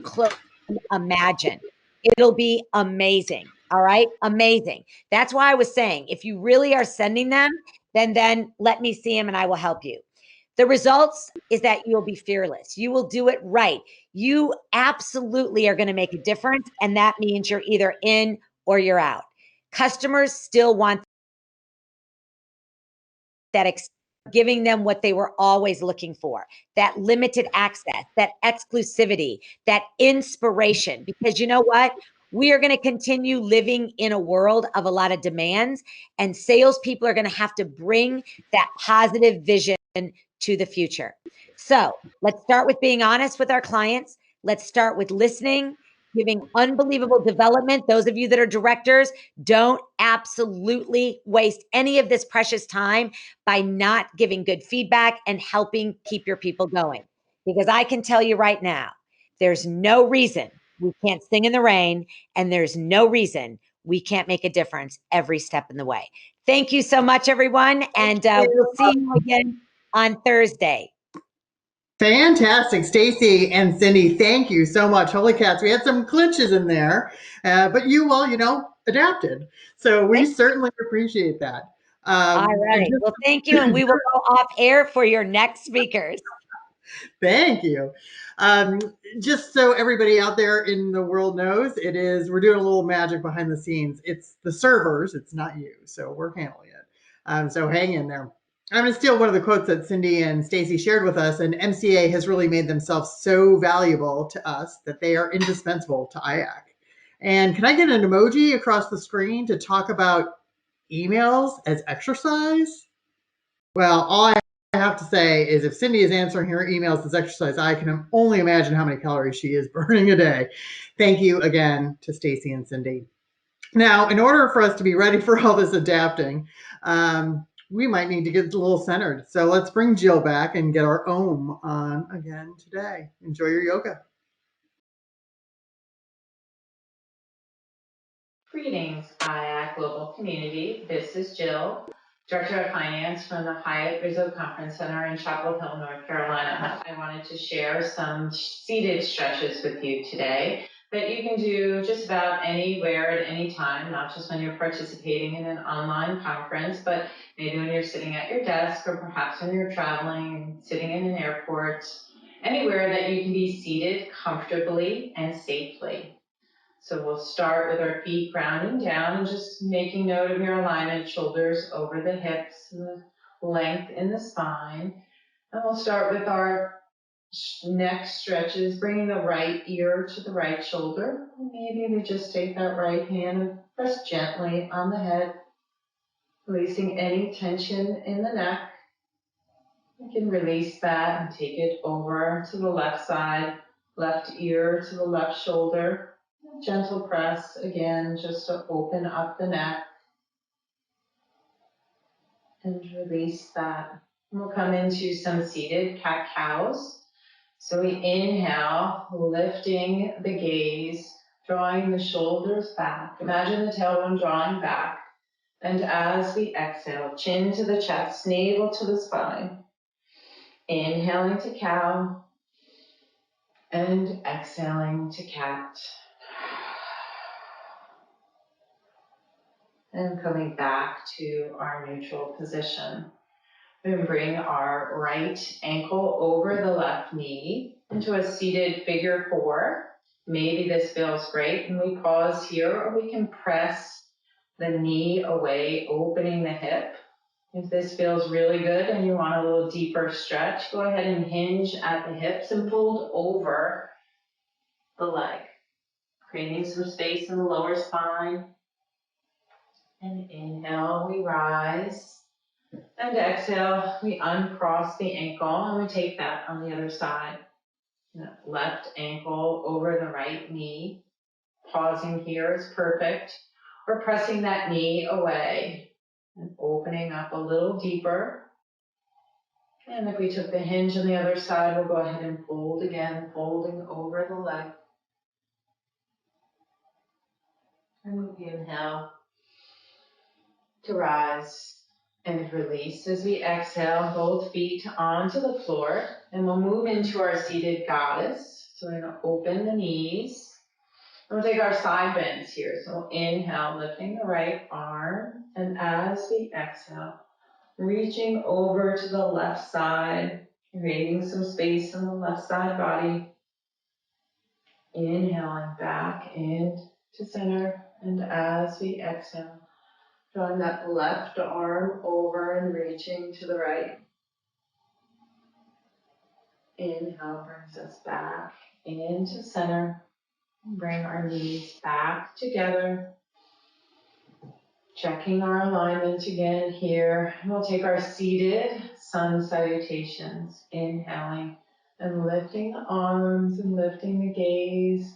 close. Imagine. It'll be amazing. All right. Amazing. That's why I was saying, if you really are sending them, then let me see them and I will help you. The results is that you'll be fearless. You will do it right. You absolutely are going to make a difference. And that means you're either in or you're out. Customers still want that, giving them what they were always looking for, that limited access, that exclusivity, that inspiration. Because you know what? We are going to continue living in a world of a lot of demands, and salespeople are going to have to bring that positive vision to the future. So let's start with being honest with our clients. Let's start with listening, giving unbelievable development. Those of you that are directors, don't absolutely waste any of this precious time by not giving good feedback and helping keep your people going. Because I can tell you right now, there's no reason we can't sing in the rain, and there's no reason we can't make a difference every step in the way. Thank you so much, everyone. And we'll see you again on Thursday. Fantastic, Stacy and Cindy. Thank you so much. Holy cats, we had some clinches in there, but you all, adapted. So we certainly appreciate that. All right. Well, thank you, and we will go off air for your next speakers. Thank you. Just so everybody out there in the world knows, we're doing a little magic behind the scenes. It's the servers, it's not you. So we're handling it. So hang in there. I'm going to steal one of the quotes that Cindy and Stacy shared with us, and MCA has really made themselves so valuable to us that they are indispensable to IAC. And can I get an emoji across the screen to talk about emails as exercise? Well, all I have to say is if Cindy is answering her emails as exercise, I can only imagine how many calories she is burning a day. Thank you again to Stacy and Cindy. Now, in order for us to be ready for all this adapting, we might need to get a little centered. So let's bring Jill back and get our Om on again today. Enjoy your yoga. Greetings, IAC Global Community. This is Jill, Director of Finance from the Hyatt Rizzo Conference Center in Chapel Hill, North Carolina. I wanted to share some seated stretches with you today that you can do just about anywhere at any time, not just when you're participating in an online conference, but maybe when you're sitting at your desk or perhaps when you're traveling, sitting in an airport, anywhere that you can be seated comfortably and safely. So we'll start with our feet grounding down and just making note of your alignment, shoulders over the hips, and the length in the spine. And we'll start with our neck stretches, bringing the right ear to the right shoulder. Maybe we just take that right hand and press gently on the head, releasing any tension in the neck. You can release that and take it over to the left side, left ear to the left shoulder. Gentle press again, just to open up the neck and release that. We'll come into some seated cat-cows. So we inhale, lifting the gaze, drawing the shoulders back. Imagine the tailbone drawing back. And as we exhale, chin to the chest, navel to the spine. Inhaling to cow and exhaling to cat. And coming back to our neutral position. We bring our right ankle over the left knee into a seated figure four. Maybe this feels great, and we pause here, or we can press the knee away, opening the hip. If this feels really good and you want a little deeper stretch, go ahead and hinge at the hips and fold over the leg, creating some space in the lower spine. And inhale, we rise. And exhale, we uncross the ankle and we take that on the other side. Left ankle over the right knee. Pausing here is perfect. We're pressing that knee away and opening up a little deeper. And if we took the hinge on the other side, we'll go ahead and fold again, folding over the leg. And we inhale to rise. And release as we exhale, both feet onto the floor. And we'll move into our seated goddess. So we're going to open the knees. And we'll take our side bends here. So inhale, lifting the right arm. And as we exhale, reaching over to the left side, creating some space in the left side body. Inhaling back into center. And as we exhale, drawing that left arm over and reaching to the right. Inhale brings us back into center. Bring our knees back together. Checking our alignment again here. We'll take our seated sun salutations. Inhaling and lifting the arms and lifting the gaze.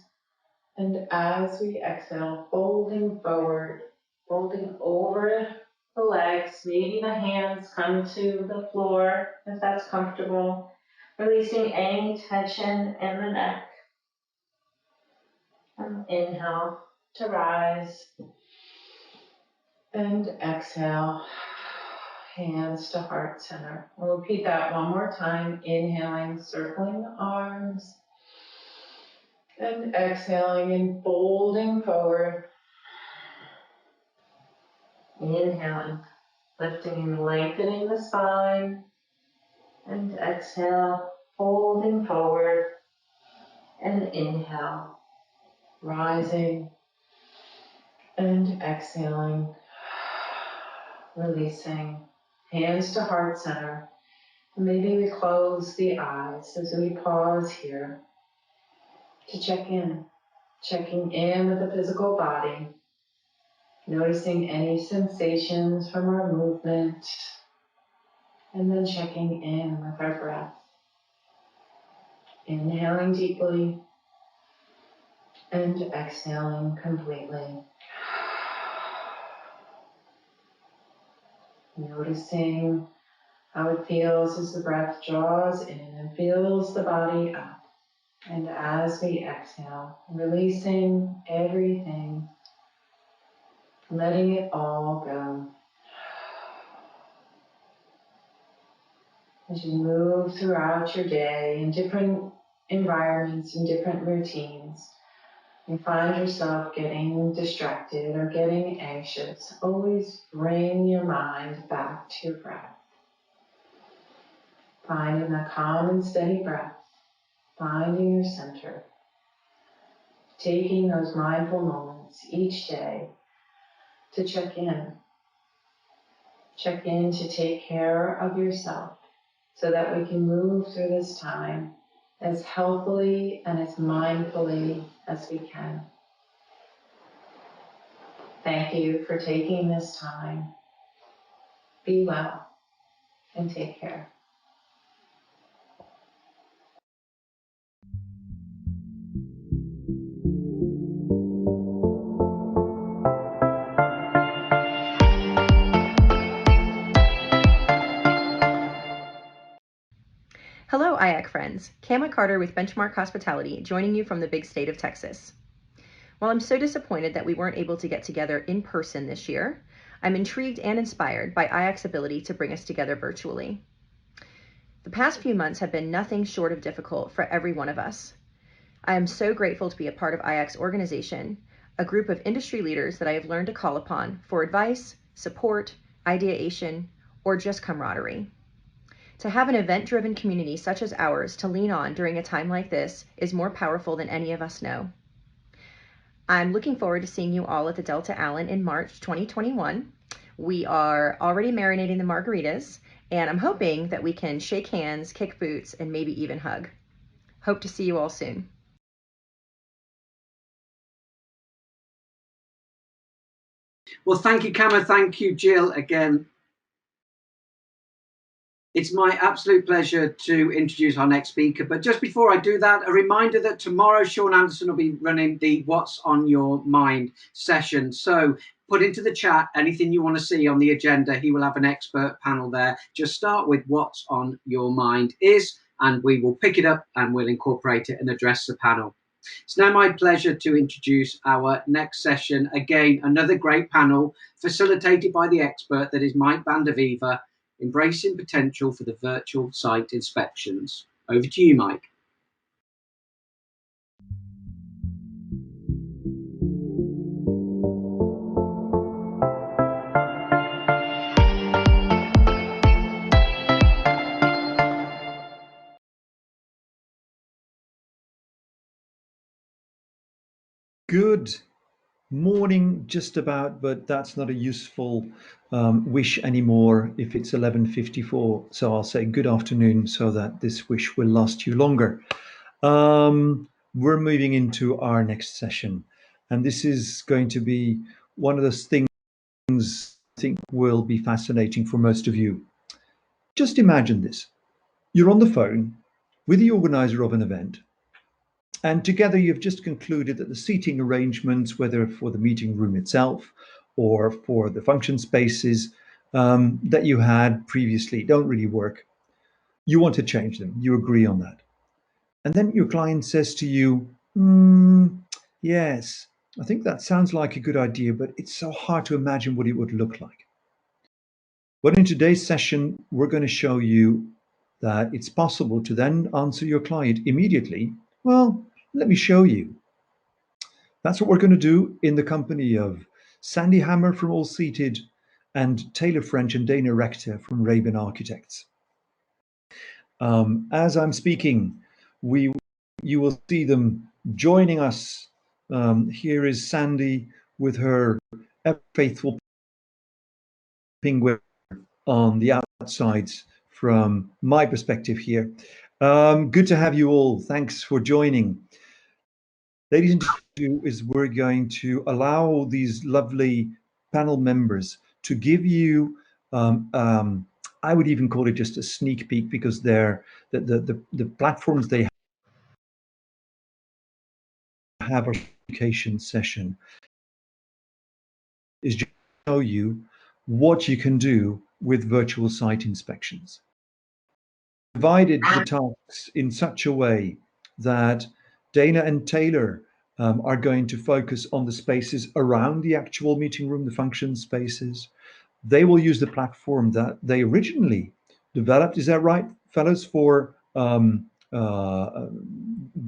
And as we exhale, folding forward, folding over the legs, maybe the hands come to the floor if that's comfortable, releasing any tension in the neck. And inhale to rise, and exhale, hands to heart center. We'll repeat that one more time. Inhaling, circling the arms. And exhaling and folding forward. Inhaling, lifting and lengthening the spine. And exhale, folding forward. And inhale, rising and exhaling, releasing. Hands to heart center. Maybe we close the eyes as we pause here to check in. Checking in with the physical body. Noticing any sensations from our movement. And then checking in with our breath. Inhaling deeply and exhaling completely. Noticing how it feels as the breath draws in and fills the body up. And as we exhale, releasing everything, letting it all go. As you move throughout your day in different environments and different routines, you find yourself getting distracted or getting anxious, always bring your mind back to your breath. Finding a calm and steady breath, finding your center, taking those mindful moments each day to check in. Check in to take care of yourself so that we can move through this time as healthily and as mindfully as we can. Thank you for taking this time. Be well and take care. Hello, IAC friends. Kama Carter with Benchmark Hospitality, joining you from the big state of Texas. While I'm so disappointed that we weren't able to get together in person this year, I'm intrigued and inspired by IAC's ability to bring us together virtually. The past few months have been nothing short of difficult for every one of us. I am so grateful to be a part of IAC's organization, a group of industry leaders that I have learned to call upon for advice, support, ideation, or just camaraderie. To have an event-driven community such as ours to lean on during a time like this is more powerful than any of us know. I'm looking forward to seeing you all at the Delta Allen in March 2021. We are already marinating the margaritas, and I'm hoping that we can shake hands, kick boots, and maybe even hug. Hope to see you all soon. Well, thank you, Kama. Thank you, Jill, again. It's my absolute pleasure to introduce our next speaker. But just before I do that, a reminder that tomorrow Sean Anderson will be running the What's on Your Mind session. So put into the chat anything you want to see on the agenda. He will have an expert panel there. Just start with What's on Your Mind is, and we will pick it up and we'll incorporate it and address the panel. It's now my pleasure to introduce our next session. Again, another great panel facilitated by the expert that is Mike Vanderveeva, Embracing Potential for the Virtual Site Inspections. Over to you, Mike. Good morning, just about, but that's not a useful wish anymore if it's 11:54. So I'll say good afternoon so that this wish will last you longer. We're moving into our next session, and this is going to be one of those things I think will be fascinating for most of you. Just imagine this. You're on the phone with the organizer of an event, and together you've just concluded that the seating arrangements, whether for the meeting room itself or for the function spaces that you had previously, don't really work. You want to change them. You agree on that. And then your client says to you, yes, I think that sounds like a good idea, but it's so hard to imagine what it would look like. But in today's session, we're going to show you that it's possible to then answer your client immediately. Well, let me show you. That's what we're going to do in the company of Sandy Hammer from All Seated and Taylor French and Dana Rector from Rabin Architects. As I'm speaking, you will see them joining us. Here is Sandy with her ever faithful penguin on the outside from my perspective here. Good to have you all. Thanks for joining. Ladies and gentlemen, we're going to allow these lovely panel members to give you, I would even call it just a sneak peek, because they're the platforms they have our education session is just to show you what you can do with virtual site inspections. Divided the tasks in such a way that Dana and Taylor are going to focus on the spaces around the actual meeting room, the function spaces. They will use the platform that they originally developed. Is that right, fellows? For the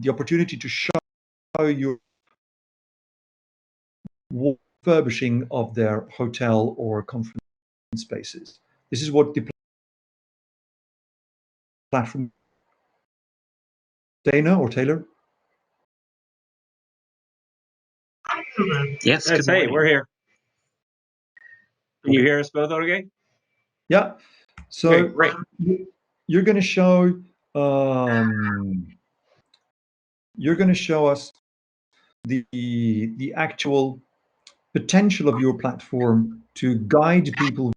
opportunity to show your refurbishing of their hotel or conference spaces. This is what the platform. Dana or Taylor? Yes, hey, we're here. Can you hear us both okay? Yeah. So okay, great. You're going to show us the actual potential of your platform to guide people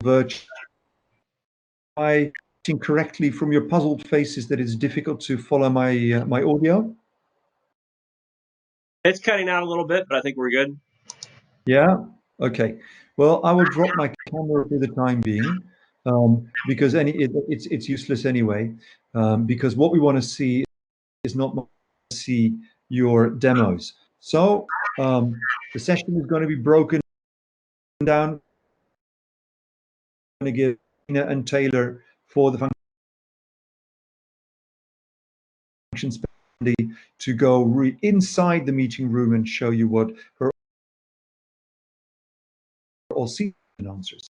virtually. I think correctly from your puzzled faces that it's difficult to follow my my audio. It's cutting out a little bit, but I think we're good. Yeah. Okay. Well, I will drop my camera for the time being, because it's useless anyway. Because what we want to see is not see your demos. So the session is going to be broken down. I'm going to give Nina and Taylor for the function to go inside the meeting room and show you what her all see answers.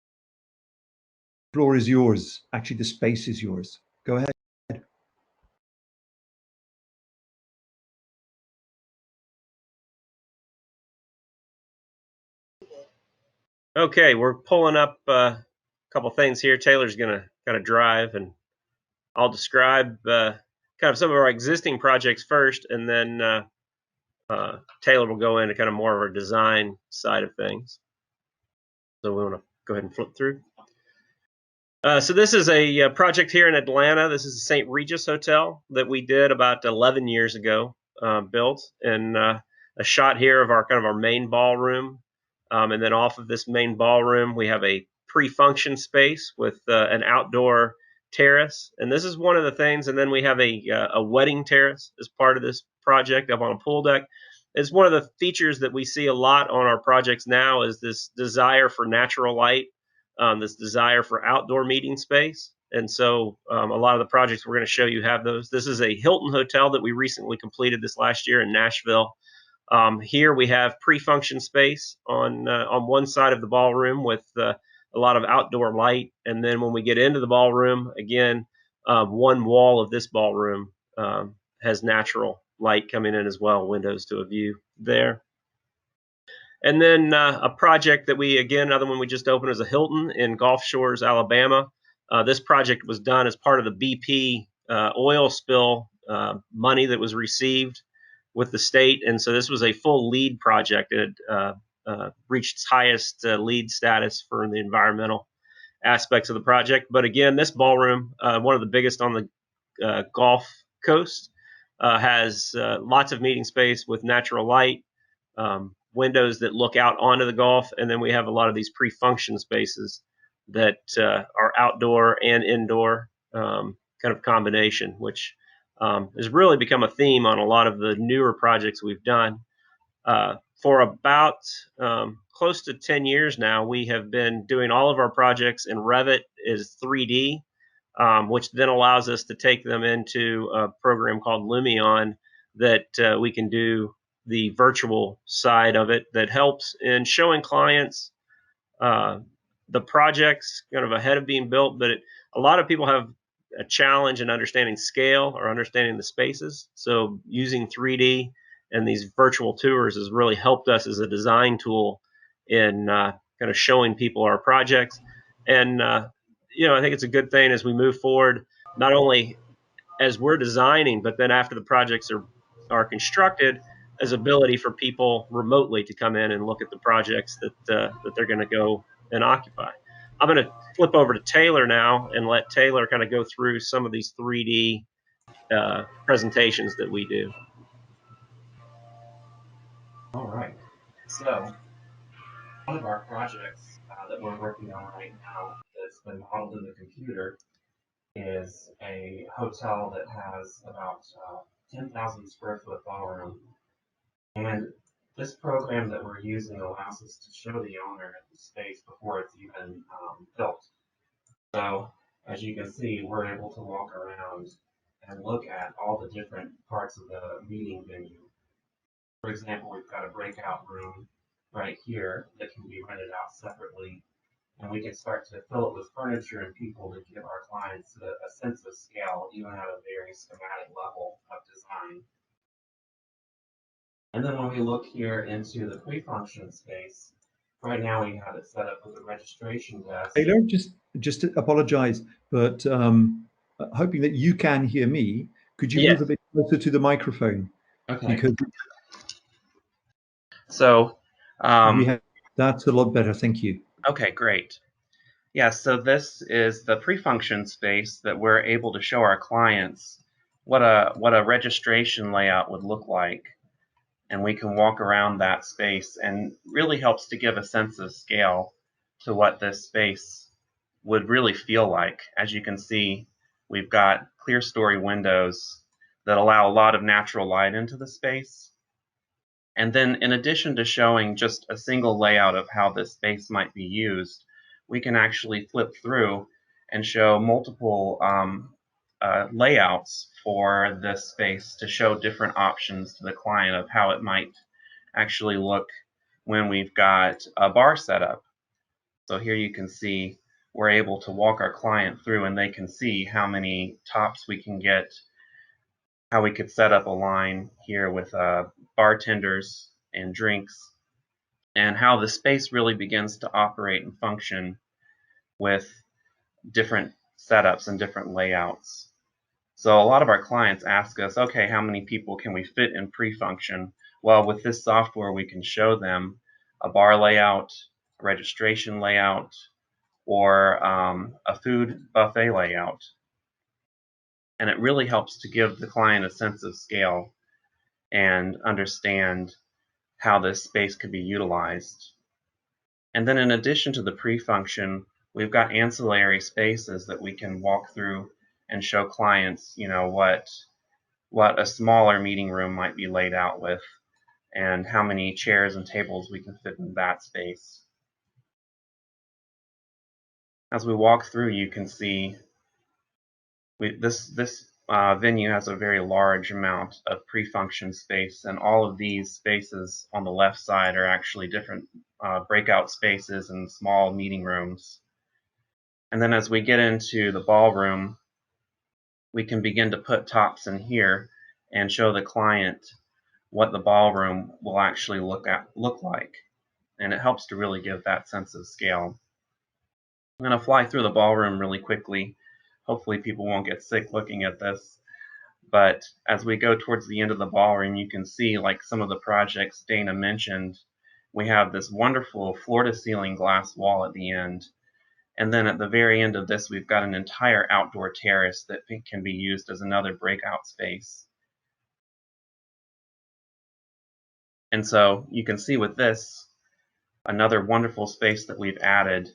The floor is yours. Actually, the space is yours. Go ahead. Okay, we're pulling up a couple things here. Taylor's going to kind of drive, and I'll describe kind of some of our existing projects first, and then Taylor will go into kind of more of our design side of things. So we want to go ahead and flip through. So this is a project here in Atlanta. This is the St. Regis Hotel that we did about 11 years ago, built, and a shot here of our kind of our main ballroom. And then off of this main ballroom, we have a pre-function space with an outdoor terrace. And this is one of the things. And then we have a wedding terrace as part of this project up on a pool deck. It's one of the features that we see a lot on our projects now is this desire for natural light, this desire for outdoor meeting space. And so a lot of the projects we're going to show you have those. This is a Hilton hotel that we recently completed this last year in Nashville. Here we have pre-function space on one side of the ballroom with a lot of outdoor light. And then when we get into the ballroom, again, one wall of this ballroom has natural light coming in as well, windows to a view there. And then a project that another one we just opened is a Hilton in Gulf Shores, Alabama. This project was done as part of the BP oil spill money that was received with the state. And so this was a full LEED project. It reached its highest LEED status for the environmental aspects of the project. But again, this ballroom, one of the biggest on the Gulf Coast, has lots of meeting space with natural light, windows that look out onto the Gulf, and then we have a lot of these pre-function spaces that are outdoor and indoor kind of combination, which has really become a theme on a lot of the newer projects we've done. For about close to 10 years now, we have been doing all of our projects in Revit is 3D, which then allows us to take them into a program called Lumion that we can do the virtual side of it that helps in showing clients the projects kind of ahead of being built. But a lot of people have a challenge in understanding scale or understanding the spaces. So using 3D and these virtual tours has really helped us as a design tool in kind of showing people our projects. And I think it's a good thing as we move forward, not only as we're designing, but then after the projects are constructed, as ability for people remotely to come in and look at the projects that they're going to go and occupy. I'm going to flip over to Taylor now and let Taylor kind of go through some of these 3D presentations that we do. All right. So one of our projects that we're working on right now that's been modeled in the computer is a hotel that has about 10,000 square foot ballroom. And this program that we're using allows us to show the owner the space before it's even built. So as you can see, we're able to walk around and look at all the different parts of the meeting venue. For example, we've got a breakout room right here that can be rented out separately, and we can start to fill it with furniture and people to give our clients a sense of scale, even at a very schematic level of design. And then when we look here into the pre-function space, right now we have it set up with a registration desk. Taylor, just to apologize, but hoping that you can hear me, could you move a bit closer to the microphone? Okay. Because so that's a lot better. Thank you. Okay, great. Yeah, so this is the pre-function space that we're able to show our clients what a registration layout would look like. And we can walk around that space, and really helps to give a sense of scale to what this space would really feel like. As you can see, we've got clear story windows that allow a lot of natural light into the space. And then in addition to showing just a single layout of how this space might be used, we can actually flip through and show multiple layouts for this space to show different options to the client of how it might actually look when we've got a bar set up. So here you can see we're able to walk our client through, and they can see how many tops we can get, how we could set up a line here with bartenders and drinks, and how the space really begins to operate and function with different setups and different layouts. So a lot of our clients ask us, okay, how many people can we fit in pre-function? Well, with this software, we can show them a bar layout, a registration layout, or a food buffet layout. And it really helps to give the client a sense of scale and understand how this space could be utilized. And then in addition to the pre-function, we've got ancillary spaces that we can walk through and show clients, what a smaller meeting room might be laid out with, and how many chairs and tables we can fit in that space. As we walk through, you can see this venue has a very large amount of pre-function space, and all of these spaces on the left side are actually different breakout spaces and small meeting rooms. And then as we get into the ballroom, we can begin to put tops in here and show the client what the ballroom will actually look like. And it helps to really give that sense of scale. I'm going to fly through the ballroom really quickly. Hopefully people won't get sick looking at this. But as we go towards the end of the ballroom, you can see, like some of the projects Dana mentioned, we have this wonderful floor-to-ceiling glass wall at the end. And then at the very end of this, we've got an entire outdoor terrace that can be used as another breakout space. And so you can see with this, another wonderful space that we've added,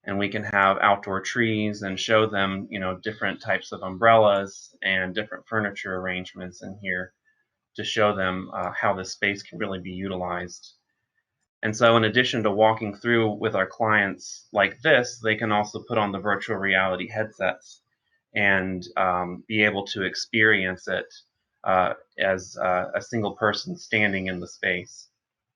and we can have outdoor trees and show them, different types of umbrellas and different furniture arrangements in here to show them how this space can really be utilized. And so in addition to walking through with our clients like this, they can also put on the virtual reality headsets and be able to experience it as a single person standing in the space.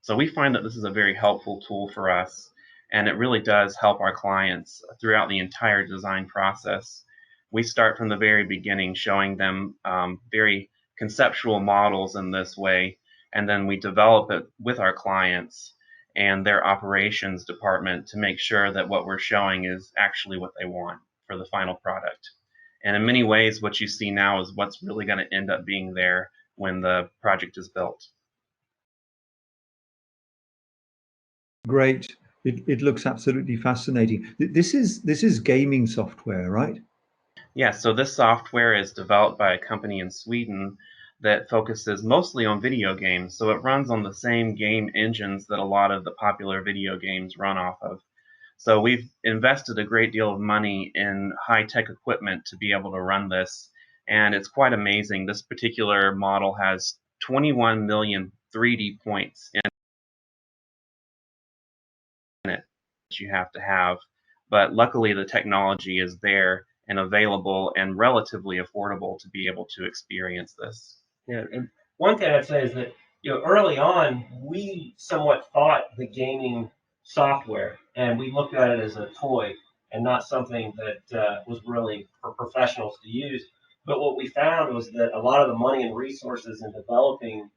So we find that this is a very helpful tool for us, and it really does help our clients throughout the entire design process. We start from the very beginning, showing them very conceptual models in this way, and then we develop it with our clients and their operations department to make sure that what we're showing is actually what they want for the final product. And in many ways, what you see now is what's really going to end up being there when the project is built. Great. It looks absolutely fascinating. This is gaming software, right? Yeah, so this software is developed by a company in Sweden that focuses mostly on video games. So it runs on the same game engines that a lot of the popular video games run off of. So we've invested a great deal of money in high-tech equipment to be able to run this, and it's quite amazing. This particular model has 21 million 3D points in it that you have to have, but luckily the technology is there and available and relatively affordable to be able to experience this. Yeah, and one thing I'd say is that early on we somewhat fought the gaming software, and we looked at it as a toy and not something that was really for professionals to use. But what we found was that a lot of the money and resources in developing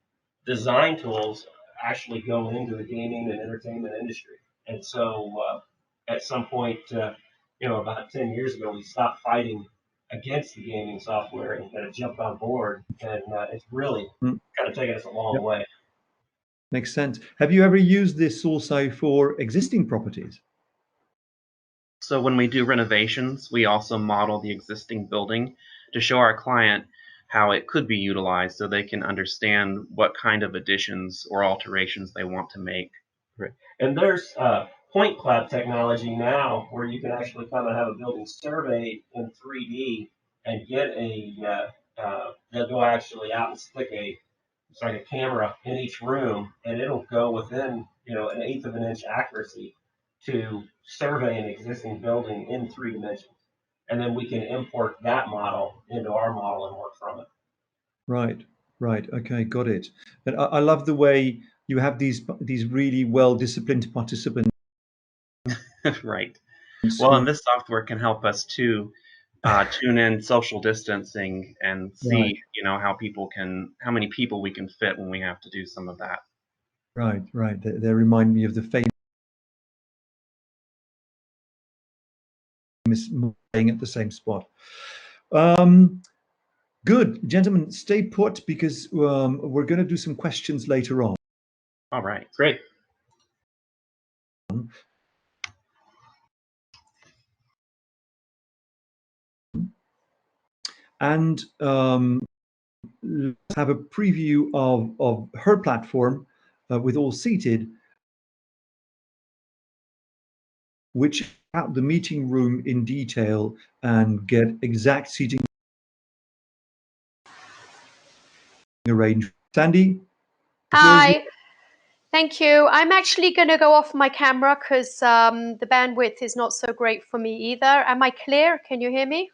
design tools actually go into the gaming and entertainment industry. And so at some point, about 10 years ago, we stopped fighting against the gaming software and kind of jumped on board. And it's really kind of taken us a long way. Makes sense. Have you ever used this also for existing properties? So when we do renovations, we also model the existing building to show our client how it could be utilized so they can understand what kind of additions or alterations they want to make. Right. And there's point cloud technology now where you can actually come and have a building surveyed in 3D and get they'll go actually out and stick it's like a camera in each room, and it'll go within, an eighth of an inch accuracy to survey an existing building in 3 dimensions. And then we can import that model into our model and work from it. Right, right. Okay, got it. And I love the way you have these really well-disciplined participants. Right. Well, and this software can help us to tune in social distancing and see, Right. how many people we can fit when we have to do some of that. Right, right. They remind me of the famous staying at the same spot. Good, gentlemen, stay put because we're going to do some questions later on. All right, great. And let's have a preview of her platform with all seated, which out the meeting room in detail and get exact seating arrangement. Sandy? Hi. Thank you. I'm actually going to go off my camera because the bandwidth is not so great for me either. Am I clear? Can you hear me?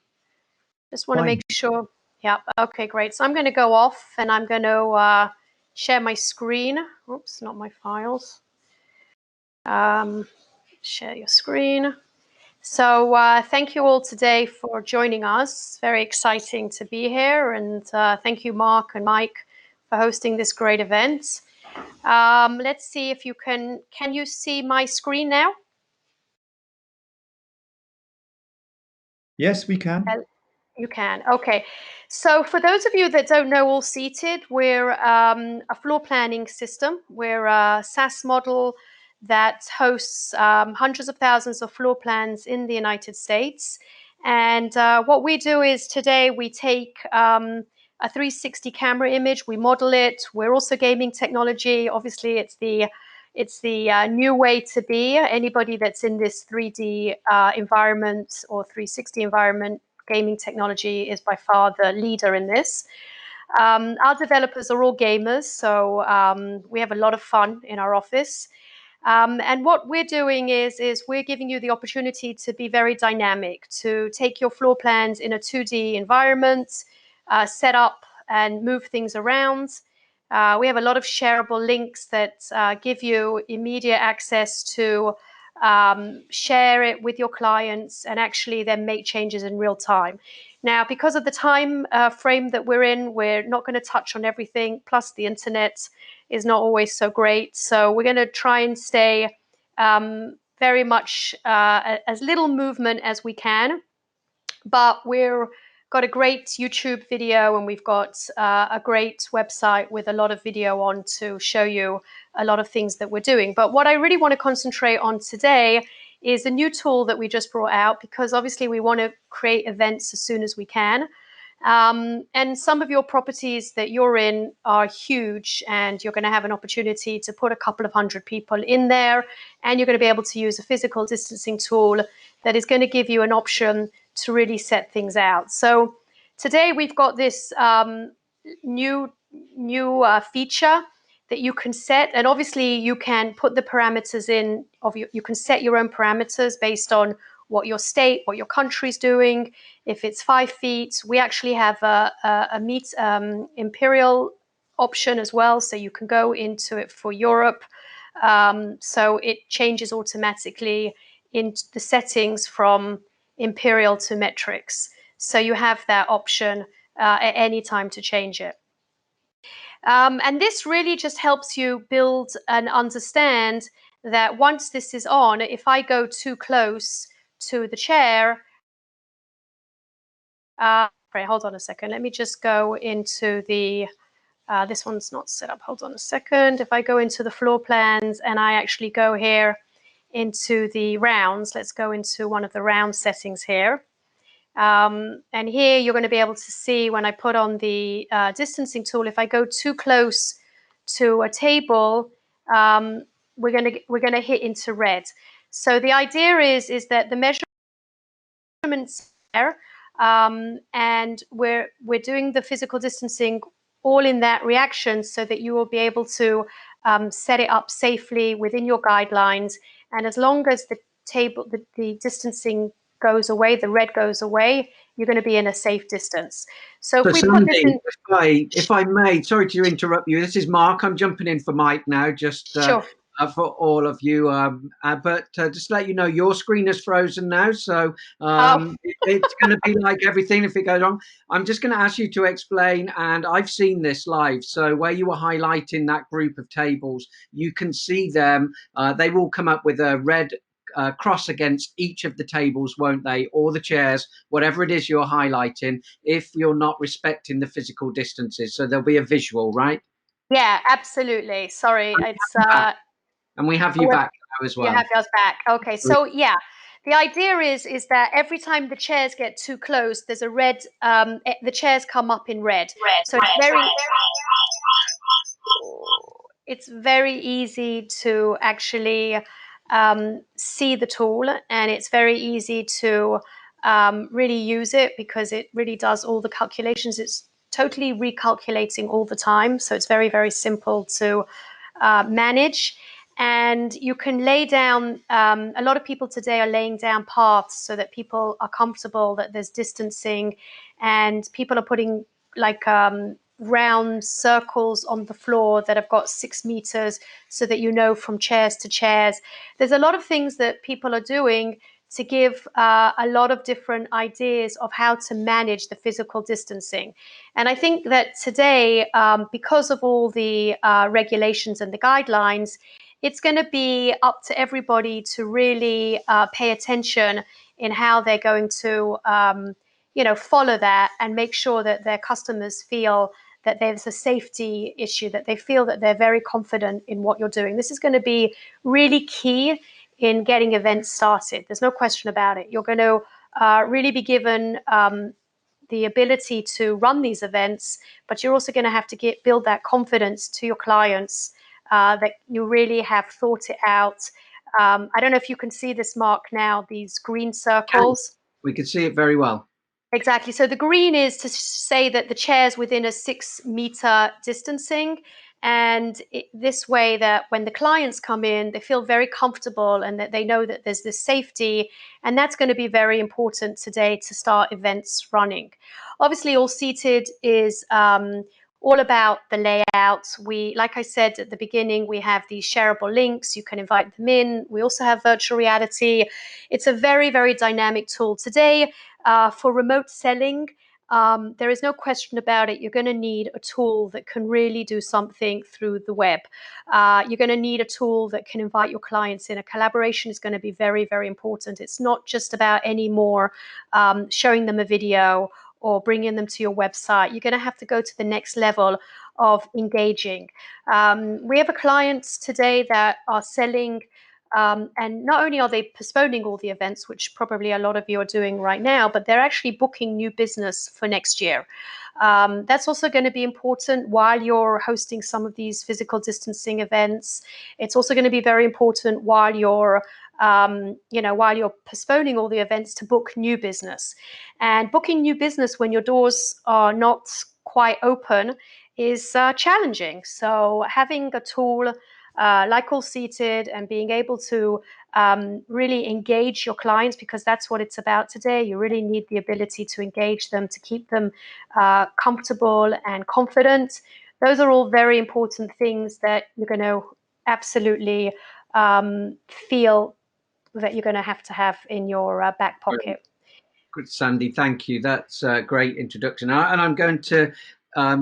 Just want to make sure. Yeah. Okay, great. So I'm going to go off and I'm going to share my screen. Oops, not my files. Share your screen. So thank you all today for joining us. Very exciting to be here. And thank you, Mark and Mike, for hosting this great event. Let's see if you can you see my screen now? Yes, we can. You can. Okay. So for those of you that don't know All Seated, we're a floor planning system. We're a SaaS model that hosts hundreds of thousands of floor plans in the United States. And what we do is today we take a 360 camera image, we model it. We're also gaming technology. Obviously, it's the new way to be. Anybody that's in this 3D environment or 360 environment, gaming technology is by far the leader in this. Our developers are all gamers, so we have a lot of fun in our office. And what we're doing is we're giving you the opportunity to be very dynamic, to take your floor plans in a 2D environment, set up and move things around. We have a lot of shareable links that give you immediate access to share it with your clients and actually then make changes in real time. Now, because of the time frame that we're in, we're not going to touch on everything. Plus, the internet is not always so great. So we're going to try and stay very much as little movement as we can. But we've got a great YouTube video, and we've got a great website with a lot of video on to show you a lot of things that we're doing. But what I really want to concentrate on today is a new tool that we just brought out, because obviously we want to create events as soon as we can. And some of your properties that you're in are huge, and you're going to have an opportunity to put a couple of hundred people in there, and you're going to be able to use a physical distancing tool that is going to give you an option to really set things out. So today we've got this new feature that you can set, and obviously you can put the parameters in you can set your own parameters based on what your state, what your country's doing. If it's 5 feet, we actually have a imperial option as well, so you can go into it for Europe. So it changes automatically in the settings from imperial to metrics. So you have that option at any time to change it. And this really just helps you build and understand that once this is on, if I go too close to the chair, sorry, hold on a second. Let me just go into the, this one's not set up. Hold on a second. If I go into the floor plans and I actually go here into the rounds, let's go into one of the round settings here. And here you're going to be able to see when I put on the distancing tool, if I go too close to a table, we're going to hit into red. So the idea is that the measurements there, and we're doing the physical distancing all in that reaction, so that you will be able to set it up safely within your guidelines. And as long as the table, the distancing goes away, the red goes away, you're going to be in a safe distance. So if we put this in, if I may, sorry to interrupt you. This is Mark. I'm jumping in for Mike now, just sure. For all of you. But just to let you know, your screen is frozen now, so it's going to be like everything if it goes wrong. I'm just going to ask you to explain, and I've seen this live. So where you were highlighting that group of tables, you can see them. They will come up with a red cross against each of the tables, won't they? Or the chairs, whatever it is you're highlighting, if you're not respecting the physical distances. So there'll be a visual, right? Yeah, absolutely. Sorry, it's and we have you back now as well. You have us back. Okay, so yeah, the idea is that every time the chairs get too close, there's a red. The chairs come up in red. So it's very easy to actually see the tool, and it's very easy to really use it, because it really does all the calculations. It's totally recalculating all the time, so it's very, very simple to manage. And you can lay down, a lot of people today are laying down paths so that people are comfortable, that there's distancing, and people are putting like round circles on the floor that have got 6 meters, so that you know from chairs to chairs. There's a lot of things that people are doing to give a lot of different ideas of how to manage the physical distancing. And I think that today, because of all the regulations and the guidelines, it's going to be up to everybody to really pay attention in how they're going to follow that, and make sure that their customers feel that there's a safety issue, that they feel that they're very confident in what you're doing. This is going to be really key in getting events started. There's no question about it. You're going to really be given the ability to run these events, but you're also going to have to build that confidence to your clients that you really have thought it out. I don't know if you can see this, Mark, now, these green circles. We can see it very well. Exactly. So the green is to say that the chair's within a 6 meter distancing, And this way that when the clients come in, they feel very comfortable and that they know that there's this safety. And that's going to be very important today to start events running. Obviously, All Seated is all about the layouts. Like I said at the beginning, we have these shareable links. You can invite them in. We also have virtual reality. It's a very, very dynamic tool. Today, for remote selling, there is no question about it. You're going to need a tool that can really do something through the web. You're going to need a tool that can invite your clients in. A collaboration is going to be very, very important. It's not just about anymore showing them a video or bringing them to your website. You're going to have to go to the next level of engaging. We have a clients today that are selling, and not only are they postponing all the events, which probably a lot of you are doing right now, but they're actually booking new business for next year. That's also going to be important while you're hosting some of these physical distancing events. It's also going to be very important while you're while you're postponing all the events, to book new business. And booking new business when your doors are not quite open is challenging. So having a tool like All Seated and being able to really engage your clients, because that's what it's about today. You really need the ability to engage them, to keep them comfortable and confident. Those are all very important things that you're going to absolutely feel that you're going to have in your back pocket. Good, Sandy. Thank you. That's a great introduction. And I'm going to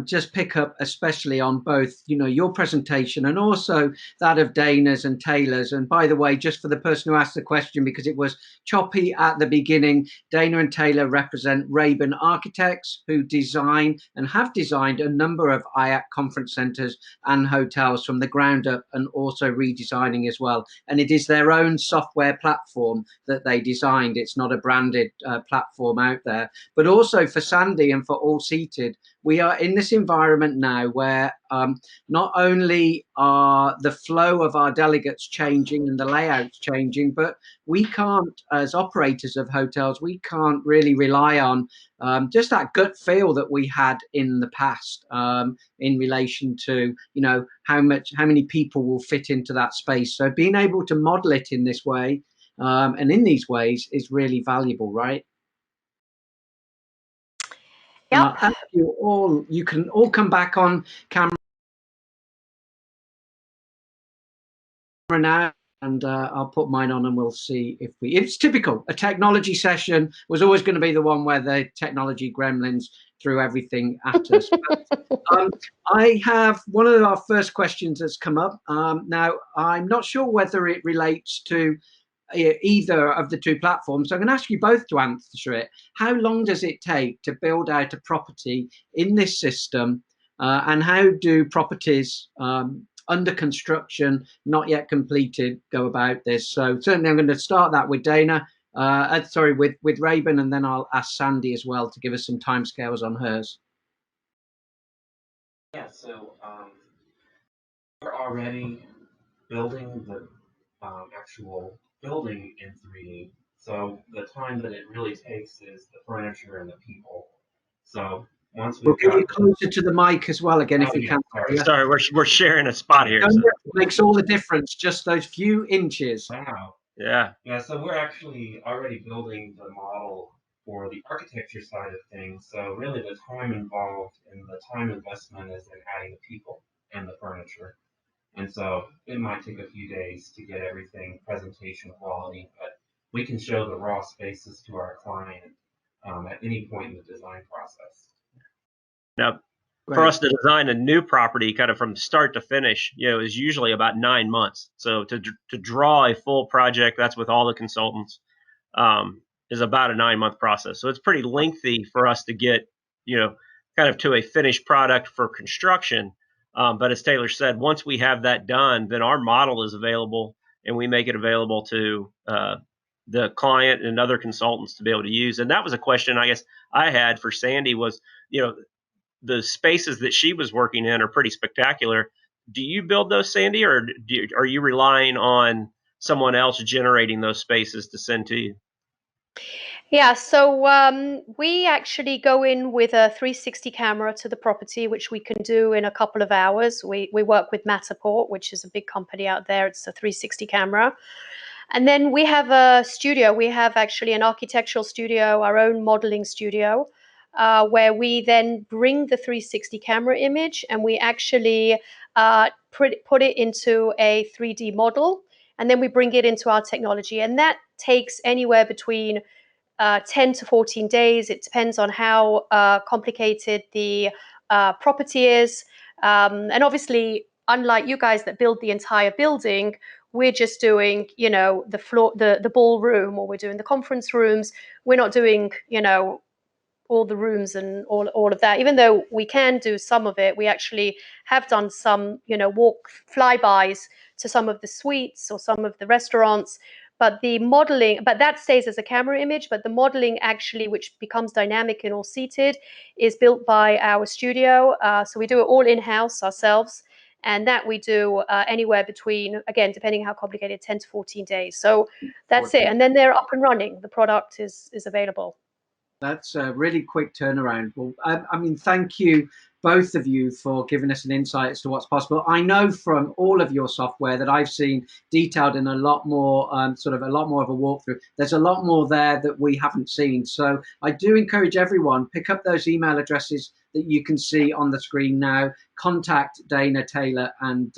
just pick up especially on both, your presentation and also that of Dana's and Taylor's. And by the way, just for the person who asked the question, because it was choppy at the beginning, Dana and Taylor represent Raven Architects, who design and have designed a number of IACC conference centres and hotels from the ground up, and also redesigning as well. And it is their own software platform that they designed. It's not a branded platform out there. But also for Sandy and for All Seated, we are in this environment now where not only are the flow of our delegates changing and the layouts changing, but we can't, as operators of hotels, we can't really rely on just that gut feel that we had in the past in relation to, how many people will fit into that space. So being able to model it in this way and in these ways is really valuable, right? Yep. You can all come back on camera now, and I'll put mine on and we'll see if it's typical. A technology session was always going to be the one where the technology gremlins threw everything at us. I have one of our first questions that's come up. Now, I'm not sure whether it relates to either of the two platforms. So I'm going to ask you both to answer it. How long does it take to build out a property in this system? And how do properties under construction, not yet completed, go about this? So certainly I'm going to start that with Dana, with Raven, and then I'll ask Sandy as well to give us some timescales on hers. Yeah, so we're already building the actual building in 3D. So the time that it really takes is the furniture and the people. So once We'll we've get got you closer to the mic as well again, if you can. Sorry, we're sharing a spot here. So. It makes all the difference, just those few inches. Wow. Yeah. Yeah, so we're actually already building the model for the architecture side of things. So really the time involved and the time investment is in adding the people and the furniture. And so it might take a few days to get everything presentation quality, but we can show the raw spaces to our client at any point in the design process. Now, for us to design a new property kind of from start to finish, is usually about 9 months. So to draw a full project, that's with all the consultants, is about a 9-month process. So it's pretty lengthy for us to get, kind of to a finished product for construction. But as Taylor said, once we have that done, then our model is available and we make it available to the client and other consultants to be able to use. And that was a question I guess I had for Sandy was, the spaces that she was working in are pretty spectacular. Do you build those, Sandy, or are you relying on someone else generating those spaces to send to you? Yeah, so we actually go in with a 360 camera to the property, which we can do in a couple of hours. We work with Matterport, which is a big company out there. It's a 360 camera. And then we have a studio. We have actually an architectural studio, our own modeling studio, where we then bring the 360 camera image and we actually put it into a 3D model. And then we bring it into our technology. And that takes anywhere between 10 to 14 days. It depends on how complicated the property is. And obviously, unlike you guys that build the entire building, we're just doing, the floor, the ballroom, or we're doing the conference rooms. We're not doing, all the rooms and all of that. Even though we can do some of it, we actually have done some, walk flybys to some of the suites or some of the restaurants. But the modeling, but that stays as a camera image. But the modeling actually, which becomes dynamic and all seated, is built by our studio. So we do it all in-house ourselves. And that we do anywhere between, again, depending how complicated, 10 to 14 days. So that's it. And then they're up and running. The product is available. That's a really quick turnaround. Well, I mean, thank you, both of you, for giving us an insight as to what's possible. I know from all of your software that I've seen detailed in a lot more, sort of a lot more of a walkthrough. There's a lot more there that we haven't seen. So I do encourage everyone, pick up those email addresses that you can see on the screen now. Contact Dana, Taylor, and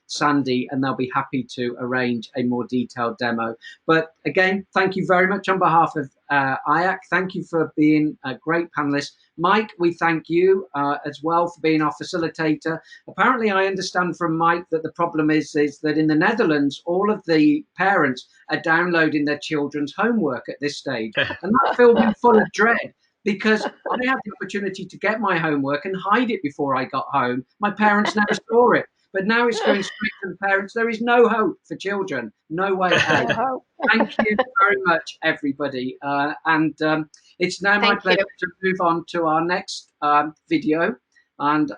Sandy, and they'll be happy to arrange a more detailed demo. But again, thank you very much on behalf of IACC. Thank you for being a great panelist. Mike, we thank you as well for being our facilitator. Apparently, I understand from Mike that the problem is that in the Netherlands, all of the parents are downloading their children's homework at this stage. And that filled me full of dread, because I had the opportunity to get my homework and hide it before I got home. My parents never saw it. But now it's going straight to the parents. There is no hope for children. No way out. Thank you very much, everybody. It's now my pleasure to move on to our next video. And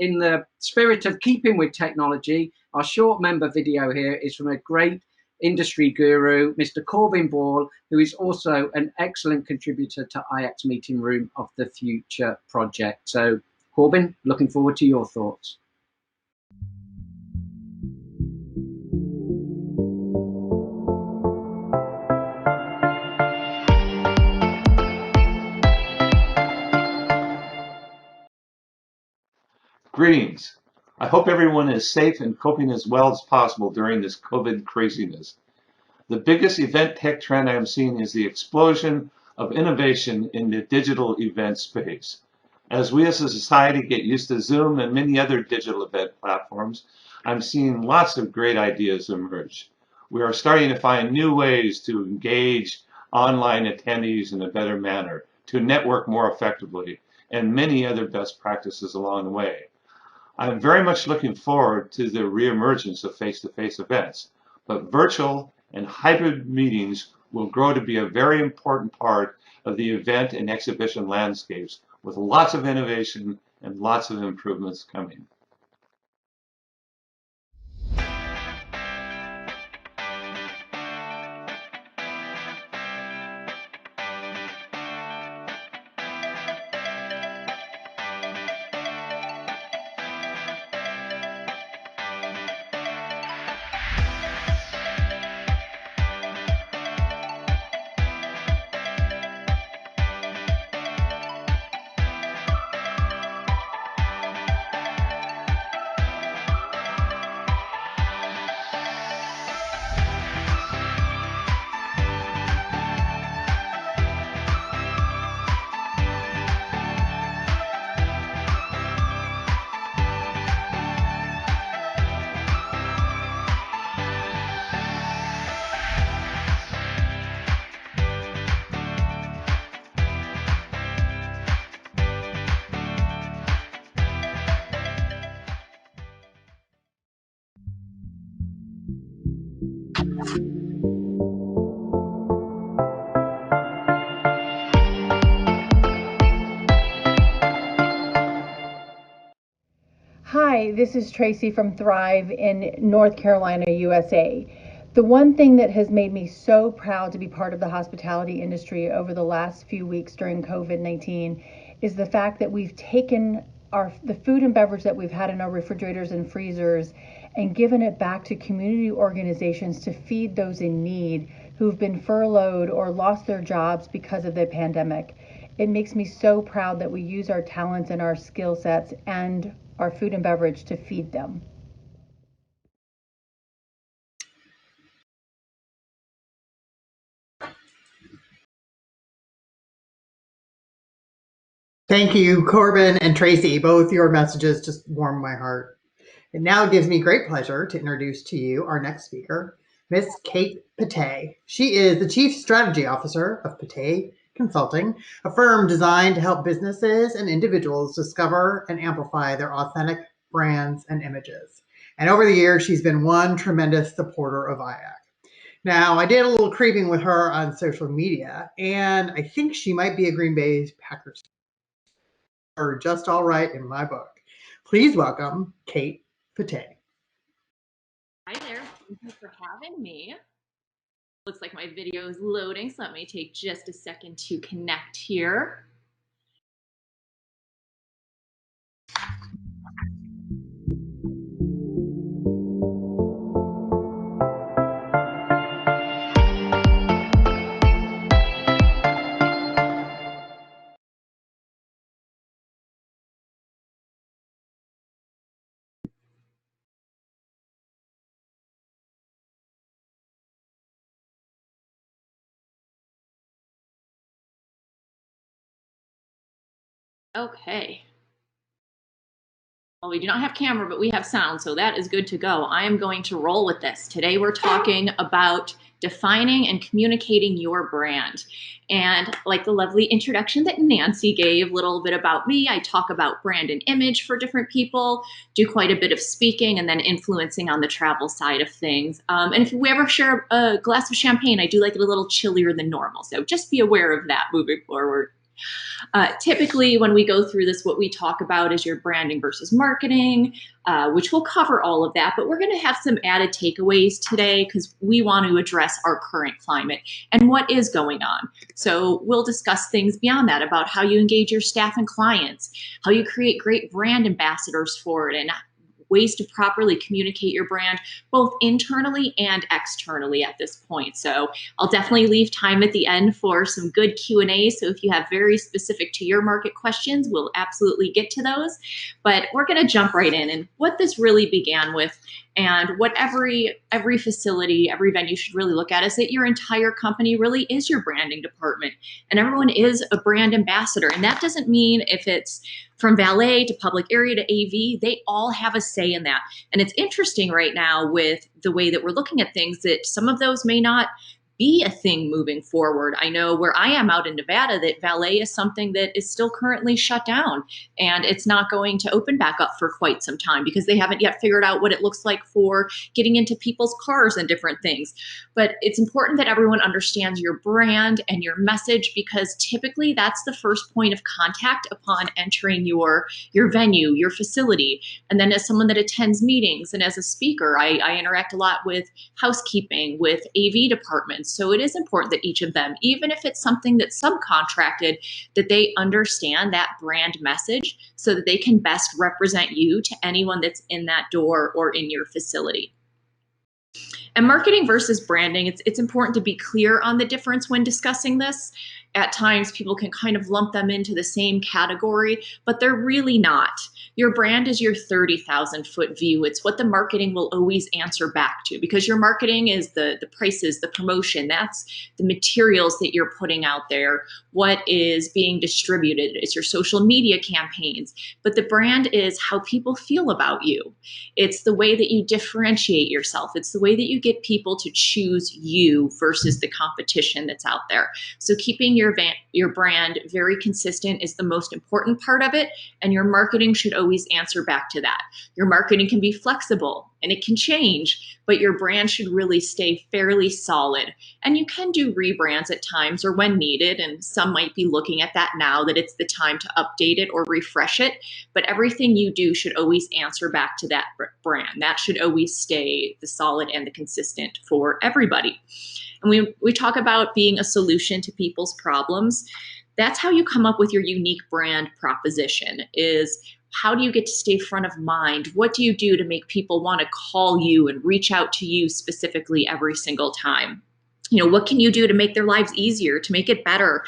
in the spirit of keeping with technology, our short member video here is from a great industry guru, Mr. Corbin Ball, who is also an excellent contributor to IACC's Meeting Room of the Future project. So, Corbin, looking forward to your thoughts. Greetings. I hope everyone is safe and coping as well as possible during this COVID craziness. The biggest event tech trend I am seeing is the explosion of innovation in the digital event space. As we as a society get used to Zoom and many other digital event platforms, I'm seeing lots of great ideas emerge. We are starting to find new ways to engage online attendees in a better manner, to network more effectively, and many other best practices along the way. I'm very much looking forward to the reemergence of face-to-face events, but virtual and hybrid meetings will grow to be a very important part of the event and exhibition landscapes, with lots of innovation and lots of improvements coming. Hi, this is Tracy from Thrive in North Carolina, USA. The one thing that has made me so proud to be part of the hospitality industry over the last few weeks during COVID-19 is the fact that we've taken the food and beverage that we've had in our refrigerators and freezers and given it back to community organizations to feed those in need who've been furloughed or lost their jobs because of the pandemic. It makes me so proud that we use our talents and our skill sets and our food and beverage to feed them. Thank you, Corbin and Tracy. Both your messages just warm my heart. It now gives me great pleasure to introduce to you our next speaker, Miss Kate Patay. She is the Chief Strategy Officer of Patay Consulting, a firm designed to help businesses and individuals discover and amplify their authentic brands and images. And over the years, she's been one tremendous supporter of IACC. Now, I did a little creeping with her on social media, and I think she might be a Green Bay Packers or just all right in my book. Please welcome Kate Patay. Hi there, thank you for having me. Looks like my video is loading, so let me take just a second to connect here. Okay. Well, we do not have camera, but we have sound, so that is good to go. I am going to roll with this. Today we're talking about defining and communicating your brand. And like the lovely introduction that Nancy gave, a little bit about me, I talk about brand and image for different people, do quite a bit of speaking and then influencing on the travel side of things. And if we ever share a glass of champagne, I do like it a little chillier than normal. So just be aware of that moving forward. Typically, when we go through this, what we talk about is your branding versus marketing, which will cover all of that. But we're going to have some added takeaways today because we want to address our current climate and what is going on. So we'll discuss things beyond that about how you engage your staff and clients, how you create great brand ambassadors for it, and ways to properly communicate your brand, both internally and externally at this point. So I'll definitely leave time at the end for some good Q&A. So if you have very specific to your market questions, we'll absolutely get to those. But we're going to jump right in. And what this really began with, and what every facility, every venue should really look at, is that your entire company really is your branding department. And everyone is a brand ambassador. And that doesn't mean if it's from valet to public area to AV, they all have a say in that. And it's interesting right now with the way that we're looking at things that some of those may not be a thing moving forward. I know where I am out in Nevada that valet is something that is still currently shut down, and it's not going to open back up for quite some time because they haven't yet figured out what it looks like for getting into people's cars and different things. But it's important that everyone understands your brand and your message, because typically that's the first point of contact upon entering your venue, your facility. And then as someone that attends meetings and as a speaker, I interact a lot with housekeeping, with AV departments. So it is important that each of them, even if it's something that's subcontracted, that they understand that brand message so that they can best represent you to anyone that's in that door or in your facility. And marketing versus branding, it's important to be clear on the difference when discussing this. At times, people can kind of lump them into the same category, but they're really not. Your brand is your 30,000-foot view. It's what the marketing will always answer back to, because your marketing is the prices, the promotion. That's the materials that you're putting out there, what is being distributed. It's your social media campaigns. But the brand is how people feel about you. It's the way that you differentiate yourself. It's the way that you get people to choose you versus the competition that's out there. So keeping your brand very consistent is the most important part of it, and your marketing should always answer back to that. Your marketing can be flexible. and it can change, but your brand should really stay fairly solid. And you can do rebrands at times or when needed, and some might be looking at that now that it's the time to update it or refresh it, but everything you do should always answer back to that brand. That should always stay the solid and the consistent for everybody. And we talk about being a solution to people's problems. That's how you come up with your unique brand proposition. Is how do you get to stay front of mind? What do you do to make people want to call you and reach out to you specifically every single time? What can you do to make their lives easier, to make it better?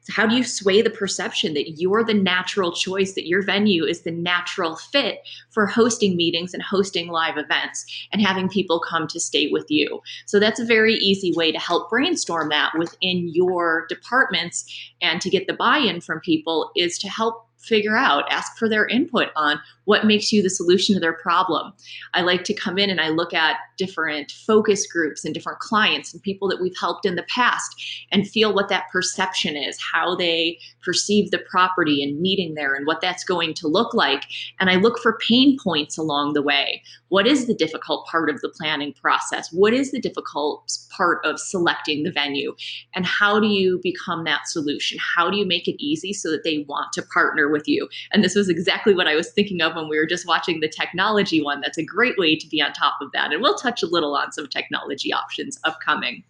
How do you sway the perception that you're the natural choice, that your venue is the natural fit for hosting meetings and hosting live events and having people come to stay with you? So that's a very easy way to help brainstorm that within your departments, and to get the buy-in from people is to help figure out, ask for their input on what makes you the solution to their problem. I like to come in and I look at different focus groups and different clients and people that we've helped in the past and feel what that perception is, how they perceive the property and meeting there and what that's going to look like. And I look for pain points along the way. What is the difficult part of the planning process? What is the difficult part of selecting the venue? And how do you become that solution? How do you make it easy so that they want to partner with you? And this was exactly what I was thinking of when we were just watching the technology one. That's a great way to be on top of that. And we'll touch a little on some technology options upcoming.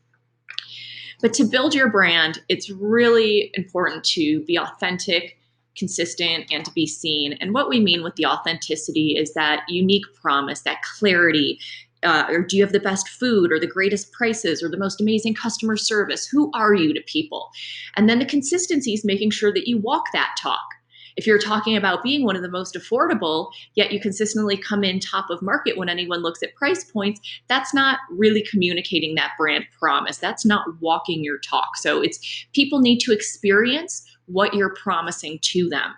But to build your brand, it's really important to be authentic, consistent, and to be seen. And what we mean with the authenticity is that unique promise, that clarity. Or do you have the best food or the greatest prices or the most amazing customer service? Who are you to people? And then the consistency is making sure that you walk that talk. If you're talking about being one of the most affordable, yet you consistently come in top of market when anyone looks at price points, that's not really communicating that brand promise. That's not walking your talk. So it's people need to experience what you're promising to them.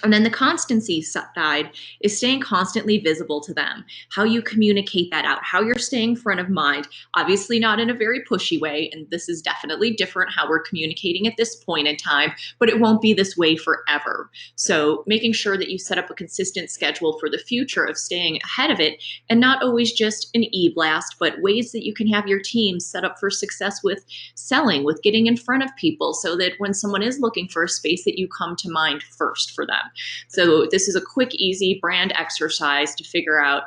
And then the constancy side is staying constantly visible to them, how you communicate that out, how you're staying front of mind, obviously not in a very pushy way. And this is definitely different how we're communicating at this point in time, but it won't be this way forever. So making sure that you set up a consistent schedule for the future of staying ahead of it, and not always just an e-blast, but ways that you can have your team set up for success with selling, with getting in front of people, so that when someone is looking for a space that you come to mind first for them. So this is a quick, easy brand exercise to figure out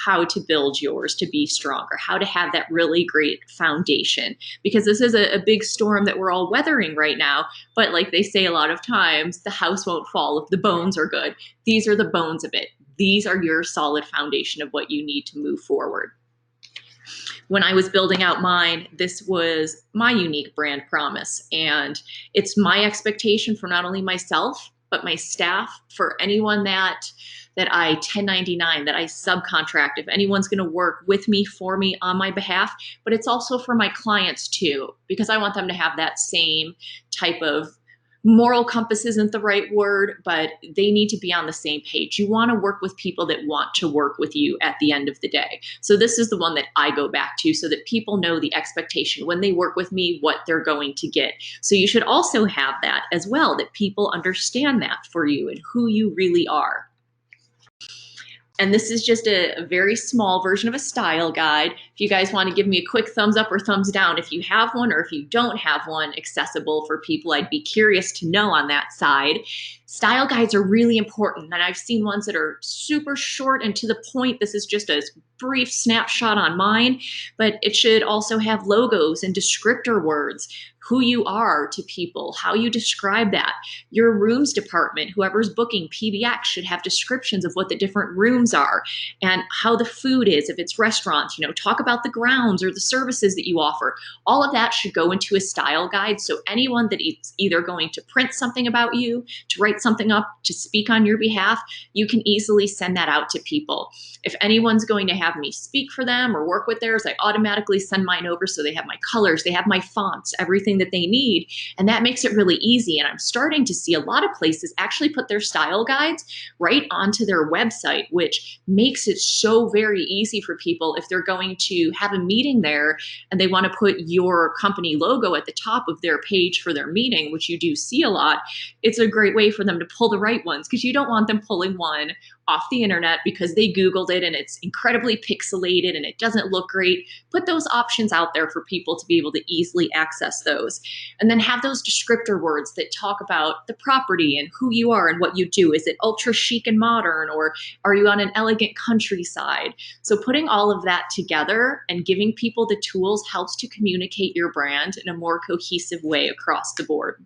how to build yours to be stronger, how to have that really great foundation, because this is a big storm that we're all weathering right now. But like they say a lot of times, the house won't fall if the bones are good. These are the bones of it. These are your solid foundation of what you need to move forward. When I was building out mine, this was my unique brand promise. And it's my expectation for not only myself, but my staff, for anyone that I 1099, that I subcontract, if anyone's going to work with me, for me, on my behalf. But it's also for my clients too, because I want them to have that same type of moral compass isn't the right word, but they need to be on the same page. You want to work with people that want to work with you at the end of the day. So this is the one that I go back to, so that people know the expectation when they work with me, what they're going to get. So you should also have that as well, that people understand that for you and who you really are. And this is just a very small version of a style guide. If you guys want to give me a quick thumbs up or thumbs down if you have one, or if you don't have one accessible for people, I'd be curious to know on that side. Style guides are really important, and I've seen ones that are super short and to the point. This is just a brief snapshot on mine, but it should also have logos and descriptor words, who you are to people, how you describe that. Your rooms department, whoever's booking PBX, should have descriptions of what the different rooms are and how the food is. If it's restaurants, talk about the grounds or the services that you offer. All of that should go into a style guide. So anyone that is either going to print something about you, to write something up, to speak on your behalf, you can easily send that out to people. If anyone's going to have me speak for them or work with theirs, I automatically send mine over, so they have my colors, they have my fonts, everything that they need. And that makes it really easy. And I'm starting to see a lot of places actually put their style guides right onto their website, which makes it so very easy for people if they're going to have a meeting there and they want to put your company logo at the top of their page for their meeting, which you do see a lot. It's a great way for them to pull the right ones, because you don't want them pulling one off the internet because they Googled it and it's incredibly pixelated and it doesn't look great. Put those options out there for people to be able to easily access those. And then have those descriptor words that talk about the property and who you are and what you do. Is it ultra chic and modern, or are you on an elegant countryside? So putting all of that together and giving people the tools helps to communicate your brand in a more cohesive way across the board.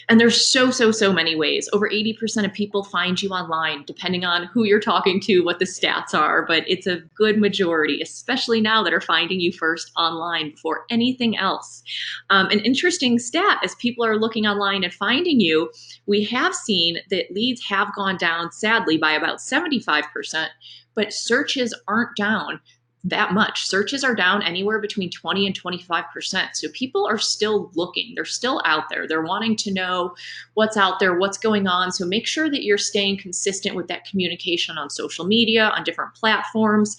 And there's so many ways. Over 80% of people find you online, depending on who you're talking to, what the stats are, but it's a good majority, especially now, that are finding you first online before anything else. An interesting stat, as people are looking online and finding you, we have seen that leads have gone down, sadly, by about 75%, but searches aren't down that much. Searches are down anywhere between 20 and 25%. So people are still looking. They're still out there. They're wanting to know what's out there, what's going on. So make sure that you're staying consistent with that communication on social media, on different platforms.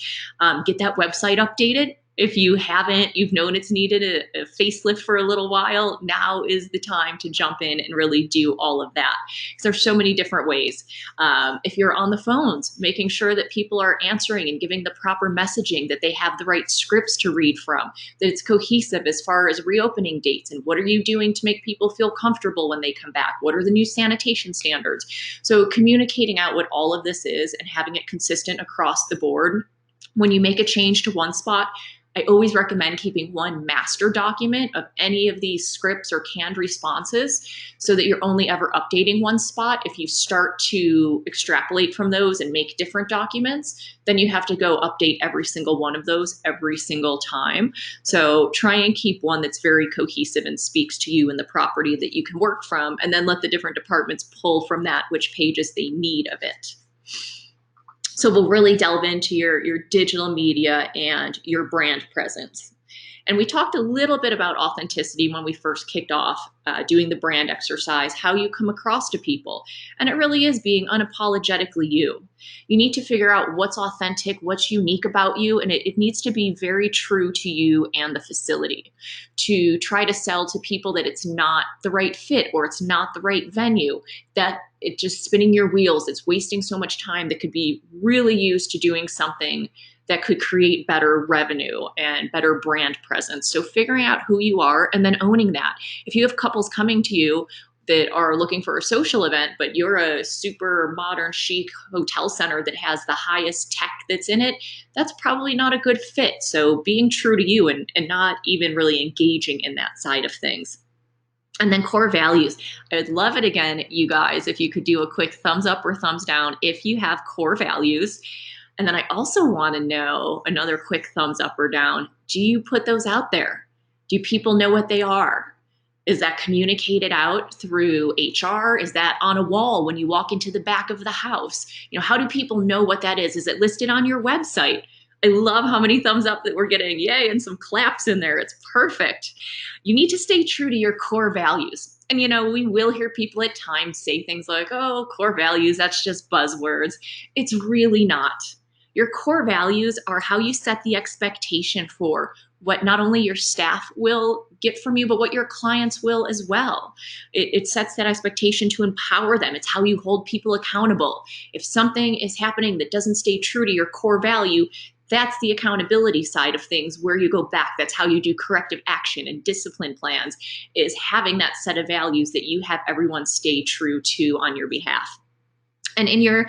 Get that website updated. If you haven't, you've known it's needed a facelift for a little while, now is the time to jump in and really do all of that. Because there's so many different ways. If you're on the phones, making sure that people are answering and giving the proper messaging, that they have the right scripts to read from, that it's cohesive as far as reopening dates and what are you doing to make people feel comfortable when they come back? What are the new sanitation standards? So communicating out what all of this is and having it consistent across the board. When you make a change to one spot, I always recommend keeping one master document of any of these scripts or canned responses so that you're only ever updating one spot. If you start to extrapolate from those and make different documents, then you have to go update every single one of those every single time. So try and keep one that's very cohesive and speaks to you and the property that you can work from, and then let the different departments pull from that which pages they need of it. So we'll really delve into your digital media and your brand presence. And we talked a little bit about authenticity when we first kicked off doing the brand exercise, how you come across to people. And it really is being unapologetically you. You need to figure out what's authentic, what's unique about you, and it needs to be very true to you and the facility. To try to sell to people that it's not the right fit or it's not the right venue, that it's just spinning your wheels, it's wasting so much time that could be really used to doing something that could create better revenue and better brand presence. So figuring out who you are and then owning that. If you have couples coming to you that are looking for a social event, but you're a super modern chic hotel center that has the highest tech that's in it, that's probably not a good fit. So being true to you and not even really engaging in that side of things. And then core values. I would love it again, you guys, if you could do a quick thumbs up or thumbs down if you have core values. And then I also want to know, another quick thumbs up or down, do you put those out there? Do people know what they are? Is that communicated out through HR? Is that on a wall when you walk into the back of the house? You know, how do people know what that is? Is it listed on your website? I love how many thumbs up that we're getting. Yay, and some claps in there. It's perfect. You need to stay true to your core values. And, you know, we will hear people at times say things like, oh, core values, that's just buzzwords. It's really not. Your core values are how you set the expectation for what not only your staff will get from you, but what your clients will as well. It sets that expectation to empower them. It's how you hold people accountable. If something is happening that doesn't stay true to your core value, that's the accountability side of things where you go back. That's how you do corrective action and discipline plans, is having that set of values that you have everyone stay true to on your behalf. And in your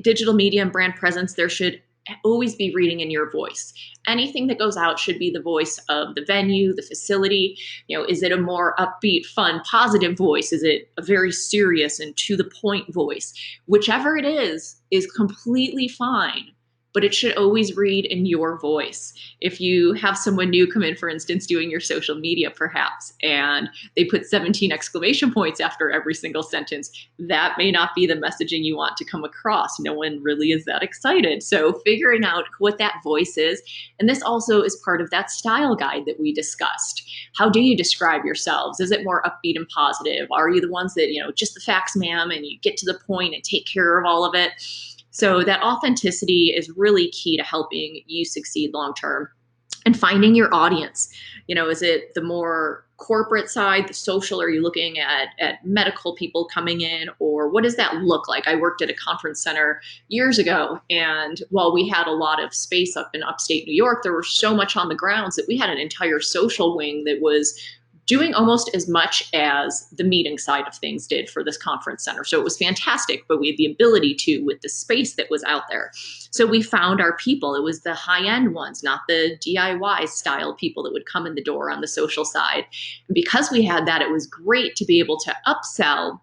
digital media and brand presence, there should always be reading in your voice. Anything that goes out should be the voice of the venue, the facility. You know, is it a more upbeat, fun, positive voice? Is it a very serious and to the point voice? Whichever it is completely fine. But it should always read in your voice. If you have someone new come in, for instance, doing your social media perhaps, and they put 17 exclamation points after every single sentence, that may not be the messaging you want to come across. No one really is that excited. So figuring out what that voice is, and this also is part of that style guide that we discussed. How do you describe yourselves? Is it more upbeat and positive? Are you the ones that, you know, just the facts, ma'am, and you get to the point and take care of all of it? So that authenticity is really key to helping you succeed long term. And finding your audience. You know, is it the more corporate side, the social? Are you looking at medical people coming in, or what does that look like? I worked at a conference center years ago, and while we had a lot of space up in upstate New York, there was so much on the grounds that we had an entire social wing that was doing almost as much as the meeting side of things did for this conference center. So it was fantastic, but we had the ability to with the space that was out there. So we found our people. It was the high-end ones, not the DIY style people that would come in the door on the social side. And because we had that, it was great to be able to upsell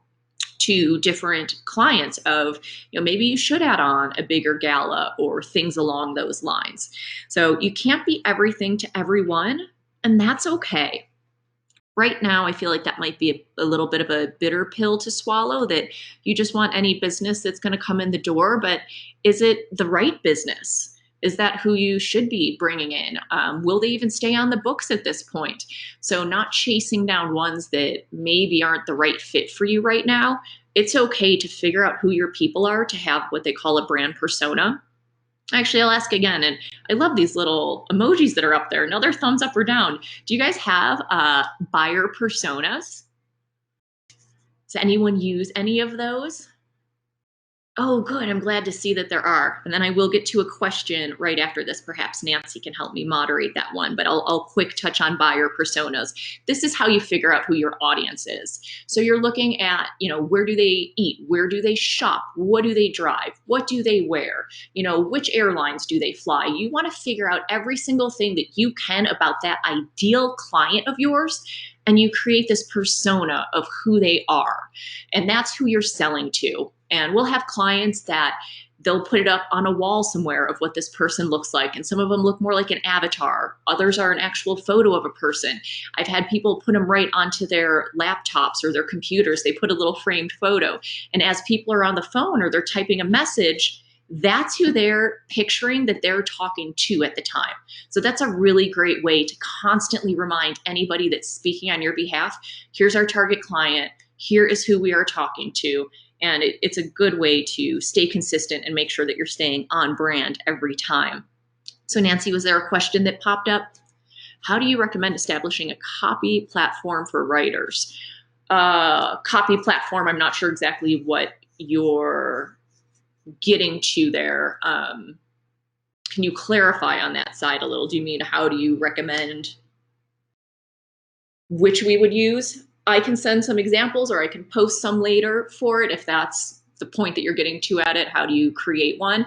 to different clients of, maybe you should add on a bigger gala or things along those lines. So you can't be everything to everyone, and that's okay. Right now, I feel like that might be a little bit of a bitter pill to swallow, that you just want any business that's going to come in the door, but is it the right business? Is that who you should be bringing in? Will they even stay on the books at this point? So not chasing down ones that maybe aren't the right fit for you right now. It's okay to figure out who your people are, to have what they call a brand persona. Actually, I'll ask again, and I love these little emojis that are up there. Another thumbs up or down. Do you guys have buyer personas? Does anyone use any of those? Oh, good. I'm glad to see that there are. And then I will get to a question right after this. Perhaps Nancy can help me moderate that one, but I'll quick touch on buyer personas. This is how you figure out who your audience is. So you're looking at, where do they eat? Where do they shop? What do they drive? What do they wear? Which airlines do they fly? You want to figure out every single thing that you can about that ideal client of yours, and you create this persona of who they are. And that's who you're selling to. And we'll have clients that they'll put it up on a wall somewhere of what this person looks like. And some of them look more like an avatar. Others are an actual photo of a person. I've had people put them right onto their laptops or their computers. They put a little framed photo. And as people are on the phone or they're typing a message, that's who they're picturing that they're talking to at the time. So that's a really great way to constantly remind anybody that's speaking on your behalf, here's our target client, here is who we are talking to. And it's a good way to stay consistent and make sure that you're staying on brand every time. So Nancy, was there a question that popped up? How do you recommend establishing a copy platform for writers? Copy platform, I'm not sure exactly what you're getting to there. Can you clarify on that side a little? Do you mean, how do you recommend which we would use? I can send some examples, or I can post some later for it if that's the point that you're getting to at it. How do you create one?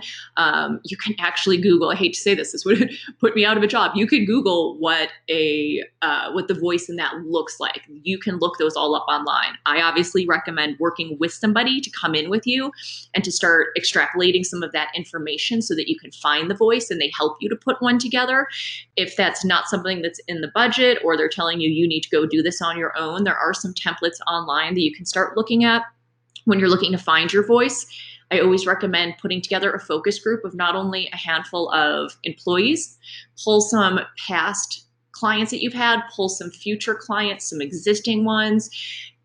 You can actually Google. I hate to say this. This would put me out of a job. You could Google what the voice in that looks like. You can look those all up online. I obviously recommend working with somebody to come in with you and to start extrapolating some of that information so that you can find the voice and they help you to put one together. If that's not something that's in the budget, or they're telling you you need to go do this on your own, there are some templates online that you can start looking at. When you're looking to find your voice, I always recommend putting together a focus group of not only a handful of employees, pull some past clients that you've had, pull some future clients, some existing ones,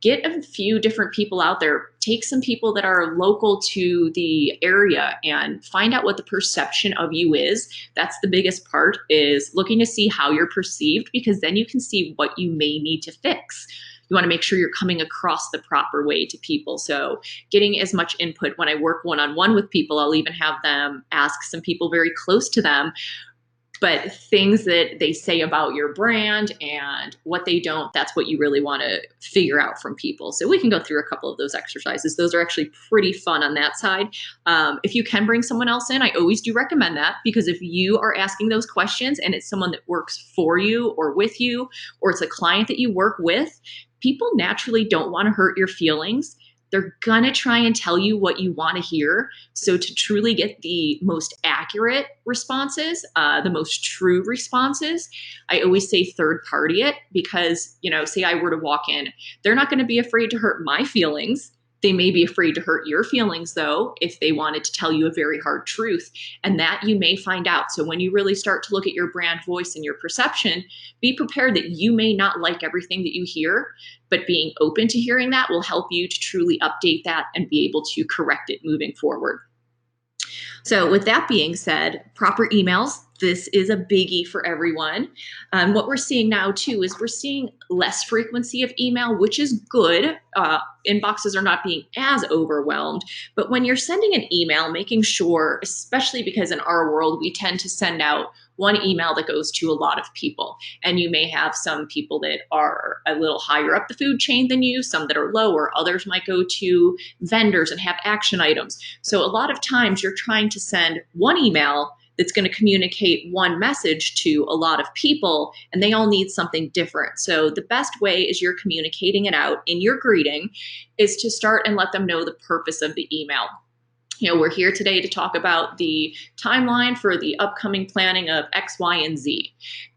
get a few different people out there, take some people that are local to the area and find out what the perception of you is. That's the biggest part, is looking to see how you're perceived, because then you can see what you may need to fix. You want to make sure you're coming across the proper way to people. So getting as much input. When I work one-on-one with people, I'll even have them ask some people very close to them, but things that they say about your brand and what they don't, that's what you really want to figure out from people. So we can go through a couple of those exercises. Those are actually pretty fun on that side. If you can bring someone else in, I always do recommend that, because if you are asking those questions and it's someone that works for you or with you, or it's a client that you work with, people naturally don't want to hurt your feelings. They're going to try and tell you what you want to hear. So to truly get the most accurate responses, the most true responses, I always say third party it, because, say I were to walk in, they're not going to be afraid to hurt my feelings. They may be afraid to hurt your feelings, though, if they wanted to tell you a very hard truth, and that you may find out. So when you really start to look at your brand voice and your perception, be prepared that you may not like everything that you hear, but being open to hearing that will help you to truly update that and be able to correct it moving forward. So with that being said, proper emails, this is a biggie for everyone. What we're seeing now too is we're seeing less frequency of email, which is good. Inboxes are not being as overwhelmed, but when you're sending an email, making sure, especially because in our world, we tend to send out one email that goes to a lot of people. And you may have some people that are a little higher up the food chain than you, some that are lower, others might go to vendors and have action items. So a lot of times you're trying to send one email that's going to communicate one message to a lot of people, and they all need something different. So the best way is you're communicating it out in your greeting is to start and let them know the purpose of the email. We're here today to talk about the timeline for the upcoming planning of X, Y, and Z.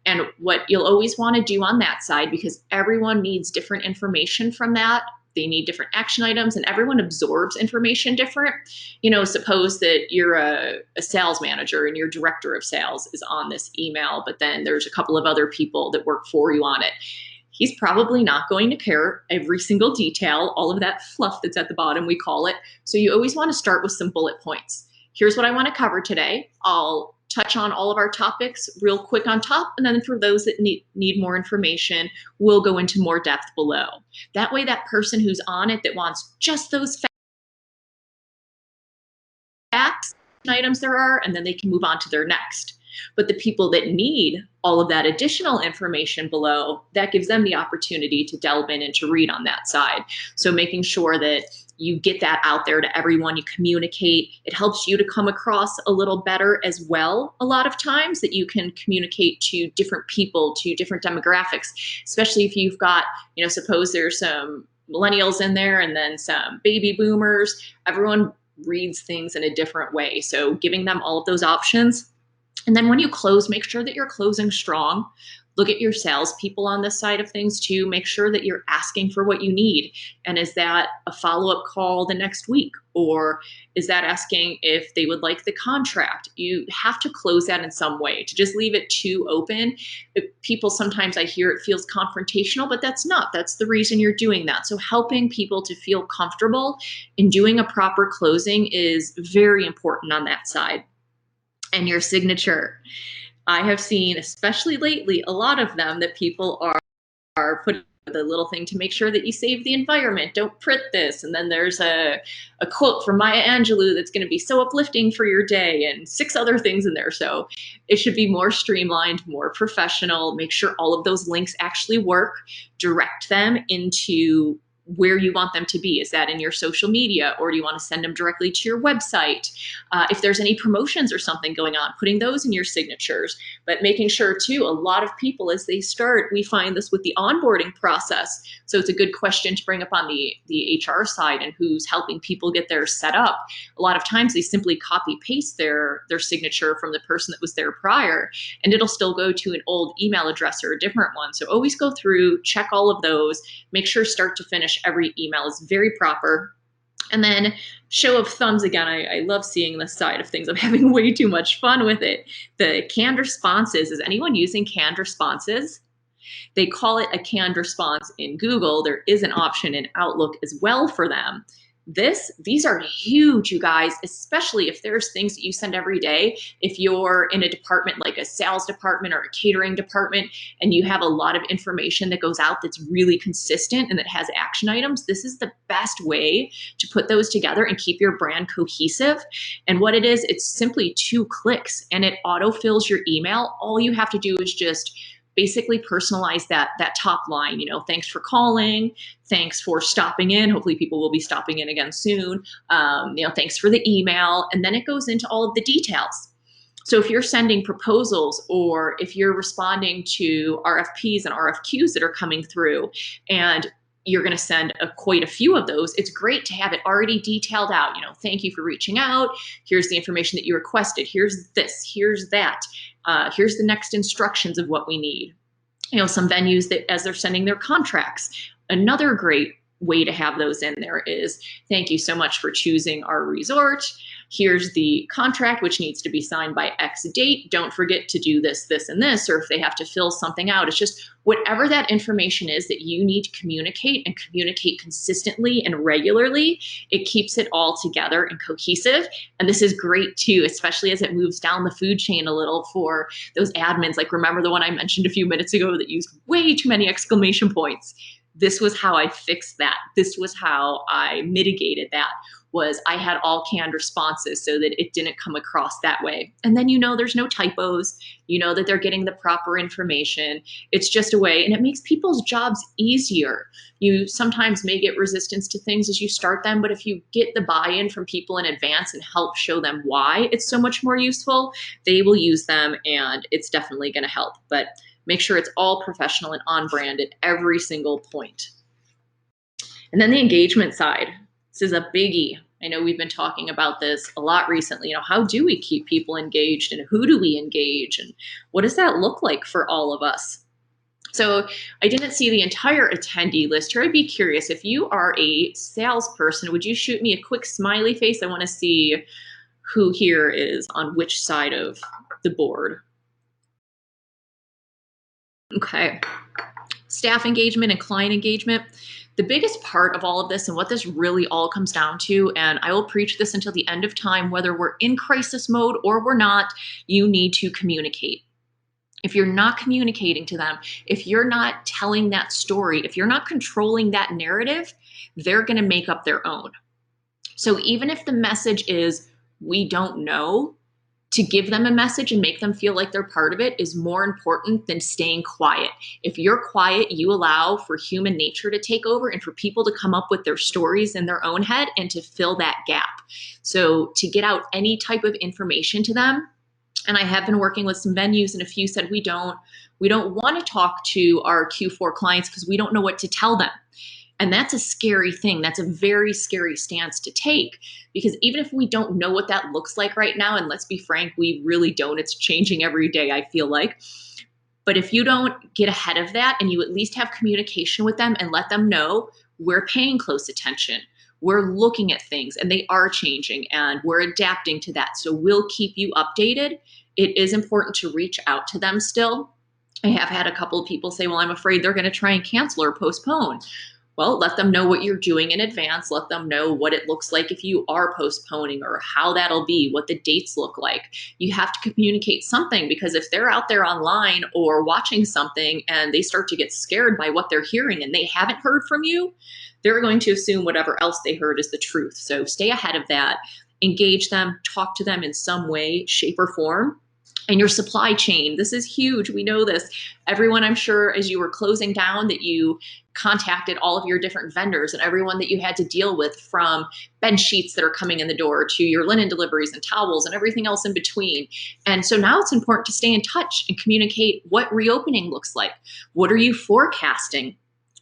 And what you'll always want to do on that side, because everyone needs different information from that, they need different action items, and everyone absorbs information different. Suppose that you're a sales manager and your director of sales is on this email, but then there's a couple of other people that work for you on it. He's probably not going to care every single detail, all of that fluff that's at the bottom, we call it. So you always want to start with some bullet points. Here's what I want to cover today. I'll touch on all of our topics real quick on top, and then for those that need more information, we'll go into more depth below. That way, that person who's on it that wants just those facts, items there are, and then they can move on to their next. But the people that need all of that additional information below, that gives them the opportunity to delve in and to read on that side. So making sure that you get that out there to everyone, you communicate. It helps you to come across a little better as well, a lot of times, that you can communicate to different people, to different demographics, especially if you've got, suppose there's some millennials in there and then some baby boomers. Everyone reads things in a different way. So giving them all of those options. And then when you close, make sure that you're closing strong. Look at your salespeople on this side of things too. Make sure that you're asking for what you need. And is that a follow-up call the next week? Or is that asking if they would like the contract? You have to close that in some way. To just leave it too open, people sometimes, I hear it feels confrontational, but that's not. That's the reason you're doing that. So helping people to feel comfortable in doing a proper closing is very important on that side. And your signature. I have seen, especially lately, a lot of them that people are putting the little thing to make sure that you save the environment. Don't print this. And then there's a quote from Maya Angelou that's going to be so uplifting for your day, and 6 other things in there. So it should be more streamlined, more professional. Make sure all of those links actually work. Direct them into where you want them to be. Is that in your social media, or do you want to send them directly to your website? If there's any promotions or something going on, putting those in your signatures, but making sure too, a lot of people as they start, we find this with the onboarding process. So it's a good question to bring up on the HR side and who's helping people get theirs set up. A lot of times they simply copy paste their signature from the person that was there prior, and it'll still go to an old email address or a different one. So always go through, check all of those, make sure start to finish every email is very proper. And then show of thumbs again, I love seeing this side of things. I'm having way too much fun with it. The canned responses, is anyone using canned responses? They call it a canned response in Google. There is an option in Outlook as well for them. These are huge, you guys, especially if there's things that you send every day. If you're in a department like a sales department or a catering department, and you have a lot of information that goes out that's really consistent and that has action items, this is the best way to put those together and keep your brand cohesive. And what it is, it's simply 2 clicks and it autofills your email. All you have to do is just basically personalize that top line. Thanks for calling, thanks for stopping in. Hopefully people will be stopping in again soon. Thanks for the email. And then it goes into all of the details. So if you're sending proposals, or if you're responding to RFPs and RFQs that are coming through, and you're going to send quite a few of those, it's great to have it already detailed out. Thank you for reaching out. Here's the information that you requested. Here's this, here's that. Here's the next instructions of what we need. Some venues that, as they're sending their contracts, another great way to have those in there is, thank you so much for choosing our resort. Here's the contract, which needs to be signed by X date. Don't forget to do this, this, and this, or if they have to fill something out. It's just whatever that information is that you need to communicate and communicate consistently and regularly, it keeps it all together and cohesive. And this is great too, especially as it moves down the food chain a little for those admins. Like, remember the one I mentioned a few minutes ago that used way too many exclamation points? This was how I fixed that. This was how I mitigated that, was I had all canned responses so that it didn't come across that way. And then, there's no typos, that they're getting the proper information. It's just a way, and it makes people's jobs easier. You sometimes may get resistance to things as you start them, but if you get the buy-in from people in advance and help show them why it's so much more useful, they will use them, and it's definitely going to help. But make sure it's all professional and on brand at every single point. And then the engagement side. This is a biggie. I know we've been talking about this a lot recently. How do we keep people engaged, and who do we engage, and what does that look like for all of us? So I didn't see the entire attendee list here. I'd be curious, if you are a salesperson, would you shoot me a quick smiley face? I want to see who here is on which side of the board. Okay. Staff engagement and client engagement. The biggest part of all of this, and what this really all comes down to, and I will preach this until the end of time, whether we're in crisis mode or we're not, you need to communicate. If you're not communicating to them, if you're not telling that story, if you're not controlling that narrative, they're going to make up their own. So even if the message is, we don't know, to give them a message and make them feel like they're part of it is more important than staying quiet. If you're quiet, you allow for human nature to take over and for people to come up with their stories in their own head and to fill that gap. So to get out any type of information to them, and I have been working with some venues, and a few said, we don't want to talk to our Q4 clients because we don't know what to tell them. And that's a scary thing. That's a very scary stance to take, because even if we don't know what that looks like right now, and let's be frank, we really don't. It's changing every day, I feel like. But if you don't get ahead of that and you at least have communication with them and let them know we're paying close attention, we're looking at things and they are changing and we're adapting to that. So we'll keep you updated. It is important to reach out to them still. I have had a couple of people say, well, I'm afraid they're going to try and cancel or postpone. Well, let them know what you're doing in advance. Let them know what it looks like if you are postponing, or how that'll be, what the dates look like. You have to communicate something, because if they're out there online or watching something and they start to get scared by what they're hearing and they haven't heard from you, they're going to assume whatever else they heard is the truth. So stay ahead of that, engage them, talk to them in some way, shape, or form. And your supply chain, this is huge. We know this. Everyone, I'm sure, as you were closing down, that you contacted all of your different vendors and everyone that you had to deal with, from bed sheets that are coming in the door to your linen deliveries and towels and everything else in between. And so now it's important to stay in touch and communicate what reopening looks like. What are you forecasting?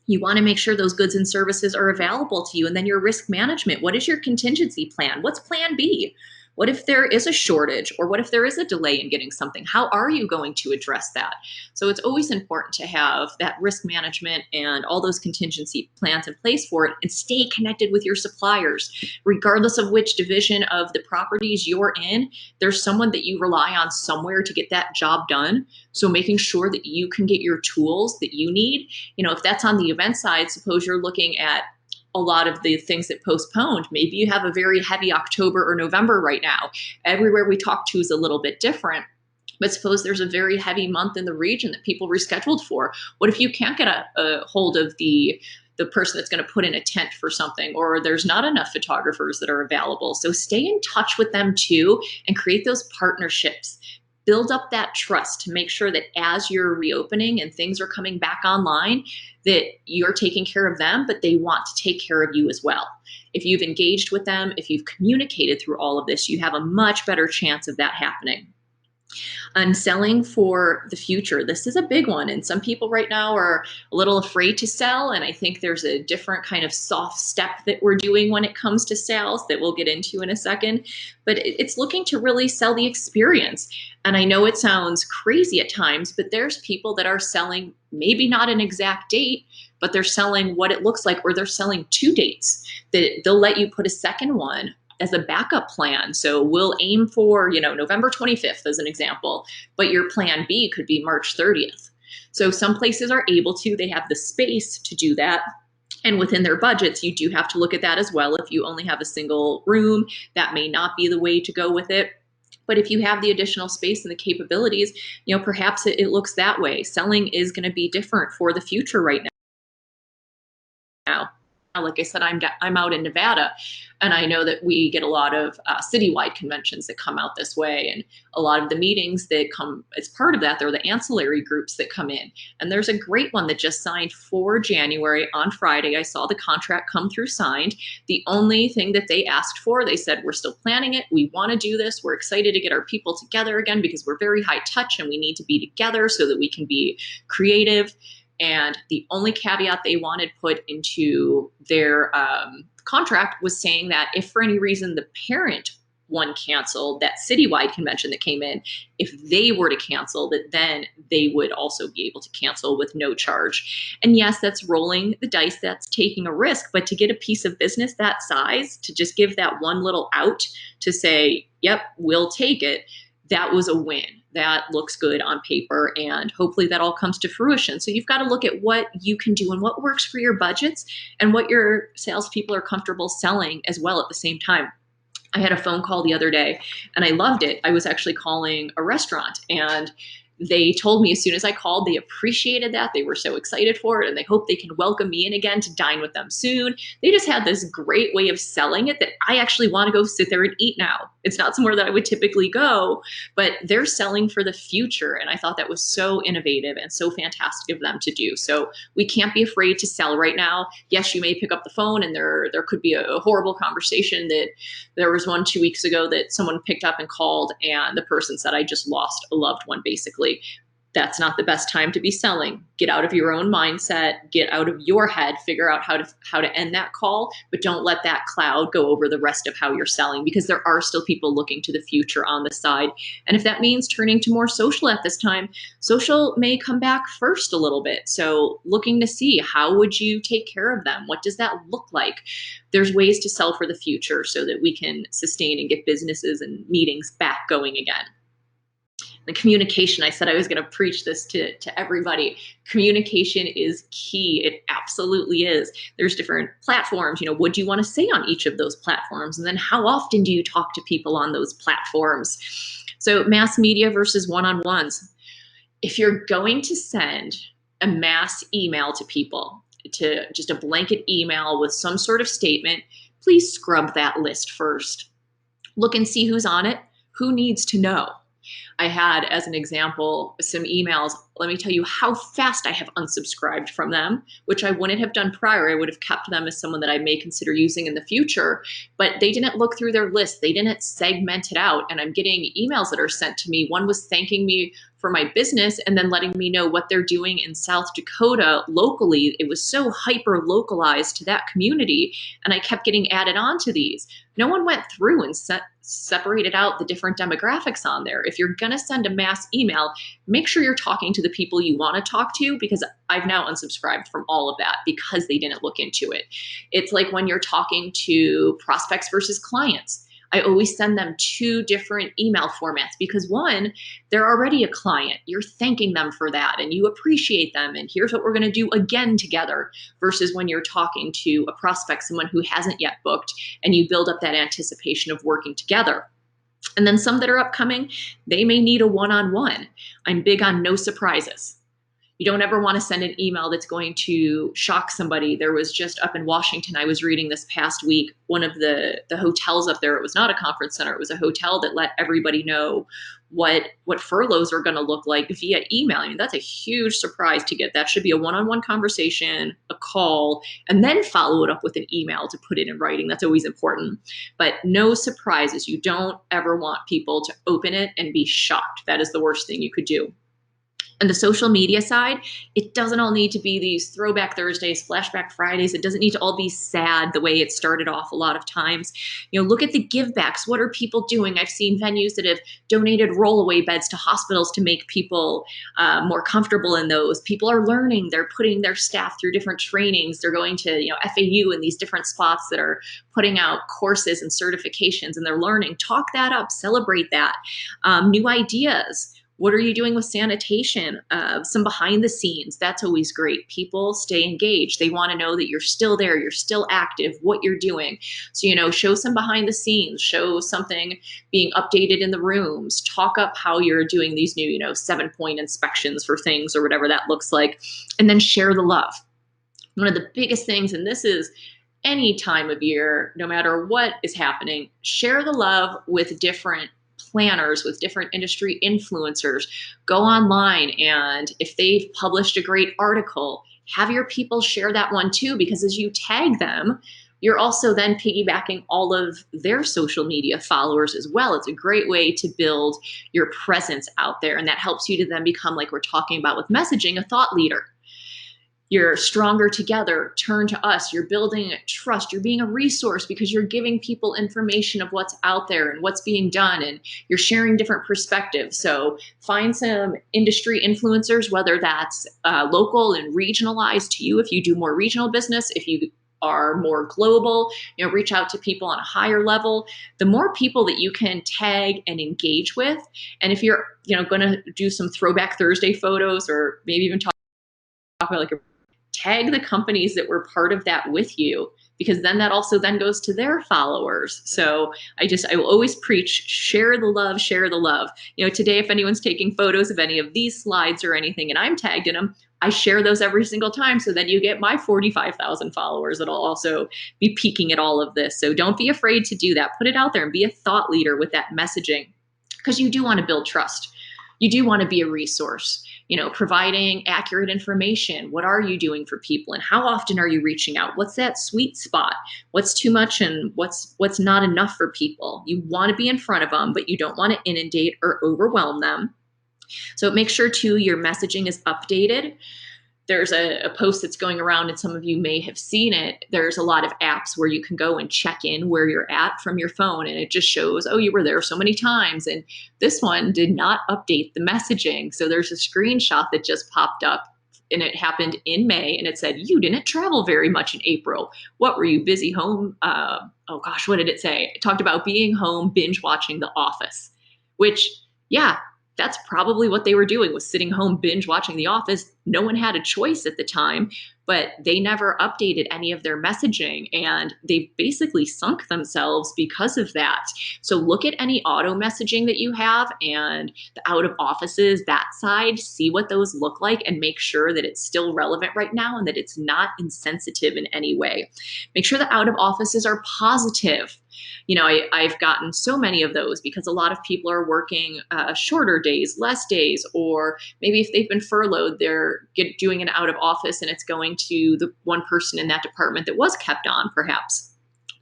You want to make sure those goods and services are available to you. And then your risk management. What is your contingency plan? What's plan B? What if there is a shortage, or what if there is a delay in getting something? How are you going to address that? So it's always important to have that risk management and all those contingency plans in place for it, and stay connected with your suppliers. Regardless of which division of the properties you're in, there's someone that you rely on somewhere to get that job done. So making sure that you can get your tools that you need. If that's on the event side, suppose you're looking at a lot of the things that postponed. Maybe you have a very heavy October or November right now. Everywhere we talk to is a little bit different. But suppose there's a very heavy month in the region that people rescheduled for. What if you can't get a hold of the person that's going to put in a tent for something, or there's not enough photographers that are available? So stay in touch with them too, and create those partnerships. Build up that trust to make sure that as you're reopening and things are coming back online, that you're taking care of them, but they want to take care of you as well. If you've engaged with them, if you've communicated through all of this, you have a much better chance of that happening. And selling for the future, this is a big one. And some people right now are a little afraid to sell. And I think there's a different kind of soft step that we're doing when it comes to sales that we'll get into in a second. But it's looking to really sell the experience. And I know it sounds crazy at times, but there's people that are selling maybe not an exact date, but they're selling what it looks like, or they're selling 2 dates that they'll let you put a second one as a backup plan. So we'll aim for, November 25th as an example, but your plan B could be March 30th. So some places are able to, they have the space to do that. And within their budgets, you do have to look at that as well. If you only have a single room, that may not be the way to go with it. But if you have the additional space and the capabilities, perhaps it looks that way. Selling is going to be different for the future right now. Like I said, I'm out in Nevada, and I know that we get a lot of citywide conventions that come out this way, and a lot of the meetings that come as part of that, they're the ancillary groups that come in. And there's a great one that just signed for January on Friday. I saw the contract come through signed. The only thing that they asked for, they said, we're still planning it. We want to do this. We're excited to get our people together again because we're very high touch and we need to be together so that we can be creative. And the only caveat they wanted put into their contract was saying that if for any reason the parent one canceled, that citywide convention that came in, if they were to cancel, that then they would also be able to cancel with no charge. And yes, that's rolling the dice, that's taking a risk, but to get a piece of business that size, to just give that one little out to say, yep, we'll take it, that was a win. That looks good on paper, and hopefully that all comes to fruition. So you've got to look at what you can do and what works for your budgets and what your salespeople are comfortable selling as well at the same time. I had a phone call the other day and I loved it. I was actually calling a restaurant, and they told me as soon as I called, they appreciated that. They were so excited for it, and they hope they can welcome me in again to dine with them soon. They just had this great way of selling it that I actually want to go sit there and eat now. It's not somewhere that I would typically go, but they're selling for the future. And I thought that was so innovative and so fantastic of them to do. So we can't be afraid to sell right now. Yes, you may pick up the phone and there could be a horrible conversation. That there was one 2 weeks ago that someone picked up and called, and the person said, I just lost a loved one, basically. That's not the best time to be selling. Get out of your own mindset, get out of your head, figure out how to end that call, but don't let that cloud go over the rest of how you're selling, because there are still people looking to the future on the side. And if that means turning to more social at this time, social may come back first a little bit. So looking to see, how would you take care of them? What does that look like? There's ways to sell for the future so that we can sustain and get businesses and meetings back going again. The communication, I said I was going to preach this to everybody. Communication is key. It absolutely is. There's different platforms. What do you want to say on each of those platforms? And then how often do you talk to people on those platforms? So mass media versus one-on-ones. If you're going to send a mass email to people, to just a blanket email with some sort of statement, please scrub that list first. Look and see who's on it, who needs to know. I had, as an example, some emails. Let me tell you how fast I have unsubscribed from them, which I wouldn't have done prior. I would have kept them as someone that I may consider using in the future, but they didn't look through their list. They didn't segment it out. And I'm getting emails that are sent to me. One was thanking me for my business and then letting me know what they're doing in South Dakota locally. It was so hyper localized to that community. And I kept getting added on to these. No one went through and separated out the different demographics on there. If you're going to send a mass email, make sure you're talking to the people you want to talk to, because I've now unsubscribed from all of that because they didn't look into it. It's like when you're talking to prospects versus clients. I always send them 2 different email formats because one, they're already a client. You're thanking them for that and you appreciate them. And here's what we're going to do again together, versus when you're talking to a prospect, someone who hasn't yet booked, and you build up that anticipation of working together. And then some that are upcoming, they may need a one-on-one. I'm big on no surprises. You don't ever want to send an email that's going to shock somebody. There was just up in Washington, I was reading this past week, one of the hotels up there, it was not a conference center, it was a hotel that let everybody know what furloughs are going to look like via email. I mean, that's a huge surprise to get. That should be a one-on-one conversation, a call, and then follow it up with an email to put it in writing. That's always important. But no surprises. You don't ever want people to open it and be shocked. That is the worst thing you could do. And the social media side, it doesn't all need to be these throwback Thursdays, flashback Fridays. It doesn't need to all be sad the way it started off a lot of times. You know, look at the givebacks. What are people doing? I've seen venues that have donated rollaway beds to hospitals to make people more comfortable in those. People are learning. They're putting their staff through different trainings. They're going to, you know, FAU and these different spots that are putting out courses and certifications, and they're learning. Talk that up. Celebrate that. New ideas. What are you doing with sanitation? Some behind the scenes. That's always great. People stay engaged. They want to know that you're still there, you're still active, what you're doing. So, you know, show some behind the scenes, show something being updated in the rooms, talk up how you're doing these new, you know, 7-point inspections for things or whatever that looks like, and then share the love. One of the biggest things, and this is any time of year, no matter what is happening, share the love with different planners, with different industry influencers. Go online, and if they've published a great article, have your people share that one too, because as you tag them, you're also then piggybacking all of their social media followers as well. It's a great way to build your presence out there, and that helps you to then become, like we're talking about with messaging, a thought leader. You're stronger together. Turn to us. You're building trust. You're being a resource because you're giving people information of what's out there and what's being done, and you're sharing different perspectives. So find some industry influencers, whether that's local and regionalized to you if you do more regional business. If you are more global, you know, reach out to people on a higher level. The more people that you can tag and engage with, and if you're, you know, going to do some throwback Thursday photos, or maybe even talk about like a tag the companies that were part of that with you, because then that also then goes to their followers. So I will always preach, share the love, share the love. You know, today, if anyone's taking photos of any of these slides or anything and I'm tagged in them, I share those every single time. So then you get my 45,000 followers that'll also be peeking at all of this. So don't be afraid to do that. Put it out there and be a thought leader with that messaging, because you do want to build trust. You do want to be a resource, you know, providing accurate information. What are you doing for people, and how often are you reaching out? What's that sweet spot? What's too much and what's not enough for people? You want to be in front of them, but you don't want to inundate or overwhelm them. So make sure too your messaging is updated. There's a post that's going around, and some of you may have seen it. There's a lot of apps where you can go and check in where you're at from your phone, and it just shows, oh, you were there so many times. And this one did not update the messaging. So there's a screenshot that just popped up, and it happened in May, and it said, you didn't travel very much in April. What were you busy home? Oh gosh, what did it say? It talked about being home, binge watching The Office, which, yeah, that's probably what they were doing, was sitting home binge watching The Office. No one had a choice at the time, but they never updated any of their messaging, and they basically sunk themselves because of that. So look at any auto messaging that you have and the out of offices, that side, see what those look like and make sure that it's still relevant right now and that it's not insensitive in any way. Make sure the out of offices are positive. You know, I've gotten so many of those because a lot of people are working shorter days, less days, or maybe if they've been furloughed, they're doing an out of office and it's going to the one person in that department that was kept on, perhaps.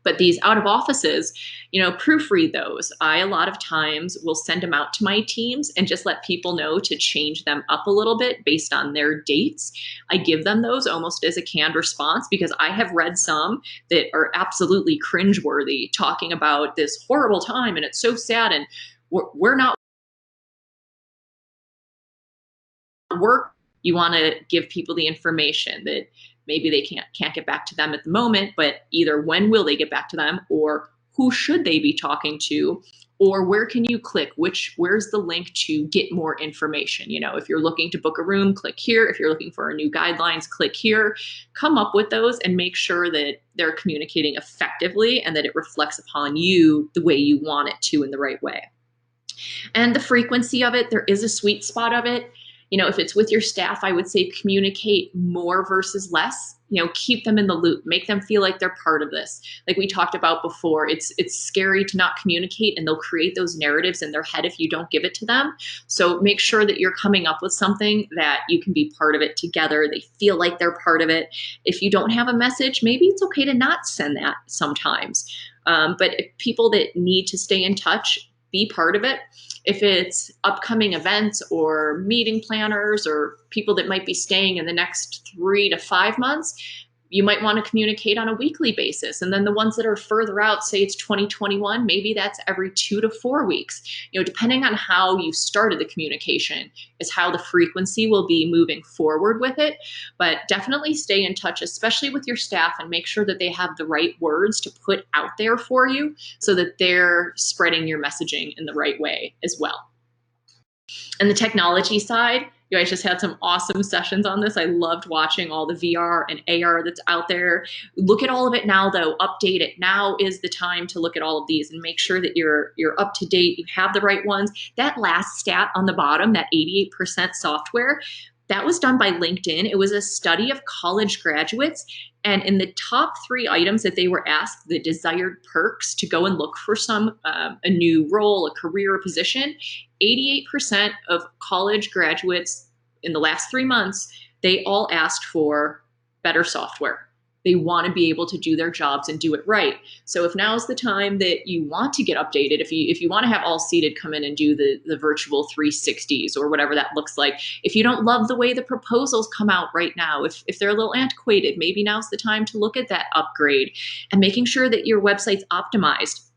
But these out of offices, you know, proofread those. I, a lot of times, will send them out to my teams and just let people know to change them up a little bit based on their dates. I give them those almost as a canned response, because I have read some that are absolutely cringeworthy, talking about this horrible time and it's so sad and we're not work. You want to give people the information that maybe they can't get back to them at the moment, but either when will they get back to them, or who should they be talking to, or where can you click, where's the link to get more information? You know, if you're looking to book a room, click here. If you're looking for new guidelines, click here. Come up with those and make sure that they're communicating effectively and that it reflects upon you the way you want it to, in the right way. And the frequency of it, there is a sweet spot of it. If it's with your staff, I would say communicate more versus less. Keep them in the loop, make them feel like they're part of this. Like we talked about before, it's scary to not communicate, and they'll create those narratives in their head if you don't give it to them. So make sure that you're coming up with something that you can be part of it together. They feel like they're part of it. If you don't have a message, maybe it's okay to not send that sometimes. But if people that need to stay in touch, be part of it. If it's upcoming events or meeting planners or people that might be staying in the next 3 to 5 months, you might want to communicate on a weekly basis. And then the ones that are further out, say it's 2021, maybe that's every 2 to 4 weeks. Depending on how you started the communication is how the frequency will be moving forward with it. But definitely stay in touch, especially with your staff, and make sure that they have the right words to put out there for you so that they're spreading your messaging in the right way as well. And the technology side, you guys just had some awesome sessions on this. I loved watching all the VR and AR that's out there. Look at all of it now, though. Update it. Now is the time to look at all of these and make sure that you're up to date. You have the right ones. That last stat on the bottom, that 88% software, that was done by LinkedIn. It was a study of college graduates. And in the top 3 items that they were asked, the desired perks to go and look for a new role, a career, a position, 88% of college graduates in the last 3 months, they all asked for better software. They want to be able to do their jobs and do it right. So if now is the time that you want to get updated, if you want to have all seated come in and do the virtual 360s or whatever that looks like, if you don't love the way the proposals come out right now, if they're a little antiquated, maybe now's the time to look at that upgrade and making sure that your website's optimized.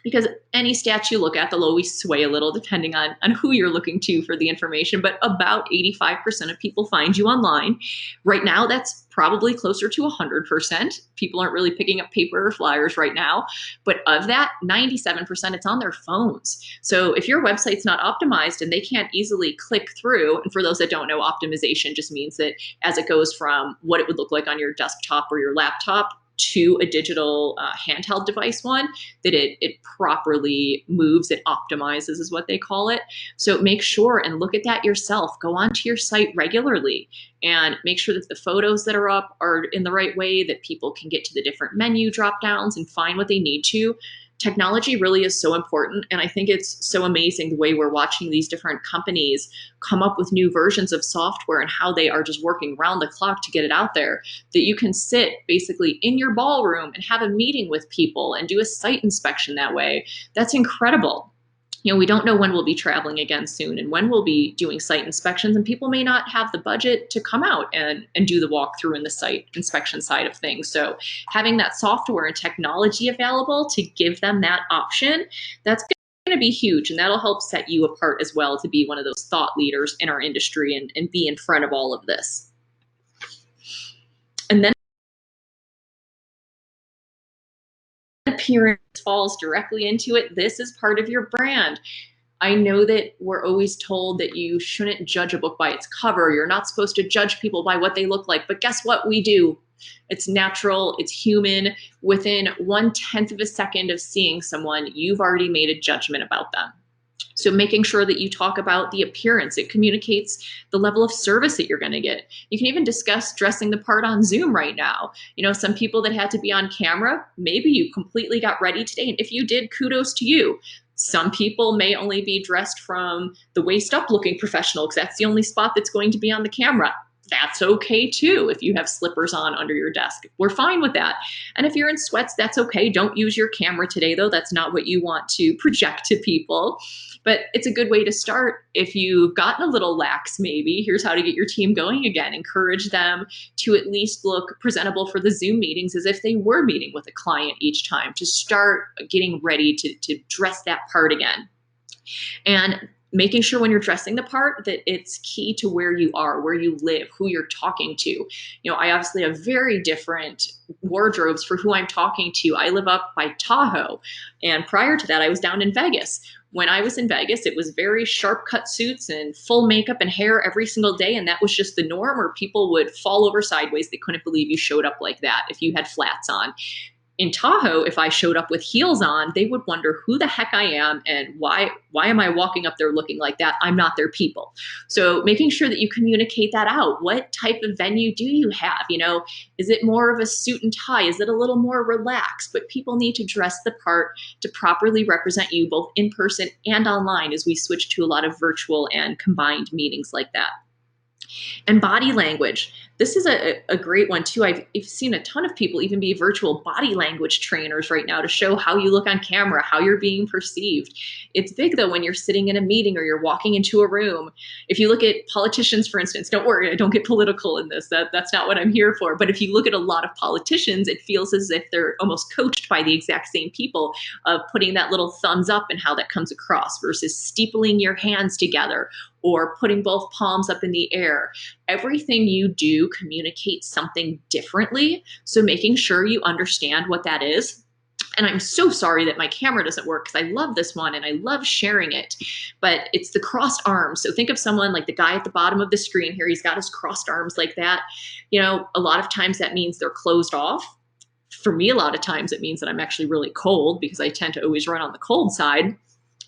Because any stats you look at, they'll always sway a little depending on who you're looking to for the information, but about 85% of people find you online. Right now, that's probably closer to 100%. People aren't really picking up paper or flyers right now, but of that, 97%, it's on their phones. So if your website's not optimized and they can't easily click through, and for those that don't know, optimization just means that as it goes from what it would look like on your desktop or your laptop to a digital handheld device one, that it properly moves, it optimizes is what they call it. So make sure and look at that yourself. Go onto your site regularly and make sure that the photos that are up are in the right way, that people can get to the different menu drop downs and find what they need to. Technology really is so important. And I think it's so amazing the way we're watching these different companies come up with new versions of software and how they are just working round the clock to get it out there, that you can sit basically in your ballroom and have a meeting with people and do a site inspection that way. That's incredible. We don't know when we'll be traveling again soon and when we'll be doing site inspections, and people may not have the budget to come out and do the walkthrough and the site inspection side of things. So having that software and technology available to give them that option, that's going to be huge, and that'll help set you apart as well to be one of those thought leaders in our industry and be in front of all of this. And then appearance falls directly into it. This is part of your brand. I know that we're always told that you shouldn't judge a book by its cover. You're not supposed to judge people by what they look like, but guess what? We do. It's natural, it's human. Within 1/10 of a second of seeing someone, you've already made a judgment about them. So making sure that you talk about the appearance, it communicates the level of service that you're going to get. You can even discuss dressing the part on Zoom right now. Some people that had to be on camera, maybe you completely got ready today. And if you did, kudos to you. Some people may only be dressed from the waist up looking professional because that's the only spot that's going to be on the camera. That's okay too. If you have slippers on under your desk, we're fine with that. And if you're in sweats, that's okay. Don't use your camera today though. That's not what you want to project to people. But it's a good way to start. If you've gotten a little lax, maybe, here's how to get your team going again. Encourage them to at least look presentable for the Zoom meetings as if they were meeting with a client each time, to start getting ready to dress that part again. And making sure when you're dressing the part that it's key to where you are, where you live, who you're talking to. I obviously have very different wardrobes for who I'm talking to. I live up by Tahoe. And prior to that, I was down in Vegas. When I was in Vegas, it was very sharp cut suits and full makeup and hair every single day. And that was just the norm, or people would fall over sideways. They couldn't believe you showed up like that if you had flats on. in Tahoe, if I showed up with heels on, they would wonder who the heck I am and why am I walking up there looking like that? I'm not their people. So making sure that you communicate that out. What type of venue do you have? You know, is it more of a suit and tie? Is it a little more relaxed? But people need to dress the part to properly represent you both in person and online as we switch to a lot of virtual and combined meetings like that. And body language. This is a great one too. I've seen a ton of people even be virtual body language trainers right now to show how you look on camera, how you're being perceived. It's big though when you're sitting in a meeting or you're walking into a room. If you look at politicians, for instance, don't worry, I don't get political in this. That's not what I'm here for. But if you look at a lot of politicians, it feels as if they're almost coached by the exact same people of putting that little thumbs up and how that comes across versus steepling your hands together or putting both palms up in the air. Everything you do communicates something differently. So making sure you understand what that is. And I'm so sorry that my camera doesn't work because I love this one and I love sharing it, but it's the crossed arms. So think of someone like the guy at the bottom of the screen here. He's got his crossed arms like that. You know, a lot of times that means they're closed off. For me, a lot of times it means that I'm actually really cold because I tend to always run on the cold side.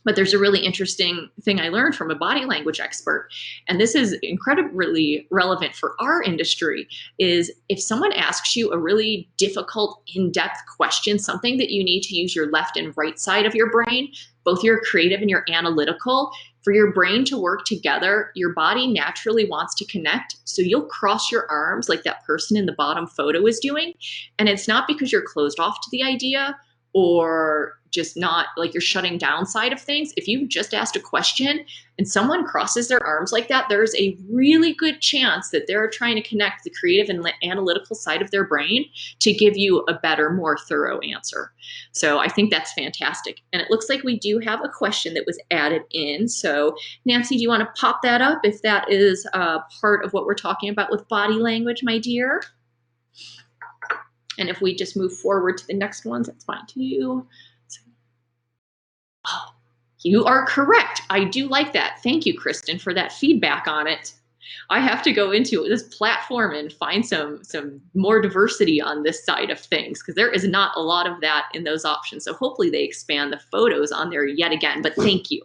But there's a really interesting thing I learned from a body language expert, and this is incredibly relevant for our industry, is if someone asks you a really difficult, in-depth question, something that you need to use your left and right side of your brain, both your creative and your analytical, for your brain to work together, your body naturally wants to connect. So you'll cross your arms like that person in the bottom photo is doing. And it's not because you're closed off to the idea or just not like you're shutting down side of things. If you just asked a question and someone crosses their arms like that, there's a really good chance that they're trying to connect the creative and analytical side of their brain to give you a better, more thorough answer. So I think that's fantastic. And it looks like we do have a question that was added in. So Nancy, do you want to pop that up if that is part of what we're talking about with body language, my dear? And if we just move forward to the next ones, that's fine too. Oh, you are correct. I do like that. Thank you, Kristen, for that feedback on it. I have to go into this platform and find some more diversity on this side of things because there is not a lot of that in those options. So hopefully they expand the photos on there yet again, but thank you.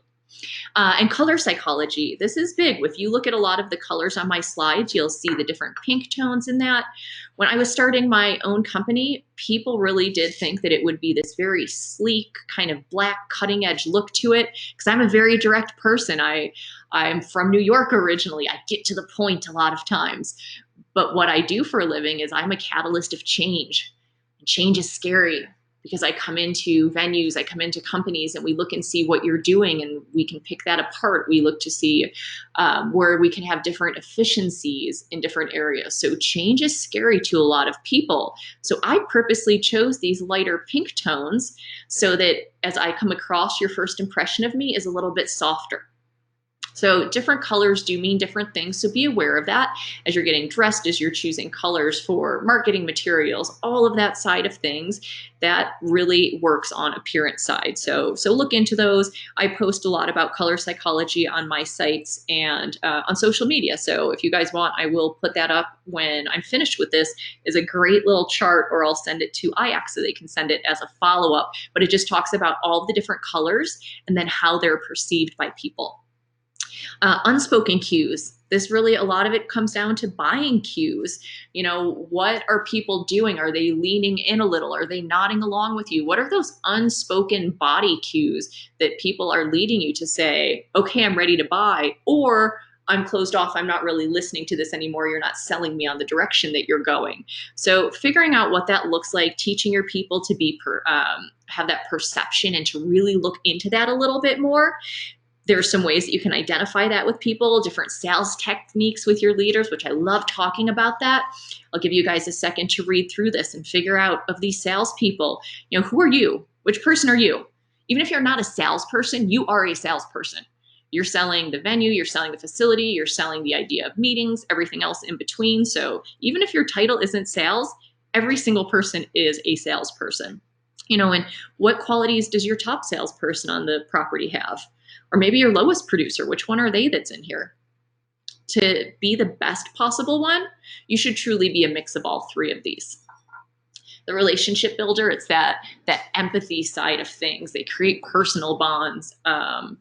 And color psychology, this is big. If you look at a lot of the colors on my slides, you'll see the different pink tones in that. When I was starting my own company, people really did think that it would be this very sleek, kind of black, cutting edge look to it, because I'm a very direct person. I'm from New York originally. I get to the point a lot of times. But what I do for a living is I'm a catalyst of change. And change is scary. Because I come into venues, I come into companies, and we look and see what you're doing, and we can pick that apart. We look to see where we can have different efficiencies in different areas. So change is scary to a lot of people. So I purposely chose these lighter pink tones so that as I come across, your first impression of me is a little bit softer. So different colors do mean different things. So be aware of that as you're getting dressed, as you're choosing colors for marketing materials, all of that side of things that really works on appearance side. So look into those. I post a lot about color psychology on my sites and on social media. So if you guys want, I will put that up when I'm finished with this. Is a great little chart, or I'll send it to IACC so they can send it as a follow-up. But it just talks about all the different colors and then how they're perceived by people. Unspoken cues. This really, a lot of it comes down to buying cues. You know, what are people doing? Are they leaning in a little? Are they nodding along with you? What are those unspoken body cues that people are leading you to say, okay, I'm ready to buy, or I'm closed off, I'm not really listening to this anymore, you're not selling me on the direction that you're going. So figuring out what that looks like, teaching your people to be have that perception and to really look into that a little bit more. There's some ways that you can identify that with people, different sales techniques with your leaders, which I love talking about that. I'll give you guys a second to read through this and figure out, of these salespeople, you know, who are you? Which person are you? Even if you're not a salesperson, you are a salesperson. You're selling the venue, you're selling the facility, you're selling the idea of meetings, everything else in between. So even if your title isn't sales, every single person is a salesperson. You know, and what qualities does your top salesperson on the property have? Or maybe your lowest producer, which one are they that's in here? To be the best possible one, you should truly be a mix of all three of these. the relationship builder. It's that empathy side of things. They create personal bonds.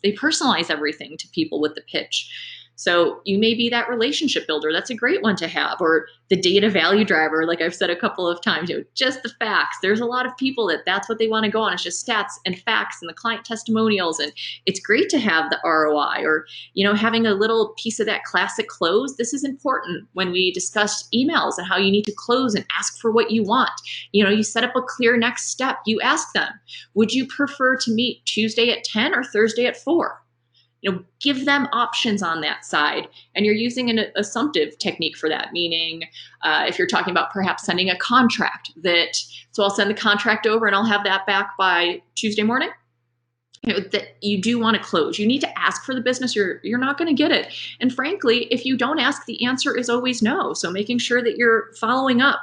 They personalize everything to people with the pitch. So you may be that relationship builder. That's a great one to have. Or the data value driver, like I've said a couple of times, just the facts. There's a lot of people that's what they want to go on. It's just stats and facts and the client testimonials. And it's great to have the ROI, or, having a little piece of that classic close. This is important when we discuss emails and how you need to close and ask for what you want. You set up a clear next step. You ask them, would you prefer to meet Tuesday at 10 or Thursday at 4? Give them options on that side. And you're using an assumptive technique for that, meaning if you're talking about perhaps sending a contract so I'll send the contract over and I'll have that back by Tuesday morning. That you do want to close. You need to ask for the business. You're not going to get it. And frankly, if you don't ask, the answer is always no. So making sure that you're following up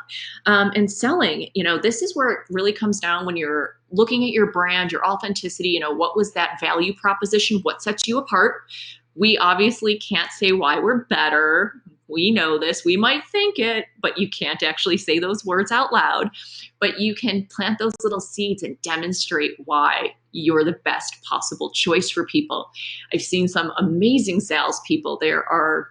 and selling, this is where it really comes down when you're looking at your brand, your authenticity, what was that value proposition? What sets you apart? We obviously can't say why we're better. We know this. We might think it, but you can't actually say those words out loud. But you can plant those little seeds and demonstrate why you're the best possible choice for people. I've seen some amazing salespeople. There are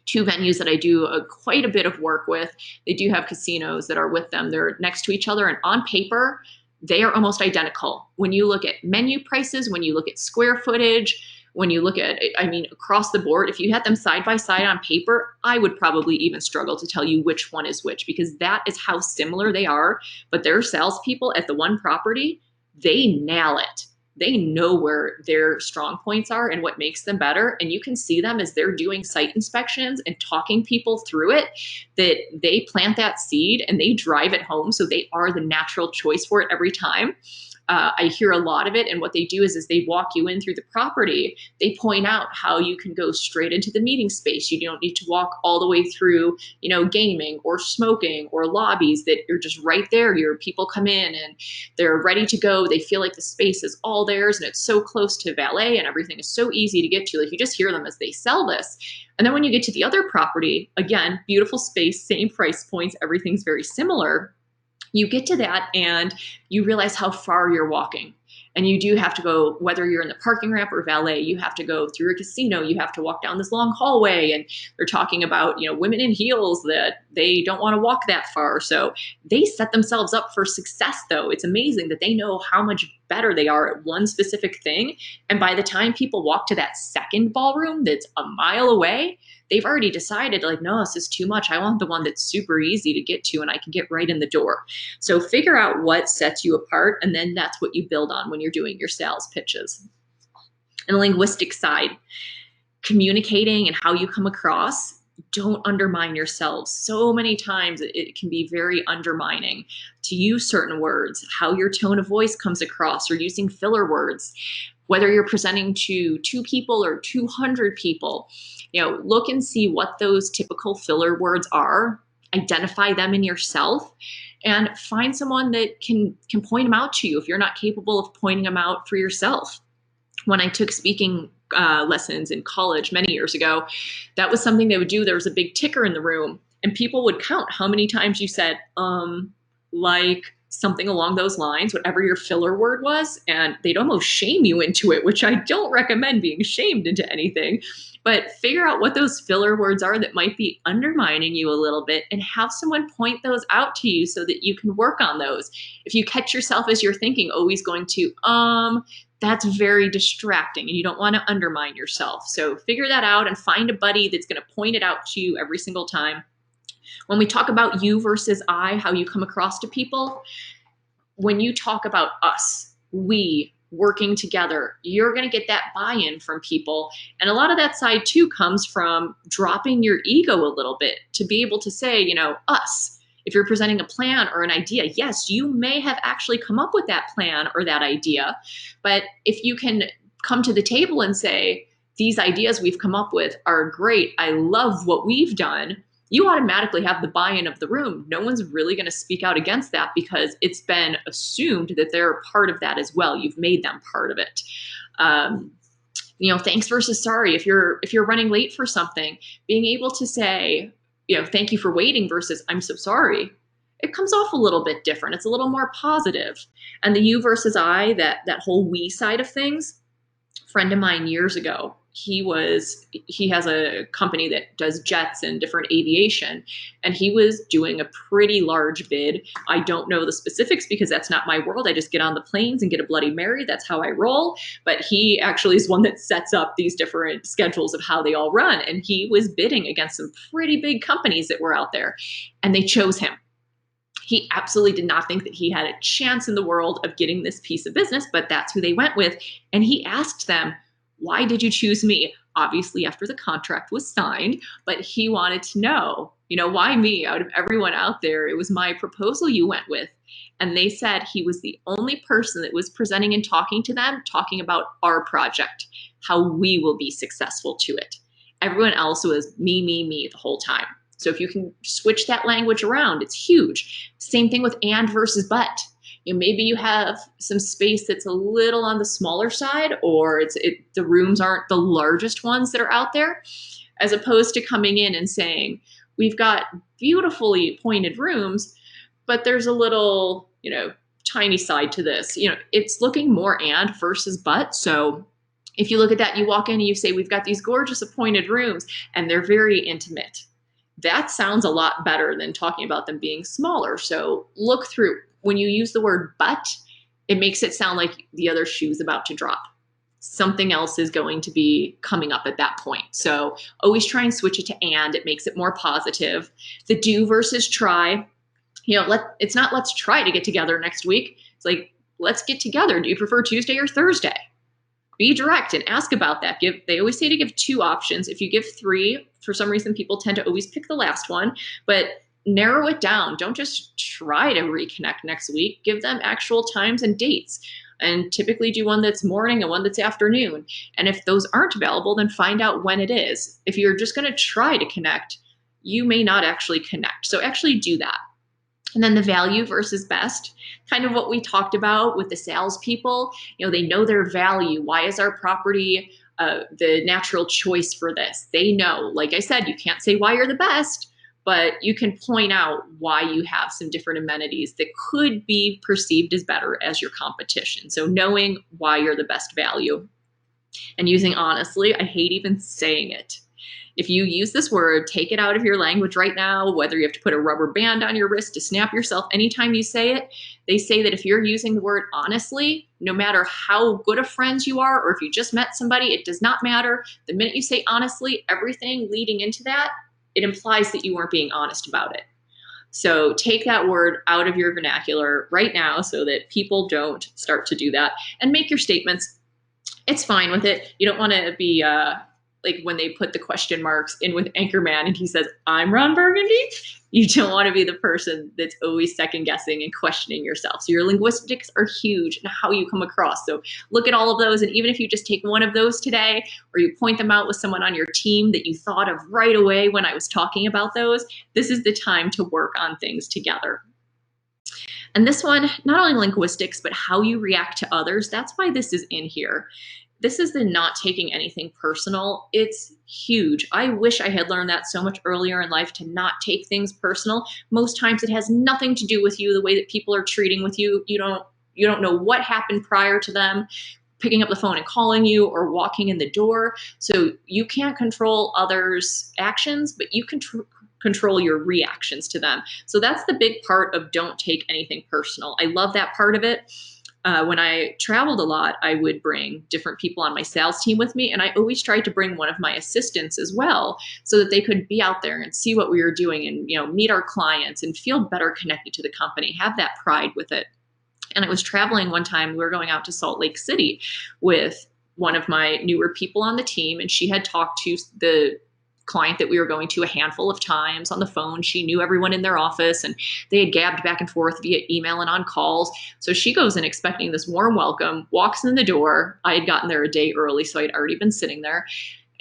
2 venues that I do quite a bit of work with. They do have casinos that are with them. They're next to each other, and on paper, they are almost identical. When you look at menu prices, when you look at square footage, when you look at, across the board, if you had them side by side on paper, I would probably even struggle to tell you which one is which, because that is how similar they are. But their salespeople at the one property, they nail it. They know where their strong points are and what makes them better. And you can see them as they're doing site inspections and talking people through it, that they plant that seed and they drive it home. So they are the natural choice for it every time. I hear a lot of it, and what they do is they walk you in through the property. They point out how you can go straight into the meeting space. You don't need to walk all the way through, gaming or smoking or lobbies, that you're just right there. Your people come in and they're ready to go. They feel like the space is all theirs, and it's so close to valet and everything is so easy to get to. Like, you just hear them as they sell this. And then when you get to the other property, again, beautiful space, same price points, everything's very similar. You get to that and you realize how far you're walking. And you do have to go, whether you're in the parking ramp or valet, you have to go through a casino, you have to walk down this long hallway. And they're talking about, women in heels, that they don't want to walk that far. So they set themselves up for success, though. It's amazing that they know how much better they are at one specific thing. And by the time people walk to that second ballroom that's a mile away, they've already decided, like, no, this is too much. I want the one that's super easy to get to and I can get right in the door. So figure out what sets you apart, and then that's what you build on when you're doing your sales pitches. And the linguistic side, communicating and how you come across, don't undermine yourselves. So many times it can be very undermining to use certain words, how your tone of voice comes across, or using filler words. Whether you're presenting to 2 people or 200 people, look and see what those typical filler words are, identify them in yourself, and find someone that can point them out to you if you're not capable of pointing them out for yourself. When I took speaking lessons in college many years ago, that was something they would do. There was a big ticker in the room, and people would count how many times you said, like, something along those lines, whatever your filler word was, and they'd almost shame you into it, which I don't recommend being shamed into anything. But figure out what those filler words are that might be undermining you a little bit, and have someone point those out to you so that you can work on those. If you catch yourself as you're thinking, always going to, that's very distracting, and you don't want to undermine yourself. So figure that out and find a buddy that's going to point it out to you every single time. When we talk about you versus I, how you come across to people, when you talk about us, we working together, you're going to get that buy-in from people. And a lot of that side too comes from dropping your ego a little bit to be able to say, us. If you're presenting a plan or an idea, yes, you may have actually come up with that plan or that idea. But if you can come to the table and say, these ideas we've come up with are great, I love what we've done, you automatically have the buy-in of the room. No one's really going to speak out against that because it's been assumed that they're a part of that as well. You've made them part of it. Thanks versus sorry. If you're running late for something, being able to say, thank you for waiting versus I'm so sorry. it comes off a little bit different. It's a little more positive. And the you versus I, that whole we side of things, a friend of mine years ago, he has a company that does jets and different aviation, and he was doing a pretty large bid. I don't know the specifics because that's not my world. I just get on the planes and get a Bloody Mary. That's how I roll. But he actually is one that sets up these different schedules of how they all run. And he was bidding against some pretty big companies that were out there, and they chose him. He absolutely did not think that he had a chance in the world of getting this piece of business, but that's who they went with. And he asked them, why did you choose me? Obviously, after the contract was signed, but he wanted to know, why me? Out of everyone out there, it was my proposal you went with. And they said he was the only person that was presenting and talking to them, talking about our project, how we will be successful to it. Everyone else was me the whole time. So if you can switch that language around, it's huge. Same thing with and versus but. Maybe you have some space that's a little on the smaller side, or the rooms aren't the largest ones that are out there, as opposed to coming in and saying, we've got beautifully pointed rooms, but there's a little, tiny side to this. It's looking more and versus but. So if you look at that, you walk in and you say, we've got these gorgeous appointed rooms and they're very intimate. That sounds a lot better than talking about them being smaller. So look through. When you use the word but, it makes it sound like the other shoe's about to drop. Something else is going to be coming up at that point. So always try and switch it to and. It makes it more positive. The do versus try. It's not let's try to get together next week. It's like, let's get together. Do you prefer Tuesday or Thursday? Be direct and ask about that. They always say to give 2 options. If you give 3, for some reason, people tend to always pick the last one, but narrow it down. Don't just try to reconnect next week. Give them actual times and dates, and typically do one that's morning and one that's afternoon. And if those aren't available, then find out when it is. If you're just going to try to connect, you may not actually connect. So actually do that. And then the value versus best, kind of what we talked about with the salespeople. They know their value. Why is our property the natural choice for this? They know. Like I said, you can't say why you're the best, but you can point out why you have some different amenities that could be perceived as better as your competition. So knowing why you're the best value and using honestly, I hate even saying it. If you use this word, take it out of your language right now, whether you have to put a rubber band on your wrist to snap yourself anytime you say it. They say that if you're using the word honestly, no matter how good of friends you are, or if you just met somebody, it does not matter. The minute you say honestly, everything leading into that, it implies that you weren't being honest about it. So take that word out of your vernacular right now so that people don't start to do that, and make your statements. It's fine with it. You don't want to be like when they put the question marks in with Anchorman and he says, I'm Ron Burgundy. You don't want to be the person that's always second guessing and questioning yourself. So your linguistics are huge in how you come across. So look at all of those. And even if you just take one of those today, or you point them out with someone on your team that you thought of right away when I was talking about those, this is the time to work on things together. And this one, not only linguistics, but how you react to others. That's why this is in here. This is the not taking anything personal. It's huge. I wish I had learned that so much earlier in life, to not take things personal. Most times it has nothing to do with you, the way that people are treating with you. You don't know what happened prior to them picking up the phone and calling you or walking in the door. So you can't control others' actions, but you can control your reactions to them. So that's the big part of don't take anything personal. I love that part of it. When I traveled a lot, I would bring different people on my sales team with me, and I always tried to bring one of my assistants as well, so that they could be out there and see what we were doing, and meet our clients and feel better connected to the company, have that pride with it. And I was traveling one time, we were going out to Salt Lake City with one of my newer people on the team, and she had talked to the client that we were going to a handful of times on the phone. She knew everyone in their office, and they had gabbed back and forth via email and on calls. So she goes in expecting this warm welcome, walks in the door. I had gotten there a day early, so I'd already been sitting there.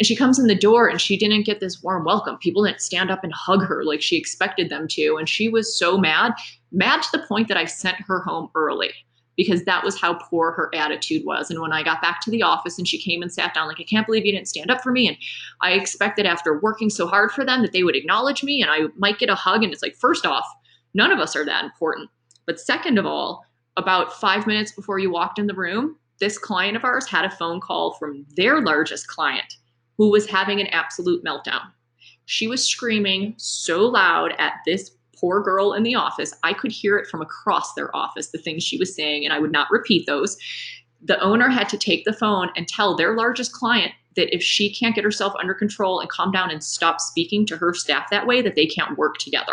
And she comes in the door and she didn't get this warm welcome. People didn't stand up and hug her like she expected them to. And she was so mad to the point that I sent her home early, because that was how poor her attitude was. And when I got back to the office and she came and sat down, like, I can't believe you didn't stand up for me. And I expected after working so hard for them that they would acknowledge me and I might get a hug. And it's like, first off, None of us are that important. But second of all, about 5 minutes before you walked in the room, this client of ours had a phone call from their largest client who was having an absolute meltdown. She was screaming so loud at this poor girl in the office. I could hear it from across their office, the things she was saying, and I would not repeat those. The owner had to take the phone and tell their largest client that if she can't get herself under control and calm down and stop speaking to her staff that way, that they can't work together.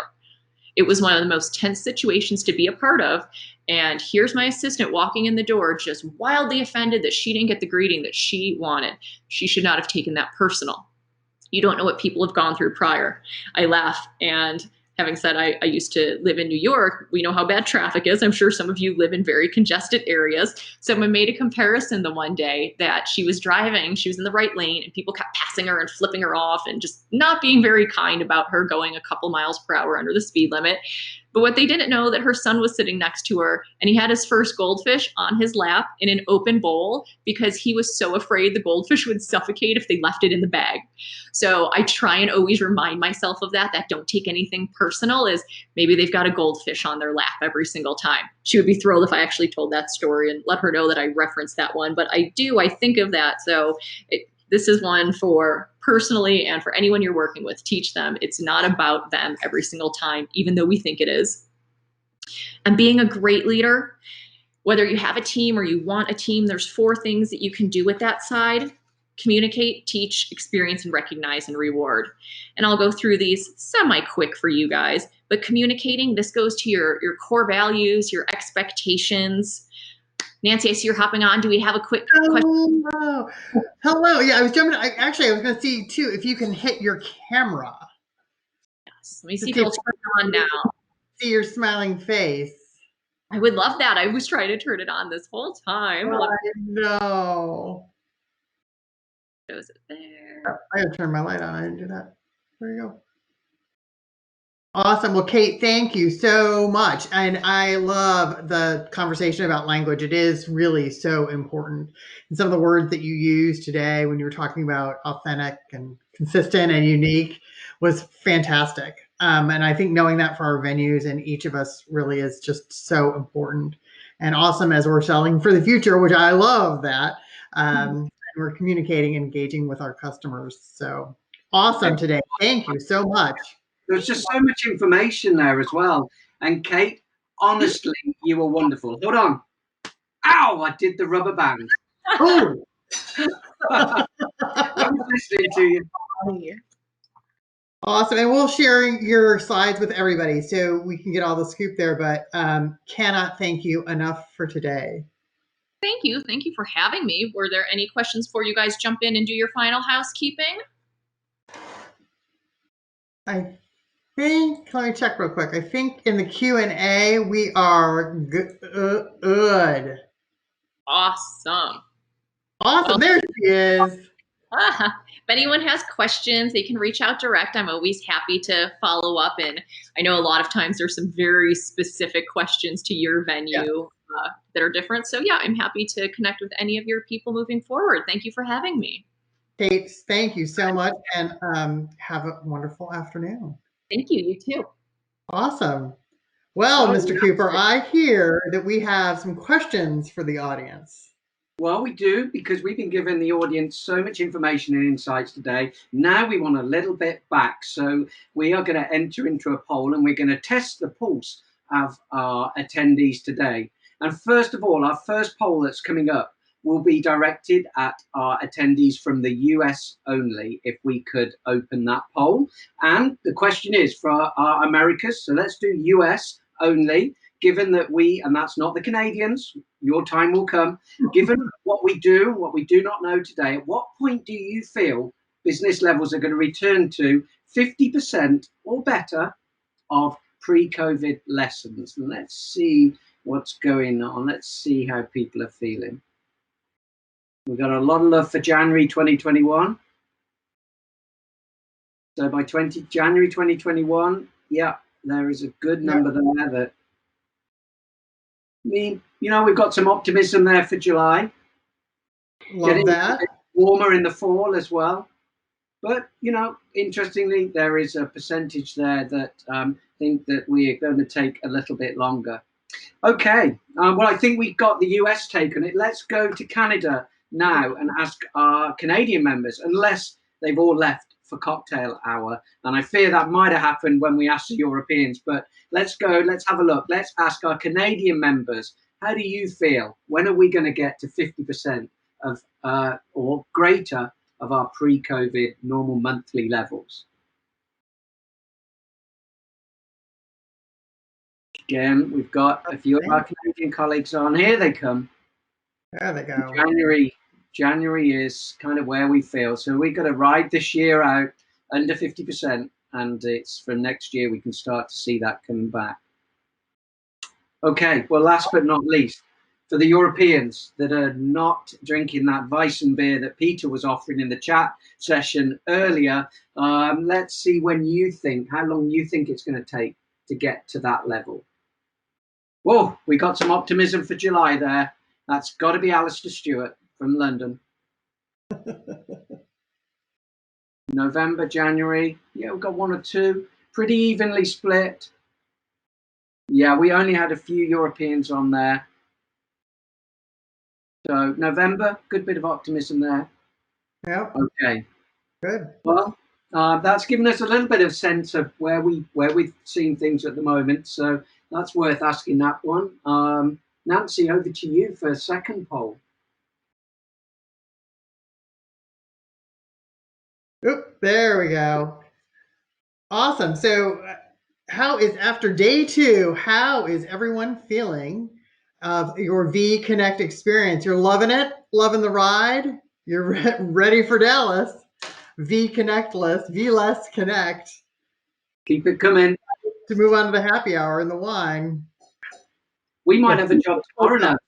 It was one of the most tense situations to be a part of. And here's my assistant walking in the door, just wildly offended that she didn't get the greeting that she wanted. She should not have taken that personal. You don't know what people have gone through prior. I laugh. And having said I used to live in New York, we know how bad traffic is. I'm sure some of you live in very congested areas. Someone made a comparison the one day that she was driving, she was in the right lane, and people kept passing her and flipping her off and just not being very kind about her going a couple miles per hour under the speed limit. But what they didn't know, that her son was sitting next to her, and he had his first goldfish on his lap in an open bowl because he was so afraid the goldfish would suffocate if they left it in the bag. So I try and always remind myself of that don't take anything personal, is maybe they've got a goldfish on their lap every single time. She would be thrilled if I actually told that story and let her know that I referenced that one. But I think of that. So this is one for personally, and for anyone you're working with, teach them it's not about them every single time, even though we think it is. And being a great leader, whether you have a team or you want a team, there's 4 things that you can do with that side: communicate, teach, experience, and recognize and reward. And I'll go through these semi-quick for you guys, but communicating, this goes to your core values, your expectations. Nancy, I see you're hopping on. Do we have a quick question? Hello. Yeah, I was jumping. I was going to see too if you can hit your camera. Yes. Let me see if it'll turn on now. See your smiling face. I would love that. I was trying to turn it on this whole time. I know. Shows it there. I gotta turn my light on. I didn't do that. There you go. Awesome. Well, Kate, thank you so much. And I love the conversation about language. It is really so important. And some of the words that you used today when you were talking about authentic and consistent and unique was fantastic. And I think knowing that for our venues and each of us really is just so important and awesome as we're selling for the future, which I love that. We're communicating, engaging with our customers. So awesome today. Thank you so much. There's just so much information there as well. And Kate, honestly, you were wonderful. Hold on. Ow, I did the rubber band. Oh. I was listening to you. Awesome. And we'll share your slides with everybody so we can get all the scoop there. But cannot thank you enough for today. Thank you. Thank you for having me. Were there any questions before you guys jump in and do your final housekeeping? I think, let me check real quick. I think in the Q&A we are good. Awesome. Awesome. There she is. If anyone has questions, they can reach out direct. I'm always happy to follow up. And I know a lot of times there's some very specific questions to your venue that are different. So yeah, I'm happy to connect with any of your people moving forward. Thank you for having me. Kate, thank you so much. And have a wonderful afternoon. Thank you. You too. Awesome. Well, Mr. Cooper, I hear that we have some questions for the audience. Well, we do, because we've been giving the audience so much information and insights today. Now we want a little bit back. So we are going to enter into a poll and we're going to test the pulse of our attendees today. And first of all, our first poll that's coming up will be directed at our attendees from the US only, if we could open that poll. And the question is for our Americas. So let's do US only. Given that and that's not the Canadians, your time will come. Given what we do, what we do not know today, at what point do you feel business levels are going to return to 50% or better of pre-COVID lessons? And let's see what's going on. Let's see how people are feeling. We've got a lot of love for January 2021. So by January 2021, yeah, there is a good number there that, I mean, you know, we've got some optimism there for July. Love that. Warmer in the fall as well. But, interestingly, there is a percentage there that think that we are going to take a little bit longer. Okay, well, I think we've got the US take on it. Let's go to Canada now and ask our Canadian members, unless they've all left for cocktail hour. And I fear that might have happened when we asked the Europeans, but let's go, let's have a look. Let's ask our Canadian members, how do you feel? When are we going to get to 50% of or greater of our pre-COVID normal monthly levels? Again, we've got a few of our Canadian colleagues on. Here they come. There they go. January is kind of where we feel. So we've got to ride this year out under 50%. And it's from next year we can start to see that coming back. Okay, well, last but not least, for the Europeans that are not drinking that Weissen beer that Peter was offering in the chat session earlier, let's see how long you think it's going to take to get to that level. Whoa, we got some optimism for July there. That's got to be Alistair Stewart from London. November, January. Yeah, we've got one or two. Pretty evenly split. Yeah, we only had a few Europeans on there. So November, good bit of optimism there. Yeah. Okay. Good. Well, that's given us a little bit of sense of where we've seen things at the moment. So that's worth asking that one. Nancy, over to you for a second poll. Oop, there we go. Awesome. So after day 2, how is everyone feeling of your V Connect experience? You're loving it? Loving the ride? You're ready for Dallas? V Connect list, V less Connect. Keep it coming. To move on to the happy hour and the wine. We might have a job tomorrow, Nancy.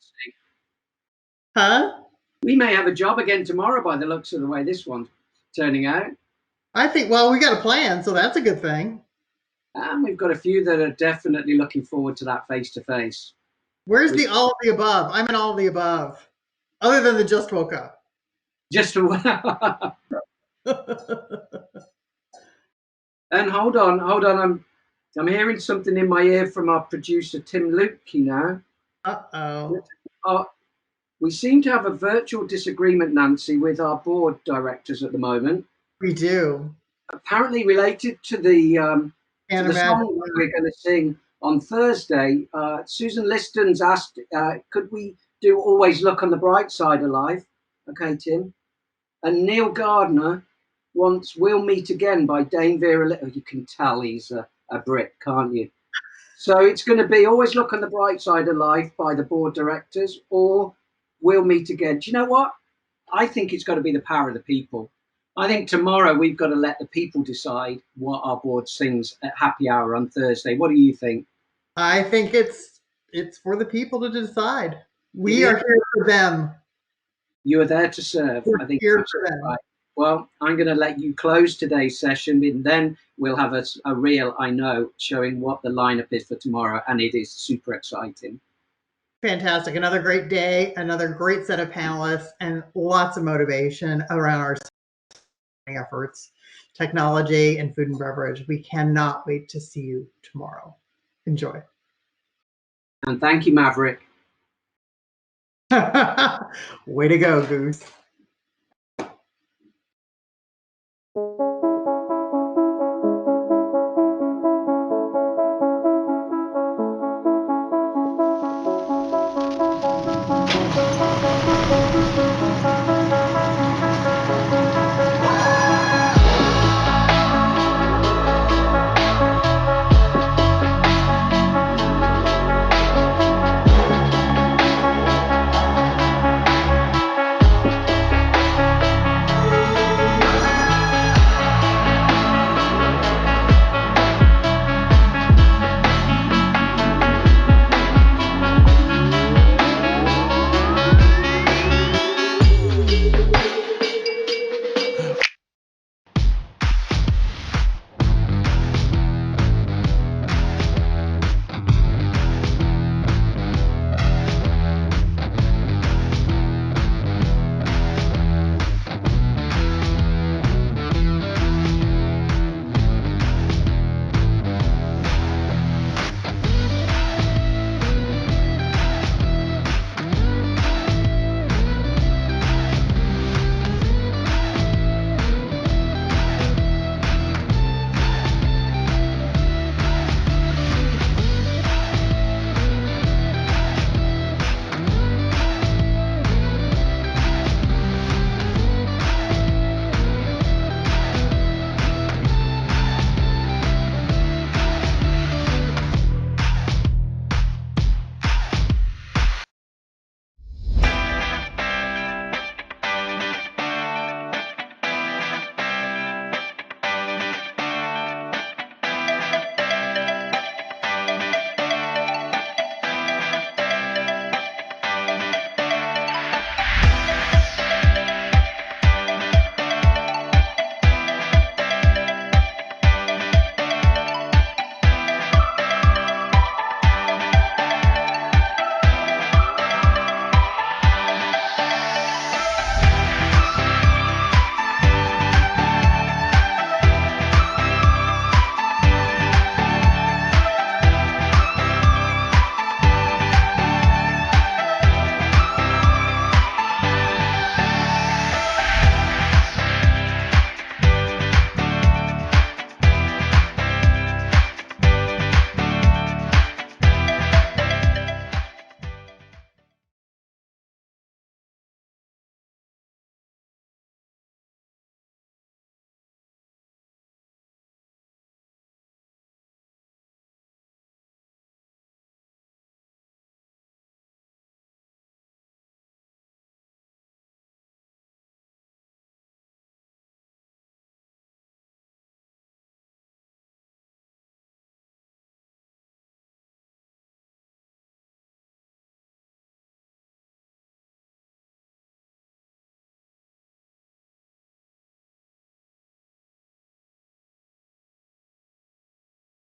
Huh? We may have a job again tomorrow by the looks of the way this one's turning out. I think, well, we got a plan, so that's a good thing. And we've got a few that are definitely looking forward to that face-to-face. Where's the all of the above? I'm in all of the above. Other than the just woke up. Just And hold on. I'm hearing something in my ear from our producer Tim Lukey now. We seem to have a virtual disagreement, Nancy, with our board directors at the moment. We do. Apparently related to the song we're going to sing on Thursday. Susan Liston's asked, could we do Always Look on the Bright Side of Life? Okay, Tim. And Neil Gardner wants We'll Meet Again by Dame Vera Little. You can tell he's a Brit, can't you? So it's going to be Always Look on the Bright Side of Life by the board directors or We'll Meet Again. Do you know what? I think it's got to be the power of the people. I think tomorrow we've got to let the people decide what our board sings at happy hour on Thursday. What do you think? I think it's for the people to decide. We are here for them. You are there to serve. We're I think here for them. Right. Well, I'm going to let you close today's session, and then we'll have a reel, I know, showing what the lineup is for tomorrow, and it is super exciting. Fantastic. Another great day, another great set of panelists, and lots of motivation around our efforts, technology, and food and beverage. We cannot wait to see you tomorrow. Enjoy. And thank you, Maverick. Way to go, Goose.